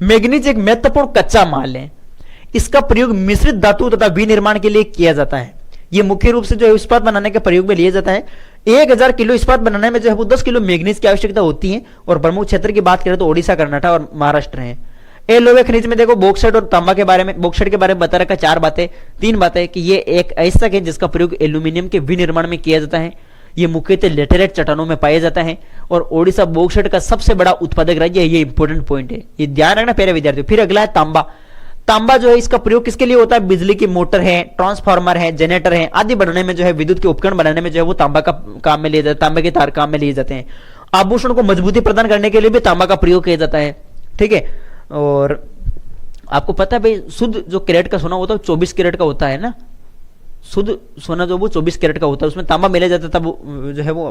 मैग्नीज एक महत्वपूर्ण कच्चा माल है। इसका प्रयोग मिश्रित धातु तथा विनिर्माण के लिए किया जाता है। ये मुख्य रूप से जो है इस्पात बनाने के प्रयोग में लिया जाता है। 1000 किलो इस्पात बनाने में जो है वो 10 किलो मैग्नीज की आवश्यकता होती है। और प्रमुख क्षेत्र की बात करें तो ओडिशा, कर्नाटक और महाराष्ट्र है। लोहे खनिज में देखो बॉक्साइट और तांबा के बारे में, बॉक्साइट के बारे में बता रखा 4 बातें, 3 बातें कि ये एक ऐसा है जिसका प्रयोग एल्यूमिनियम के विनिर्माण में किया जाता है। ये मुख्यतः लेटेराइट चट्टानों में पाया जाता है। और ओडिशा बॉक्साइट का सबसे बड़ा उत्पादक राज्य है, ये इंपॉर्टेंट पॉइंट है, ये ध्यान रखना प्यारे विद्यार्थियों। फिर अगला है तांबा। तांबा जो है इसका प्रयोग किसके लिए होता है? बिजली की मोटर है, ट्रांसफार्मर है, जनरेटर है आदि बनाने में जो है, विद्युत के उपकरण बनाने में जो है वो तांबा का काम में लिए जाते, तांबे के तार काम में लिए जाते हैं। आभूषण को मजबूती प्रदान करने के लिए भी तांबा का प्रयोग किया जाता है, ठीक है। और आपको पता है भाई, शुद्ध जो कैरेट का सोना होता है 24 कैरेट का होता है ना, शुद्ध सोना जो वो 24 कैरेट का होता है, उसमें तांबा मिला जाता है, तब जो है वो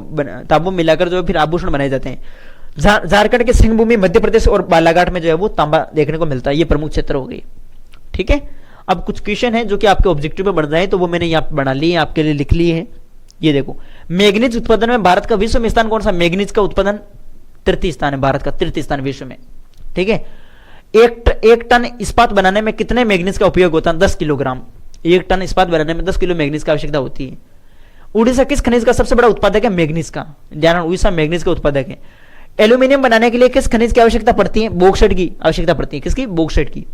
तांबा मिलाकर जो है फिर आभूषण बनाए जाते हैं। झारखंड के सिंह भूमि, मध्य प्रदेश और बालाघाट में जो है वो तांबा देखने को मिलता है। ये प्रमुख क्षेत्र हो गए। ठीक है, अब कुछ क्वेश्चन है जो कि आपके ऑब्जेक्टिव में बन रहे हैं, तो वो मैंने यहाँ बना लिए, आपके लिए लिख लिए हैं। ये देखो, मैग्नीज उत्पादन में भारत का विश्व में स्थान कौन सा? मैग्नीज का उत्पादन तृतीय स्थान है, भारत का तृतीय स्थान विश्व में। ठीक है, एक टन इस्पात बनाने में कितने मैग्नीज का उपयोग होता है? 10 किलोग्राम। एक टन इस्पात बनाने में 10 किलो मैग्नीज की आवश्यकता होती है। उड़ीसा किस खनिज का सबसे बड़ा उत्पादक है? मैग्नीज का। ध्यान, उड़ीसा मैग्नीज का उत्पादक है। एल्यूमिनियम बनाने के लिए किस खनिज की आवश्यकता पड़ती है? बॉक्साइट की आवश्यकता पड़ती है। किसकी? बॉक्साइट की।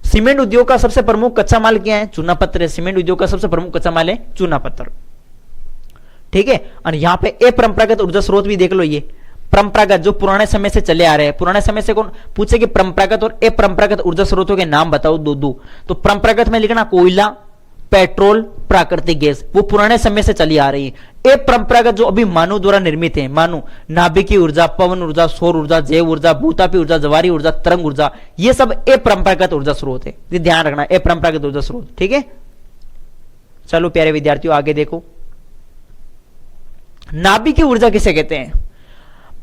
सीमेंट उद्योग का सबसे प्रमुख कच्चा माल क्या है? चूना पत्थर है। सीमेंट उद्योग का सबसे प्रमुख कच्चा माल है चूना पत्थर। ठीक है, और यहां पे अपरंपरागत ऊर्जा स्रोत भी देख लो। ये परंपरागत जो पुराने समय से चले आ रहे हैं, पुराने समय से कौन पूछे कि परंपरागत और अपरंपरागत ऊर्जा स्रोतों के नाम बताओ दो। तो परंपरागत में लिखना कोयला, पेट्रोल, प्राकृतिक गैस, वो पुराने समय से चली आ रही है। अपरंपरागत जो अभी मानव द्वारा निर्मित है, मानव नाभिकीय ऊर्जा, पवन ऊर्जा, सौर ऊर्जा, जैव ऊर्जा, भूतापी ऊर्जा, जवारी ऊर्जा, तरंग ऊर्जा, ये सब अपरंपरागत ऊर्जा स्रोत है। ध्यान रखना, अपरंपरागत ऊर्जा स्रोत। ठीक है, चलो प्यारे विद्यार्थियों आगे देखो। नाभिकीय ऊर्जा किसे कहते हैं?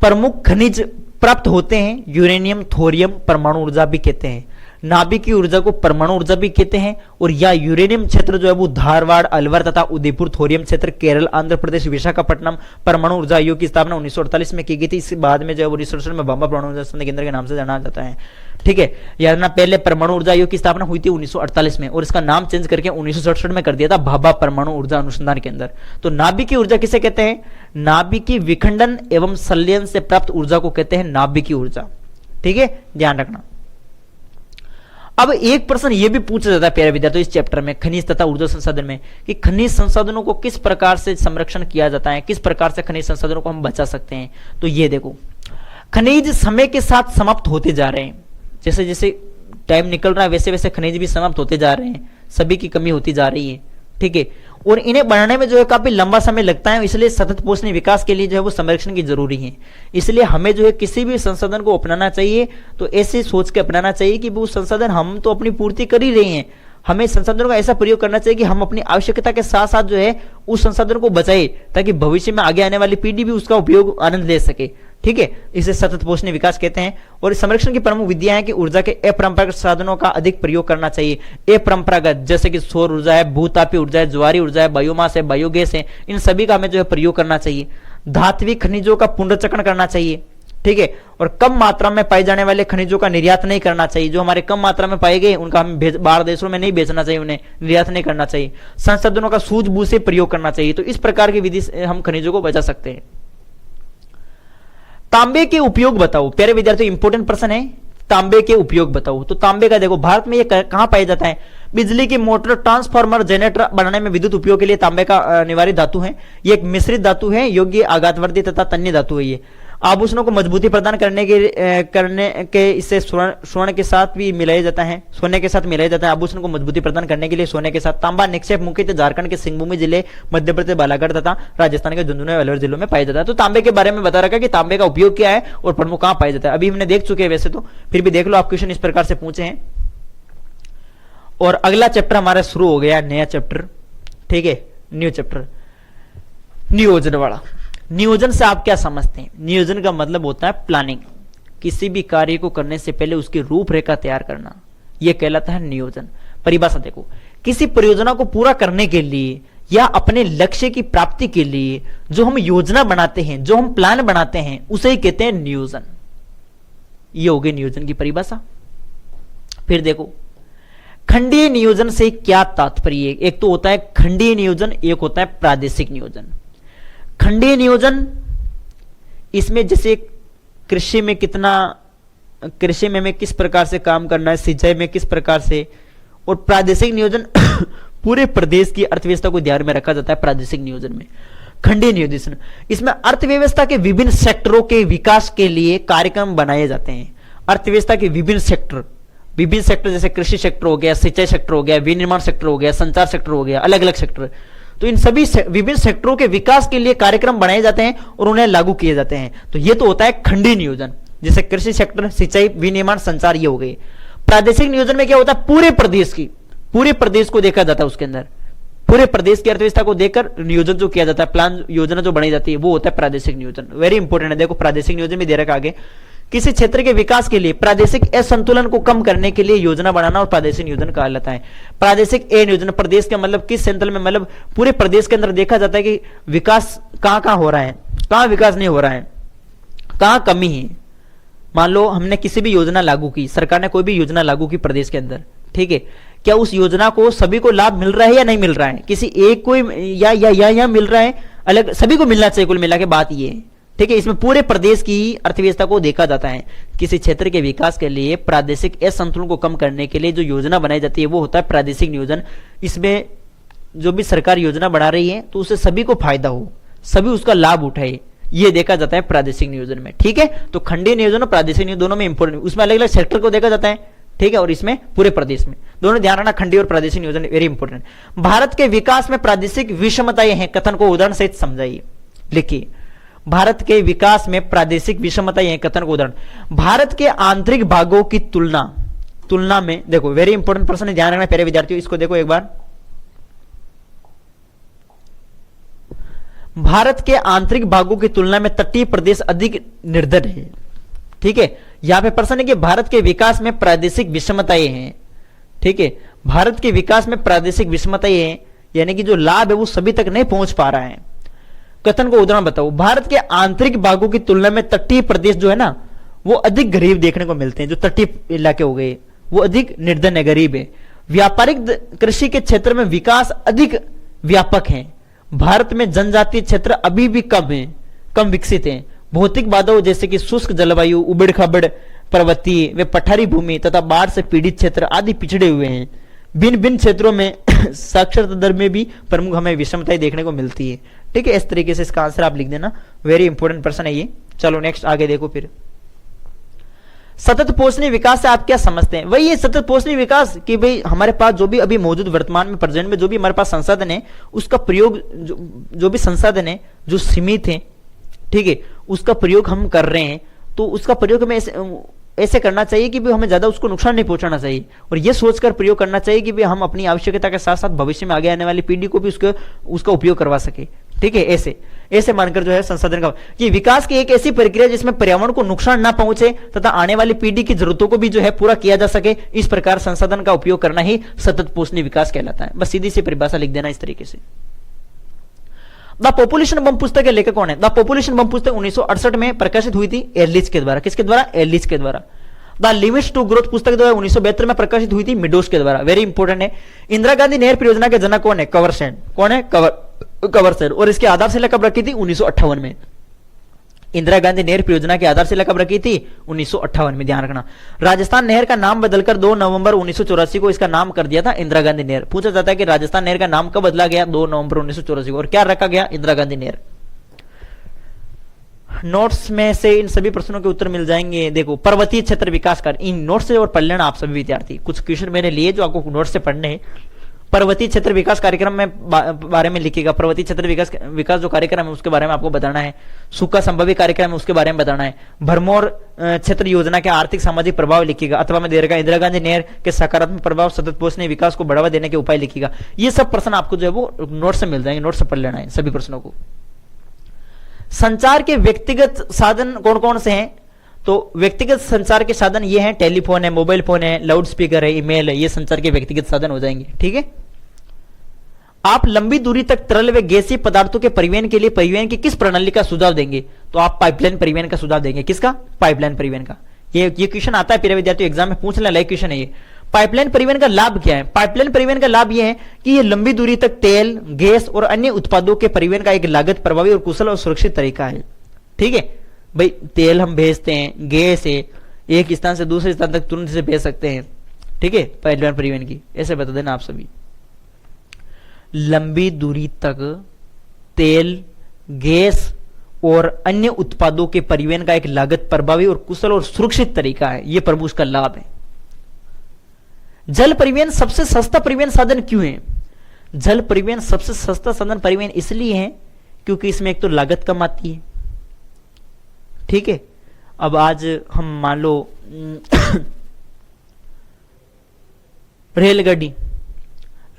प्रमुख खनिज प्राप्त होते हैं, यूरेनियम, थोरियम, परमाणु ऊर्जा भी कहते हैं। नाभिकीय ऊर्जा को परमाणु ऊर्जा भी कहते हैं। और या यूरेनियम क्षेत्र जो है वो धारवाड़, अलवर तथा उदयपुर, थोरियम क्षेत्र केरल, आंध्र प्रदेश, विशाखापट्टनम। परमाणु ऊर्जा आयोग की स्थापना 1948 में की गई थी। इसके बाद में जो है वो रिसर्च में बंबा परमाणु ऊर्जा संस्थान केंद्र के नाम से जाना जाता है। ठीक है, याद रखना, पहले परमाणु ऊर्जा आयोग की स्थापना हुई थी 1948 में, और इसका नाम चेंज करके 1967 में कर दिया था भाभा परमाणु ऊर्जा अनुसंधान केंद्र। तो नाभिकीय ऊर्जा किसे कहते हैं? नाभिकीय विखंडन एवं संलयन से प्राप्त ऊर्जा को कहते हैं नाभिकीय ऊर्जा। ठीक है, ध्यान रखना। अब एक प्रश्न यह भी पूछा जाता है प्यारे विद्यार्थियों इस चैप्टर में, खनिज तथा ऊर्जा संसाधन में, कि खनिज संसाधनों को किस प्रकार से संरक्षण किया जाता है, किस प्रकार से खनिज संसाधनों को हम बचा सकते हैं। तो ये देखो, खनिज समय के साथ समाप्त होते जा रहे हैं। जैसे जैसे टाइम निकल रहा है वैसे वैसे खनिज भी समाप्त होते जा रहे हैं, सभी की कमी होती जा रही है। ठीक है, और इन्हें बनाने में जो है काफी लंबा समय लगता है, इसलिए सतत पोषणीय विकास के लिए जो है वो संरक्षण की जरूरी है। इसलिए हमें जो है किसी भी संसाधन को अपनाना चाहिए तो ऐसे सोच के अपनाना चाहिए कि वो संसाधन हम तो अपनी पूर्ति कर ही रहे हैं, हमें संसाधनों का ऐसा प्रयोग करना चाहिए कि हम अपनी आवश्यकता के साथ साथ जो है उस संसाधन को बचाए, ताकि भविष्य में आगे आने वाली पीढ़ी भी उसका उपयोग आनंद ले सके। ठीक है, इसे सतत पोषणीय विकास कहते हैं। और इस संरक्षण की प्रमुख विधियां हैं कि ऊर्जा के अपरंपरागत साधनों का अधिक प्रयोग करना चाहिए। अपरंपरागत जैसे कि सौर ऊर्जा है, भूतापी ऊर्जा है, ज्वारी ऊर्जा है, बायोमास है, बायोगैस है, इन सभी का हमें जो है प्रयोग करना चाहिए। धात्विक खनिजों का पुनर्चक्रण करना चाहिए। ठीक है, और कम मात्रा में पाए जाने वाले खनिजों का निर्यात नहीं करना चाहिए। जो हमारे कम मात्रा में पाए गए उनका हम बाहर देशों में नहीं बेचना चाहिए, उन्हें निर्यात नहीं करना चाहिए। संसाधनों का सूझबूझ से प्रयोग करना चाहिए। तो इस प्रकार की विधि से हम खनिजों को बचा सकते हैं। तांबे के उपयोग बताओ प्यारे विद्यार्थियों, इंपॉर्टेंट प्रश्न है, तांबे के उपयोग बताओ। तो तांबे का देखो, भारत में ये कहां पाया जाता है? बिजली की मोटर, ट्रांसफार्मर, जनरेटर बनाने में विद्युत उपयोग के लिए तांबे का अनिवार्य धातु है। ये एक मिश्रित धातु है, योग्य आघातवर्ती तथा तन्य धातु है। ये आभूषणों को मजबूती प्रदान करने के इससे स्वर्ण के साथ भी मिलाया जाता है, सोने के साथ मिलाया जाता है। आभूषण को मजबूती प्रदान करने के लिए सोने के साथ तांबा निक्षेप मुख्यतः झारखंड के सिंहभूमि जिले, मध्य प्रदेश बालाघाट तथा राजस्थान के झुंझुनू अलवर जिलों में पाया जाता है। तो तांबे के बारे में बता रखा कि तांबे का उपयोग क्या है और प्रमुख कहां पाया जाता है। अभी हमने देख चुके हैं वैसे तो, फिर भी देख लो, आप क्वेश्चन इस प्रकार से पूछे हैं। और अगला चैप्टर हमारा शुरू हो गया, नया चैप्टर। ठीक है, न्यू चैप्टर, नियोजन वाला। नियोजन से आप क्या समझते हैं? नियोजन का मतलब होता है प्लानिंग, किसी भी कार्य को करने से पहले उसकी रूपरेखा तैयार करना, यह कहलाता है नियोजन। परिभाषा देखो, किसी परियोजना को पूरा करने के लिए या अपने लक्ष्य की प्राप्ति के लिए जो हम योजना बनाते हैं, जो हम प्लान बनाते हैं, उसे ही कहते हैं नियोजन। ये हो गई नियोजन की परिभाषा। फिर देखो, खंडीय नियोजन से क्या तात्पर्य है? एक तो होता है खंडीय नियोजन, एक होता है प्रादेशिक नियोजन। खंडीय नियोजन, इसमें जैसे कृषि में हमें किस प्रकार से काम करना है, सिंचाई में किस प्रकार से, और प्रादेशिक नियोजन पूरे प्रदेश की अर्थव्यवस्था को ध्यान में रखा जाता है प्रादेशिक नियोजन में। खंडीय नियोजन, इसमें अर्थव्यवस्था के विभिन्न सेक्टरों के विकास के लिए कार्यक्रम बनाए जाते हैं। अर्थव्यवस्था के विभिन्न सेक्टर जैसे कृषि सेक्टर हो गया, सिंचाई सेक्टर हो गया, विनिर्माण सेक्टर हो गया, संचार सेक्टर हो गया, अलग अलग सेक्टर। तो इन सभी विभिन्न सेक्टरों के विकास के लिए कार्यक्रम बनाए जाते हैं और उन्हें लागू किए जाते हैं। तो ये तो होता है खंडीय नियोजन, जैसे कृषि सेक्टर, सिंचाई, विनिर्माण, संचार, ये हो गए। प्रादेशिक नियोजन में क्या होता है? पूरे प्रदेश को देखा जाता है, उसके अंदर पूरे प्रदेश की अर्थव्यवस्था को देखकर नियोजन जो किया जाता है, प्लान योजना जो बनाई जाती है, वो होता है प्रादेशिक नियोजन। वेरी इंपॉर्टेंट है, देखो प्रादेशिक नियोजन में दे रखा आगे, किसी क्षेत्र के विकास के लिए प्रादेशिक असंतुलन को कम करने के लिए योजना बनाना और प्रादेशिक नियोजन कहा जाता है। प्रादेशिक ए नियोजन, प्रदेश का मतलब किस संतुलन में, मतलब पूरे प्रदेश के अंदर देखा जाता है कि विकास कहां कहां हो रहा है, कहां विकास नहीं हो रहा है, कहां कमी है। मान लो हमने किसी भी योजना लागू की, सरकार ने कोई भी योजना लागू की प्रदेश के अंदर, ठीक है, क्या उस योजना को सभी को लाभ मिल रहा है या नहीं मिल रहा है, किसी एक को या मिल रहा है, अलग सभी को मिलना चाहिए, कुल मिला के बात ये है, ठीक है। इसमें पूरे प्रदेश की अर्थव्यवस्था को देखा जाता है। किसी क्षेत्र के विकास के लिए प्रादेशिक असंतुलन को कम करने के लिए जो योजना बनाई जाती है वो होता है प्रादेशिक नियोजन। इसमें जो भी सरकार योजना बना रही है तो उससे सभी को फायदा हो, सभी उसका लाभ उठाए, ये देखा जाता है प्रादेशिक नियोजन में, ठीक है। तो खंडीय नियोजन और प्रादेशिक नियोजन दोनों में इंपॉर्टेंट, उसमें अलग अलग सेक्टर को देखा जाता है, ठीक है, और इसमें पूरे प्रदेश में दोनों ध्यान रखना, खंडीय और प्रादेशिक नियोजन वेरी इंपॉर्टेंट। भारत के विकास में प्रादेशिक विषमताएं हैं, कथन को उदाहरण सहित समझाइए, लिखिए। भारत के विकास में प्रादेशिक विषमताएं हैं, कथन को उदाहरण। भारत के आंतरिक भागों की तुलना में, देखो वेरी इंपॉर्टेंट प्रश्न है, ध्यान रखना प्यारे विद्यार्थियों, इसको देखो एक बार। भारत के आंतरिक भागों की तुलना में तटीय प्रदेश अधिक निर्धन है, ठीक है। यहां पे प्रश्न है कि भारत के विकास में प्रादेशिक विषमताएं हैं, ठीक है, भारत के विकास में प्रादेशिक विषमताएं हैं, यानी कि जो लाभ है वो सभी तक नहीं पहुंच पा रहा है। कथन को उदाहरण बताओ। भारत के आंतरिक भागों की तुलना में तटीय प्रदेश जो है ना वो अधिक गरीब देखने को मिलते हैं, जो तटीय इलाके हो गए वो अधिक निर्धन है, गरीब है। व्यापारिक कृषि के क्षेत्र में विकास अधिक व्यापक है। भारत में जनजातीय क्षेत्र अभी भी कम विकसित हैं। भौतिक बाधाओं जैसे कि शुष्क जलवायु, उबड़ खाबड़ पर्वतीय व पठारी भूमि तथा बाढ़ से पीड़ित क्षेत्र आदि पिछड़े हुए हैं। भिन्न भिन्न क्षेत्रों में साक्षरता दर में भी प्रमुख हमें विषमताएं देखने को मिलती है, ठीक है। इस तरीके से इसका आंसर आप लिख देना, वेरी इंपॉर्टेंट प्रश्न है ये। चलो नेक्स्ट आगे देखो। फिर सतत पोषणीय विकास से आप क्या समझते हैं? वही ये सतत पोषणीय विकास कि भाई हमारे पास जो भी अभी मौजूद वर्तमान में प्रेजेंट में जो भी हमारे पास संसाधन है उसका प्रयोग, जो भी संसाधन है जो सीमित है, ठीक है, उसका प्रयोग हम कर रहे हैं, तो उसका प्रयोग हमें ऐसे करना चाहिए कि भी हमें ज्यादा उसको नुकसान नहीं पहुंचाना चाहिए, और ये सोचकर प्रयोग करना चाहिए कि भी हम अपनी आवश्यकता के साथ साथ भविष्य में आगे आने वाली पीढ़ी को भी उसका उपयोग करवा सके, ठीक है। ऐसे मानकर जो है संसाधन का ये विकास की एक ऐसी प्रक्रिया जिसमें पर्यावरण को नुकसान ना पहुंचे तथा आने वाली पीढ़ी की जरूरतों को भी जो है पूरा किया जा सके, इस प्रकार संसाधन का उपयोग करना ही सतत पोषणीय विकास कहलाता है। बस सीधी सी परिभाषा लिख देना इस तरीके से। द पॉपुलेशन बम पुस्तक के लेखक कौन है? द पॉपुलेशन बम पुस्तक 1968 में प्रकाशित हुई थी एर्लिच के द्वारा। किसके द्वारा? एर्लिच के द्वारा। द लिमिट्स टू ग्रोथ पुस्तक जो है 1972 में प्रकाशित हुई थी मिडोस के द्वारा। वेरी इंपॉर्टेंट है। इंदिरा गांधी नहर परियोजना के जनक कौन है? कंवर सेन। कौन है? कंवर सेन। और इसकी आधारशिला कब रखी थी? 1958 में। इंदिरा गांधी नहर परियोजना की आधारशिला कब रखी थी? 1958 में। ध्यान रखना। राजस्थान नहर का नाम बदलकर 2 नवंबर 1984 को इसका नाम कर दिया था इंदिरा गांधी नहर। पूछा जाता है कि राजस्थान नहर का नाम कब बदला गया? 2 नवंबर 1984 को। और क्या रखा गया? इंदिरा गांधी नहर। नोट्स में से इन सभी प्रश्नों के उत्तर मिल जाएंगे। देखो, पर्वतीय क्षेत्र विकास कार्य, इन नोट्स से और पढ़ लेना आप सभी विद्यार्थी। कुछ क्वेश्चन मैंने लिए जो आपको नोट्स से पढ़ने हैं। पर्वतीय क्षेत्र विकास कार्यक्रम में बारे में लिखिएगा। पर्वतीय क्षेत्र विकास जो कार्यक्रम है उसके बारे में आपको बताना है। सूखा संभावित कार्यक्रम है उसके बारे में बताना है। भरमौर क्षेत्र योजना के आर्थिक सामाजिक प्रभाव लिखिएगा। अथवा में दे रखा इंदिरा गांधी नहर के सकारात्मक प्रभाव सतत पोषणीय विकास को बढ़ावा देने के उपाय लिखिएगा। ये सब प्रश्न आपको जो है वो नोट से मिल जाएंगे। नोट से पढ़ लेना है सभी प्रश्नों को। संचार के व्यक्तिगत साधन कौन कौन से हैं? तो व्यक्तिगत संचार के साधन ये हैं, टेलीफोन है, मोबाइल फोन है, लाउड स्पीकर है, ईमेल है, ये संचार के व्यक्तिगत साधन हो जाएंगे, ठीक है। आप लंबी दूरी तक तरल व गैसीय पदार्थों के परिवहन के लिए परिवहन की किस प्रणाली का सुझाव देंगे? तो आप पाइपलाइन परिवहन का सुझाव देंगे। किसका? पाइपलाइन परिवहन का। ये क्वेश्चन आता है प्यारे विद्यार्थियों, एग्जाम में पूछ लेना, लाइक क्वेश्चन है ये। पाइपलाइन परिवहन का लाभ क्या है? पाइपलाइन परिवहन का लाभ यह है कि ये लंबी दूरी तक तेल, गैस और अन्य उत्पादों के परिवहन का एक लागत प्रभावी और कुशल और सुरक्षित तरीका है, ठीक है। भाई तेल हम भेजते हैं, गैस है, एक स्थान से दूसरे स्थान तक तुरंत से भेज सकते हैं, ठीक है, पाइपलाइन परिवहन की। ऐसे बता देना आप सभी। लंबी दूरी तक तेल, गैस और अन्य उत्पादों के परिवहन का एक लागत प्रभावी और कुशल और सुरक्षित तरीका है, यह प्रभु उसका लाभ है। जल परिवहन सबसे सस्ता परिवहन साधन क्यों है? जल परिवहन सबसे सस्ता साधन परिवहन इसलिए है क्योंकि इसमें एक तो लागत कम आती है, ठीक है। अब आज हम मान लो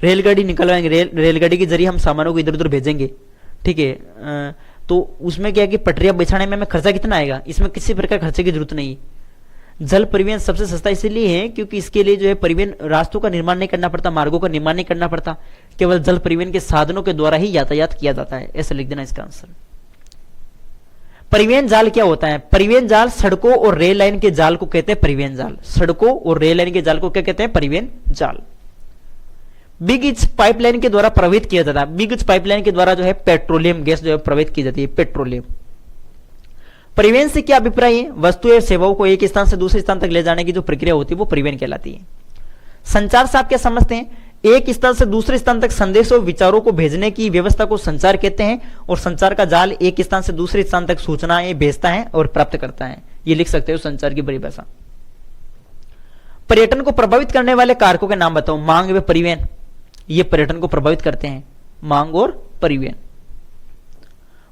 रेलगाड़ी निकलवाएंगे, रेलगाड़ी के जरिए हम सामानों को इधर उधर भेजेंगे, ठीक है। तो उसमें क्या है कि पटरियां बिछाने में हमें खर्चा कितना आएगा, इसमें किसी प्रकार खर्चे की जरूरत नहीं। जल परिवहन सबसे सस्ता इसलिए है क्योंकि इसके लिए जो है परिवहन रास्तों का निर्माण नहीं करना पड़ता, मार्गों का निर्माण नहीं करना पड़ता, केवल जल परिवहन के साधनों के द्वारा ही यातायात किया जाता है। ऐसा लिख देना इसका आंसर। परिवहन जाल क्या होता है? परिवहन जाल सड़कों और रेल लाइन के जाल को कहते हैं परिवहन जाल। सड़कों और रेल लाइन के जाल को क्या कहते हैं? परिवहन जाल। बिग इच पाइपलाइन के द्वारा प्रवाहित किया जाता है। बिग इच पाइपलाइन के द्वारा जो है पेट्रोलियम गैस जो है प्रवाहित की जाती है, पेट्रोलियम। परिवहन से क्या अभिप्राय है? वस्तु एवं सेवाओं को एक स्थान से दूसरे स्थान तक ले जाने की जो प्रक्रिया होती है वो परिवहन कहलाती है। संचार से आप क्या समझते हैं? एक स्थान से दूसरे स्थान तक संदेशों विचारों को भेजने की व्यवस्था को संचार कहते हैं, और संचार का जाल एक स्थान से दूसरे स्थान तक सूचनाएं भेजता है और प्राप्त करता है। ये लिख सकते हो संचार की परिभाषा। पर्यटन को प्रभावित करने वाले कारकों के नाम बताओ। मांग व परिवहन, ये पर्यटन को प्रभावित करते हैं, मांग और परिवहन।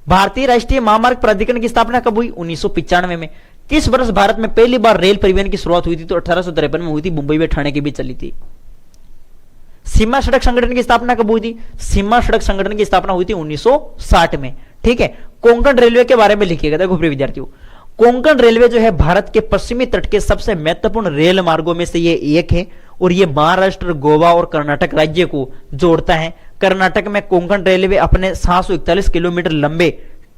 भारतीय राष्ट्रीय महामार्ग प्राधिकरण की स्थापना कब हुई? 1995 में। किस वर्ष भारत में पहली बार रेल परिवहन की शुरुआत हुई थी? तो 1853 में हुई थी, मुंबई व ठाणे के बीच चली थी। सीमा सड़क संगठन की स्थापना कब हुई थी? सीमा सड़क संगठन की स्थापना हुई थी 1960 में, ठीक है। कोंकण रेलवे के बारे में लिखिएगा। देखो प्रिय विद्यार्थियों, कोंकण रेलवे जो है भारत के पश्चिमी तट के सबसे महत्वपूर्ण रेल मार्गों में से ये एक है, और ये महाराष्ट्र, गोवा और कर्नाटक राज्य को जोड़ता है। कर्नाटक में कोंकण रेलवे अपने 741 किलोमीटर लंबे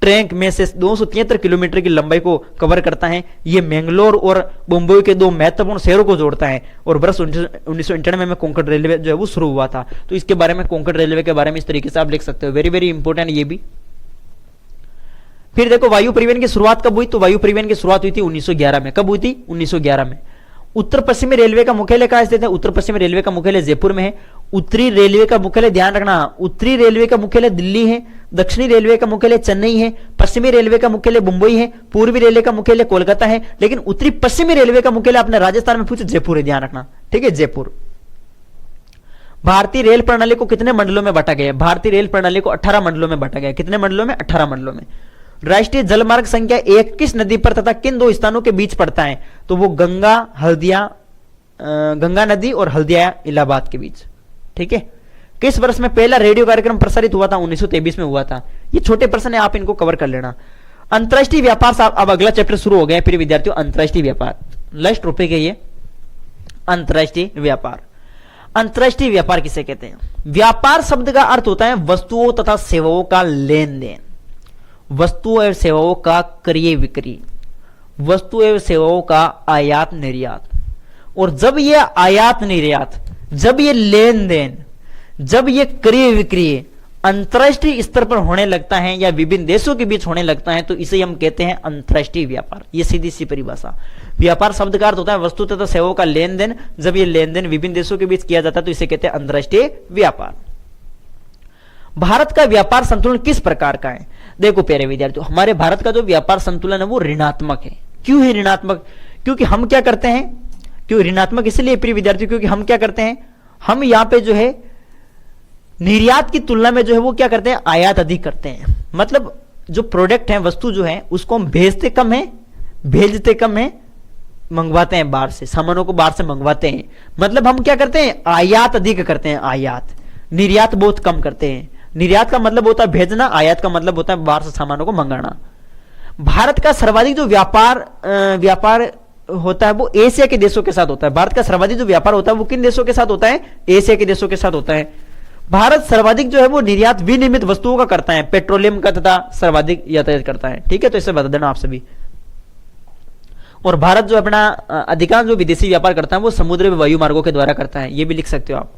ट्रैक में से 273 किलोमीटर की लंबाई को कवर करता है। ये मैंगलोर और मुंबई के दो महत्वपूर्ण शहरों को जोड़ता है, और वर्ष 1991 में कोंकण रेलवे जो है वो शुरू हुआ था। तो इसके बारे में, कोंकण रेलवे के बारे में इस तरीके से आप लिख सकते हो। वेरी वेरी इंपॉर्टेंट ये भी। फिर देखो वायु परिवहन की शुरुआत कब हुई? तो वायु परिवहन की शुरुआत हुई थी 1911 में। कब हुई थी? 1911 में। उत्तर पश्चिमी रेलवे का मुख्यालय कहां स्थित है? उत्तर पश्चिमी रेलवे का मुख्यालय जयपुर में है। उत्तरी रेलवे का मुख्यालय, ध्यान रखना, उत्तरी रेलवे का मुख्यालय दिल्ली है, दक्षिणी रेलवे का मुख्यालय चेन्नई है, पश्चिमी रेलवे का मुख्यालय मुंबई है, पूर्वी रेलवे का मुख्यालय कोलकाता है, लेकिन उत्तरी पश्चिमी रेलवे का मुख्यालय अपने राजस्थान में पूछे जयपुर है, ध्यान रखना, ठीक है, जयपुर। भारतीय रेल प्रणाली को कितने मंडलों में बांटा गया? भारतीय रेल प्रणाली को 18 मंडलों में बांटा गया। कितने मंडलों में? 18 मंडलों में। राष्ट्रीय जलमार्ग संख्या 1 किस नदी पर तथा किन दो स्थानों के बीच पड़ता है? तो वो गंगा नदी और हल्दिया इलाहाबाद के बीच, ठीक है। किस वर्ष में पहला रेडियो कार्यक्रम प्रसारित हुआ था? 1923 में हुआ था। ये छोटे प्रश्न है, आप इनको कवर कर लेना। अंतरराष्ट्रीय व्यापार साहब, अब अगला चैप्टर शुरू हो गया है फिर विद्यार्थियों। अंतरराष्ट्रीय व्यापार लास्ट टॉपिक है ये, अंतरराष्ट्रीय व्यापार। अंतरराष्ट्रीय व्यापार किसे कहते हैं? व्यापार शब्द का अर्थ होता है वस्तुओं तथा सेवाओं का लेन देन, वस्तुओं एवं सेवाओं का क्रय विक्रय, वस्तु एवं सेवाओं का आयात निर्यात। और जब ये आयात निर्यात, जब ये लेन देन, जब ये क्रय विक्रय अंतरराष्ट्रीय स्तर पर होने लगता है या विभिन्न देशों के बीच होने लगता है, तो इसे हम कहते हैं अंतरराष्ट्रीय व्यापार। ये सीधी सी परिभाषा। व्यापार शब्द का अर्थ होता है वस्तु तथा सेवाओं का लेन देन, जब ये लेन देन विभिन्न देशों के बीच किया जाता है तो इसे कहते हैं अंतरराष्ट्रीय व्यापार। भारत का व्यापार संतुलन किस प्रकार का है? देखो प्यारे विद्यार्थियों, हमारे भारत का जो व्यापार संतुलन है वो ऋणात्मक है। क्यों है ऋणात्मक? क्योंकि हम क्या करते हैं, क्यों ऋणात्मक इसलिए प्रिय विद्यार्थियों, क्योंकि हम क्या करते हैं, हम यहां पे जो है निर्यात की तुलना में जो है वो क्या करते हैं, आयात अधिक करते हैं। मतलब जो प्रोडक्ट है, वस्तु जो है, उसको हम भेजते कम है, भेजते कम है, मंगवाते हैं बाहर से, सामानों को बाहर से मंगवाते हैं। मतलब हम क्या करते हैं, आयात अधिक करते हैं, आयात। निर्यात बहुत कम करते हैं। निर्यात का मतलब होता है भेजना, आयात का मतलब होता है बाहर से सामानों को मंगाना। भारत का सर्वाधिक जो व्यापार होता है वो एशिया के देशों के साथ होता है। भारत का सर्वाधिक जो व्यापार होता है वो किन देशों के साथ होता है? एशिया के देशों के साथ होता है। भारत सर्वाधिक जो है वो निर्यात विनिर्मित वस्तुओं का करता है, पेट्रोलियम का तथा सर्वाधिक यातायात करता है, ठीक है। तो इसे बता देना आप सभी। और भारत जो अपना अधिकांश जो विदेशी व्यापार करता है वो समुद्र व वायु मार्गों के द्वारा करता है, ये भी लिख सकते हो आप।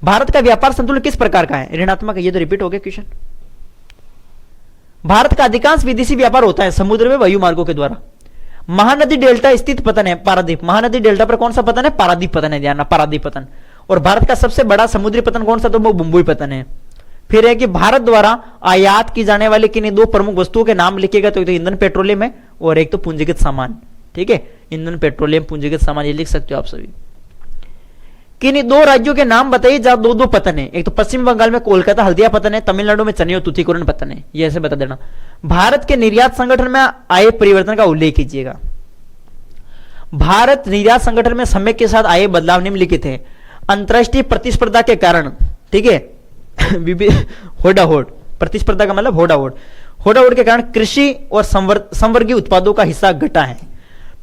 भारत का व्यापार संतुलन किस प्रकार का है? ऋणात्मक है। ये तो रिपीट हो गया क्वेश्चन। भारत का अधिकांश विदेशी व्यापार होता है समुद्र में वायु मार्गों के द्वारा। महानदी डेल्टा स्थित पतन है पारादीप। महानदी डेल्टा पर कौन सा पतन है? पारादीप पतन है, ध्यान, पारादीप पतन। और भारत का सबसे बड़ा समुद्री पतन कौन सा? तो वो मुंबई पतन है। फिर है कि भारत द्वारा आयात की जाने वाले किन्हीं दो प्रमुख वस्तुओं के नाम लिखेगा, तो एक तो ईंधन पेट्रोलियम है और एक तो पूंजीगत सामान, ठीक है। ईंधन पेट्रोलियम पूंजीगत सामान, ये लिख सकते हो आप सभी। किन्हीं दो राज्यों के नाम बताइए जहां दो दो पतन है। एक तो पश्चिम बंगाल में कोलकाता हल्दिया पतन है, तमिलनाडु में चेन्नई और तूतीकोरन पतन है, ये ऐसे बता देना। भारत के निर्यात संगठन में आए परिवर्तन का उल्लेख कीजिएगा। भारत निर्यात संगठन में समय के साथ आए बदलाव निम्नलिखित है। अंतरराष्ट्रीय प्रतिस्पर्धा के कारण, ठीक है, होड़ाहोड़, प्रतिस्पर्धा का मतलब होड़ाहोड़, होड़ाहोड़ के कारण कृषि और संवर्गीय उत्पादों का हिस्सा घटा है।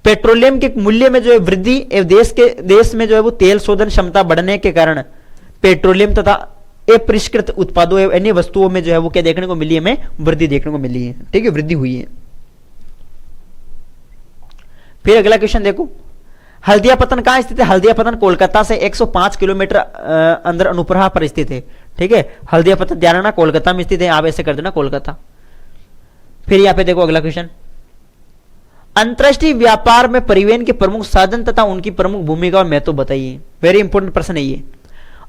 पेट्रोलियम के मूल्य में जो है वृद्धि एवं देश में जो है वो तेल शोधन क्षमता बढ़ने के कारण पेट्रोलियम तथा अपरिष्कृत उत्पादों एवं अन्य वस्तुओं में जो है वो क्या देखने को मिली है, हमें वृद्धि देखने को मिली है, ठीक है, वृद्धि हुई है। फिर अगला क्वेश्चन देखो, हल्दिया पतन कहां स्थित है? हल्दिया पतन कोलकाता से 105 किलोमीटर अंदर अनुप्रहा पर स्थित है, ठीक है। हल्दिया पतन ध्यान रखना कोलकाता में स्थित है, आप ऐसे कर देना कोलकाता। फिर यहां पे देखो अगला क्वेश्चन, अंतरराष्ट्रीय व्यापार में परिवहन के प्रमुख साधन तथा उनकी प्रमुख भूमिका और महत्व बताइए। वेरी इंपॉर्टेंट प्रश्न है ये।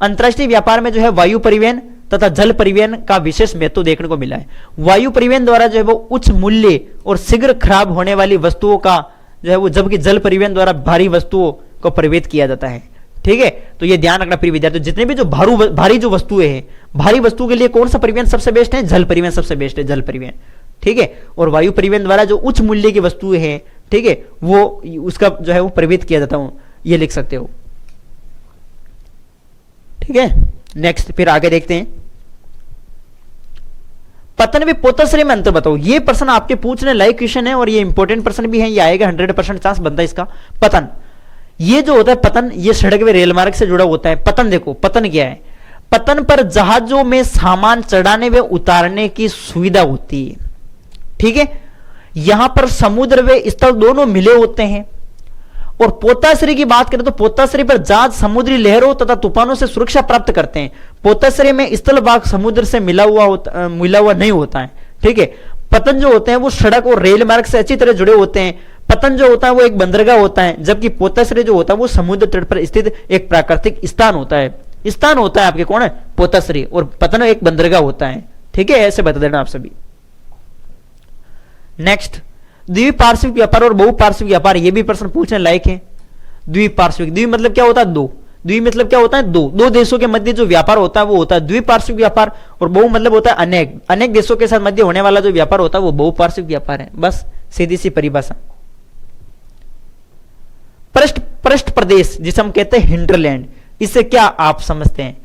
अंतरराष्ट्रीय व्यापार में जो है वायु परिवहन तथा जल परिवहन का विशेष महत्व देखने को मिला है। वायु परिवहन द्वारा जो है वो उच्च मूल्य और शीघ्र खराब होने वाली वस्तुओं का जो है वो, जबकि जल परिवहन द्वारा भारी वस्तुओं को परिवहित किया जाता है, ठीक है। तो ये ध्यान रखना प्रिय विद्यार्थियों, जितने भी जो भारी जो वस्तुएं हैं, भारी वस्तु के लिए कौन सा परिवहन सबसे बेस्ट है? जल परिवहन सबसे बेस्ट है, जल परिवहन, ठीक है। और वायु परिवहन द्वारा जो उच्च मूल्य की वस्तुएं हैं, ठीक है, वो उसका जो है वो परिवहित किया जाता हूं, ये लिख सकते हो, ठीक है। नेक्स्ट फिर आगे देखते हैं, पतन भी पोताश्रय में अंतर बताओ। ये प्रश्न आपके पूछने लायक क्वेश्चन है और ये इंपॉर्टेंट प्रश्न भी है, ये आएगा 100% चांस बनता है इसका। पतन, ये जो होता है पतन, ये सड़क व रेल मार्ग से जुड़ा होता है। पतन देखो, पतन क्या है? पतन पर जहाजों में सामान चढ़ाने व उतारने की सुविधा होती है, ठीक है। यहां पर समुद्र व स्थल दोनों मिले होते हैं। और पोताश्रय की बात करें तो पोताश्रय पर जहाज समुद्री लहरों तथा तूफानों से सुरक्षा प्राप्त करते हैं। पोताश्रय में स्थल भाग समुद्र से मिला हुआ नहीं होता है, ठीक है। पतन जो होते हैं वो सड़क और रेल मार्ग से अच्छी तरह जुड़े होते हैं। पतन जो होता है वो एक बंदरगाह होता है, जबकि पोताश्रय जो होता है वो समुद्र तट पर स्थित एक प्राकृतिक स्थान होता है। स्थान होता है आपके कौन है? पोताश्रय। और पतन एक बंदरगाह होता है, ठीक है, ऐसे बता देना आप सभी। नेक्स्ट, द्विपार्श्विक व्यापार और बहुपार्श्विक व्यापार, ये भी प्रश्न पूछने लायक है। द्विपार्श्विक, द्वि मतलब क्या होता है? दो। द्वि मतलब क्या होता है? दो देशों के मध्य जो व्यापार होता है वो होता है द्विपार्श्विक व्यापार। और बहु मतलब होता है अनेक, अनेक देशों के साथ मध्य होने वाला जो व्यापार होता है वो बहुपार्श्विक व्यापार है। बस सीधी सी परिभाषा। पृष्ठ प्रदेश जिसे हम कहते हैं हिंटरलैंड, इससे क्या आप समझते हैं?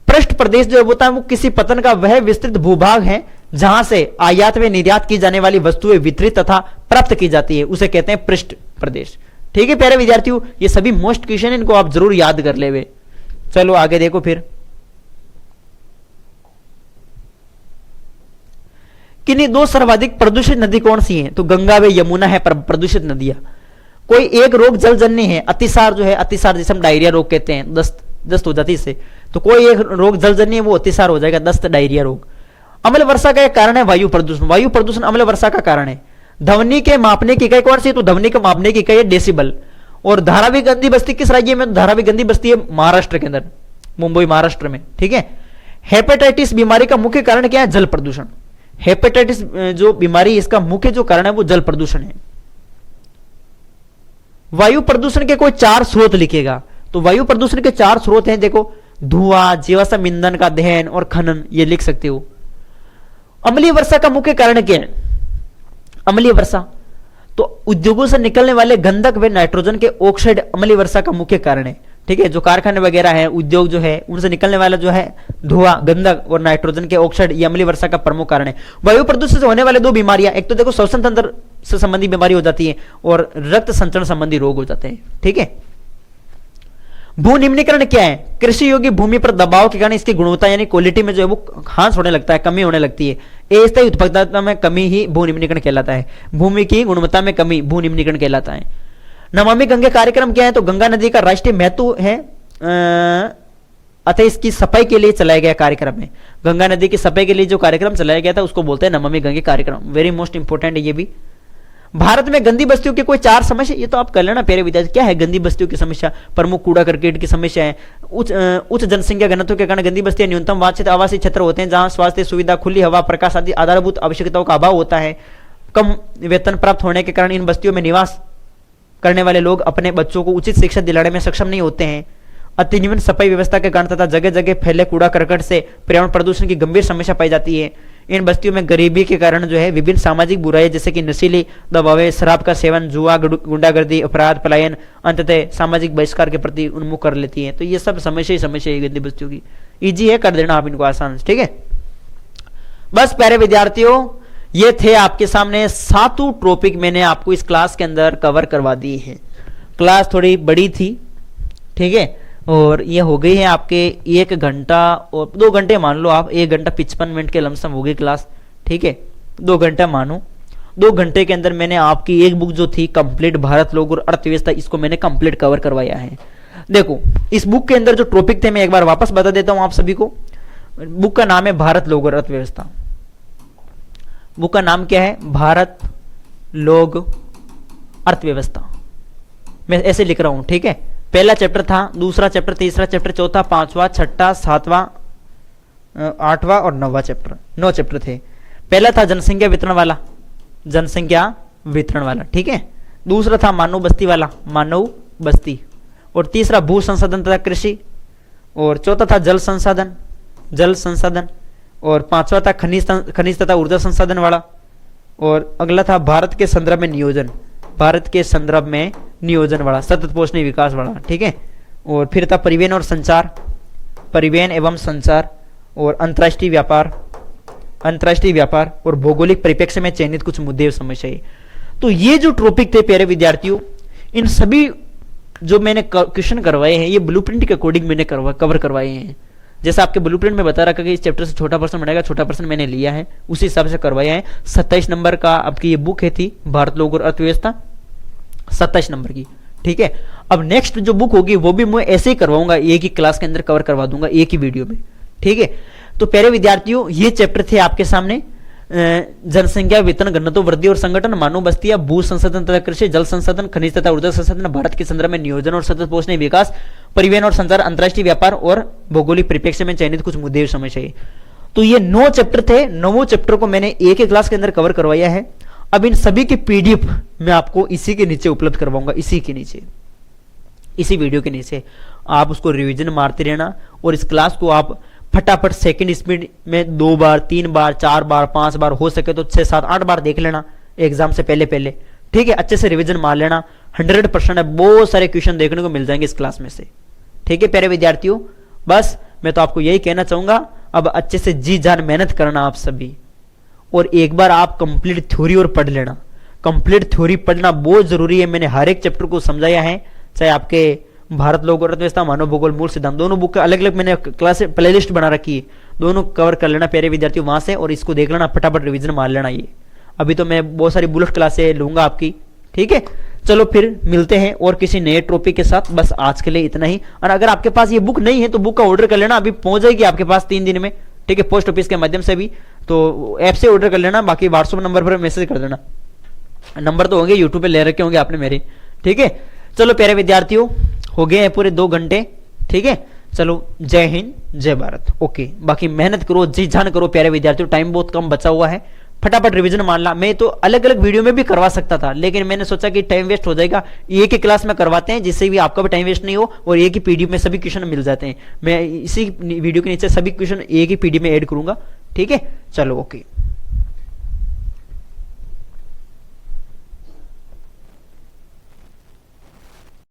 पृष्ठ प्रदेश जो होता है वो किसी पतन का वह विस्तृत भूभाग है जहां से आयात व निर्यात की जाने वाली वस्तुएं वितरित तथा प्राप्त की जाती है, उसे कहते हैं पृष्ठ प्रदेश, ठीक है प्यारे विद्यार्थियों। ये सभी मोस्ट क्वेश्चन, इनको आप जरूर याद कर ले। चलो आगे देखो फिर, किन्हीं दो सर्वाधिक प्रदूषित नदी कौन सी है? तो गंगा व यमुना है प्रदूषित नदियां। कोई एक रोग जलजन्य है, अतिसार जो है, अतिसार जिसे हम डायरिया रोग कहते हैं, दस्त हो जाती है इससे, तो कोई एक रोग जलजन्य है वो अतिसार हो जाएगा, दस्त डायरिया रोग। अम्ल वर्षा का एक कारण है वायु प्रदूषण। वायु प्रदूषण अम्ल वर्षा का कारण है। ध्वनि के मापने की इकाई कौन सी है? तो ध्वनि के मापने की इकाई है डेसिबल। और धारावी गंदी बस्ती किस राज्य में? धारावी गंदी बस्ती है महाराष्ट्र के अंदर, मुंबई महाराष्ट्र में, ठीक है। हेपेटाइटिस बीमारी का मुख्य कारण क्या है? जल प्रदूषण। हेपेटाइटिस जो बीमारी, इसका मुख्य जो कारण है वो जल प्रदूषण है। वायु प्रदूषण के कोई 4 स्रोत लिखेगा। तो वायु प्रदूषण के 4 स्रोत हैं, देखो, धुआं, जीवाश्म ईंधन का दहन और खनन, ये लिख सकते हो। अम्लीय वर्षा का मुख्य कारण क्या है? अम्लीय वर्षा, तो उद्योगों से निकलने वाले गंधक व नाइट्रोजन के ऑक्साइड अम्लीय वर्षा का मुख्य कारण है, ठीक है। जो कारखाने वगैरह है, उद्योग जो है, उनसे निकलने वाला जो है धुआं, गंधक और नाइट्रोजन के ऑक्साइड, ये अम्लीय वर्षा का प्रमुख कारण है। वायु प्रदूषण से होने वाले 2 बीमारियां, एक तो देखो श्वसन तंत्र से संबंधी बीमारी हो जाती है और रक्त संचरण संबंधी रोग हो जाते हैं, ठीक है। भू निम्नीकरण क्या है? कृषि योग्य भूमि पर दबाव के कारण इसकी गुणवत्ता यानी क्वालिटी में जो है वो ह्रास होने लगता है, कमी होने लगती है। अस्थायी उत्पादकता में कमी ही भू निम्नीकरण कहलाता है। भूमि की गुणवत्ता में कमी भू निम्नीकरण कहलाता है। नमामि गंगे कार्यक्रम क्या है? तो गंगा नदी का राष्ट्रीय महत्व है, अतः इसकी सफाई के लिए चलाया गया कार्यक्रम है। गंगा नदी की सफाई के लिए जो कार्यक्रम चलाया गया था उसको बोलते हैं नमामि गंगे कार्यक्रम। वेरी मोस्ट इंपोर्टेंट है ये भी। भारत में गंदी बस्तियों की कोई 4 समस्या, ये तो आप कर लेना प्यारे विद्यार्थी। क्या है गंदी बस्तियों की समस्या? प्रमुख कूड़ा करकट की समस्या है। उच्च जनसंख्या घनत्व के कारण गंदी बस्तियां न्यूनतम वांछित आवासीय क्षेत्र होते हैं जहां स्वास्थ्य सुविधा, खुली हवा, प्रकाश आदि आधारभूत आवश्यकताओं का अभाव होता है। कम वेतन प्राप्त होने के कारण इन बस्तियों में निवास करने वाले लोग अपने बच्चों को उचित शिक्षा दिलाने में सक्षम नहीं होते हैं। अति निम्न सफाई व्यवस्था के कारण तथा जगह जगह फैले कूड़ा करकट से पर्यावरण प्रदूषण की गंभीर समस्या पाई जाती है। इन बस्तियों में गरीबी के कारण जो है विभिन्न सामाजिक बुराई जैसे कि नशीली दवाएं, शराब का सेवन, जुआ, गुंडागर्दी, अपराध, पलायन, अंततः सामाजिक बहिष्कार के प्रति उन्मुख कर लेती है। तो ये सब समस्या ही समस्या है गंदी बस्तियों की। इजी है, कर देना आप इनको आसान से, ठीक है। बस प्यारे विद्यार्थियों, ये थे आपके सामने 7 टॉपिक मैंने आपको इस क्लास के अंदर कवर करवा दिए हैं। क्लास थोड़ी बड़ी थी, ठीक है, और ये हो गई है आपके 1 घंटा और 2 घंटे मान लो आप, 1 घंटा 55 मिनट के लमसम हो गई क्लास, ठीक है। 2 घंटा मानो, 2 घंटे के अंदर मैंने आपकी एक बुक जो थी कंप्लीट भारत लोग और अर्थव्यवस्था, इसको मैंने कंप्लीट कवर करवाया है। देखो इस बुक के अंदर जो टॉपिक थे मैं एक बार वापस बता देता हूं आप सभी को। बुक का नाम है भारत लोग और अर्थव्यवस्था। बुक का नाम क्या है? भारत लोग अर्थव्यवस्था। मैं ऐसे लिख रहा हूं, ठीक है। पहला चैप्टर था, दूसरा चैप्टर, तीसरा चैप्टर, चौथा, 5वां, 6ठा, 7वां, 8वां और 9वां चैप्टर। 9 चैप्टर थे। पहला था जनसंख्या वितरण वाला, जनसंख्या वितरण वाला, ठीक है। दूसरा था मानव बस्ती वाला, मानव बस्ती। और तीसरा भू संसाधन तथा कृषि। और चौथा था जल संसाधन, जल संसाधन। और 5वां था खनिज तथा ऊर्जा संसाधन वाला। और अगला था भारत के संदर्भ में नियोजन, भारत के संदर्भ में नियोजन वाला, सतत पोषणीय विकास वाला, ठीक है। और फिर था परिवहन और संचार, परिवहन एवं संचार। और अंतर्राष्ट्रीय व्यापार, अंतर्राष्ट्रीय व्यापार। और भौगोलिक परिप्रेक्ष्य में चयनित कुछ मुद्दे और समस्याएं। तो ये जो टॉपिक थे प्यारे विद्यार्थियों, इन सभी जो मैंने क्वेश्चन करवाए हैं ये ब्लूप्रिंट के अकॉर्डिंग मैंने कवर करवाए हैं। जैसे आपके ब्लूप्रिंट में बता रखा कि इस चैप्टर से छोटा प्रश्न बनेगा, छोटा प्रश्न मैंने लिया है, उसी हिसाब से करवाया है। 27 नंबर का आपकी ये बुक है थी भारत लोग और अर्थव्यवस्था, 27 नंबर की, ठीक है। अब नेक्स्ट जो बुक होगी वो भी मैं ऐसे ही करवाऊंगा, एक ही क्लास के अंदर कवर करवा दूंगा, एक ही वीडियो में, ठीक है। तो प्यारे विद्यार्थियों ये चैप्टर थे आपके सामने, जनसंख्या वितरण, घनत्व वृद्धि और संगठन, मानव बस्तियां, भू संसाधन तथा कृषि, जल संसाधन, खनिज तथा ऊर्जा संसाधन, भारत के संदर्भ में नियोजन और सतत पोषणीय विकास, परिवहन और संचार, अंतर्राष्ट्रीय व्यापार और भौगोलिक परिप्रेक्ष्य में चयनित कुछ मुद्दे और समस्याएं। तो ये 9 चैप्टर थे। 9 चैप्टर को मैंने एक ही क्लास के अंदर कवर करवाया है। अब इन सभी की पीडीएफ मैं आपको इसी के नीचे उपलब्ध करवाऊंगा, इसी के नीचे, इसी वीडियो के नीचे। आप उसको रिवीजन मारते रहना और इस क्लास को आप फटाफट सेकंड स्पीड में 2 बार, 3 बार, 4 बार, 5 बार, हो सके तो 6, 7, 8 बार देख लेना एग्जाम से पहले पहले, ठीक है। अच्छे से रिवीजन मार लेना, 100% है, बहुत सारे क्वेश्चन देखने को मिल जाएंगे इस क्लास में से, ठीक है प्यारे विद्यार्थियों। बस मैं तो आपको यही कहना चाहूंगा, अब अच्छे से जी जान मेहनत करना आप सभी, और एक बार आप कंप्लीट थ्योरी और पढ़ लेना। कंप्लीट थ्योरी पढ़ना बहुत जरूरी है। मैंने हर एक चैप्टर को समझाया है, चाहे आपके भारत लोग और अर्थव्यवस्था, मानव भूगोल, मूल सिद्धांत, दोनों बुक का अलग अलग मैंने क्लास प्लेलिस्ट बना रखी है, दोनों कवर कर लेना प्यारे विद्यार्थियों वहां से, और इसको देख लेना, फटाफट रिवीजन मार लेना। ये अभी तो मैं बहुत सारी बुलेट क्लासें लूंगा आपकी, ठीक है। चलो फिर मिलते हैं और किसी नए टॉपिक के साथ। बस आज के लिए इतना ही। और अगर आपके पास ये बुक नहीं है तो बुक का ऑर्डर कर लेना, अभी पहुंच जाएगी आपके पास 3 दिन में, ठीक है, पोस्ट ऑफिस के माध्यम से भी, तो ऐप से ऑर्डर कर लेना। बाकी व्हाट्सएप नंबर पर मैसेज कर देना, नंबर तो होंगे यूट्यूब पे ले रखे होंगे आपने मेरे, ठीक है। चलो प्यारे विद्यार्थियों, हो गए हैं पूरे 2 घंटे, ठीक है। चलो जय हिंद, जय भारत, ओके। बाकी मेहनत करो, जी जान करो प्यारे विद्यार्थियों, टाइम बहुत कम बचा हुआ है, फटाफट रिवीजन मान ला। मैं तो अलग अलग वीडियो में भी करवा सकता था, लेकिन मैंने सोचा कि टाइम वेस्ट हो जाएगा, एक ही क्लास में करवाते हैं, जिससे भी आपका भी टाइम वेस्ट नहीं हो, और एक ही पीडीएफ में सभी क्वेश्चन मिल जाते हैं। मैं इसी वीडियो के नीचे सभी क्वेश्चन एक ही पीडीएफ में ऐड करूंगा, ठीक है। चलो ओके।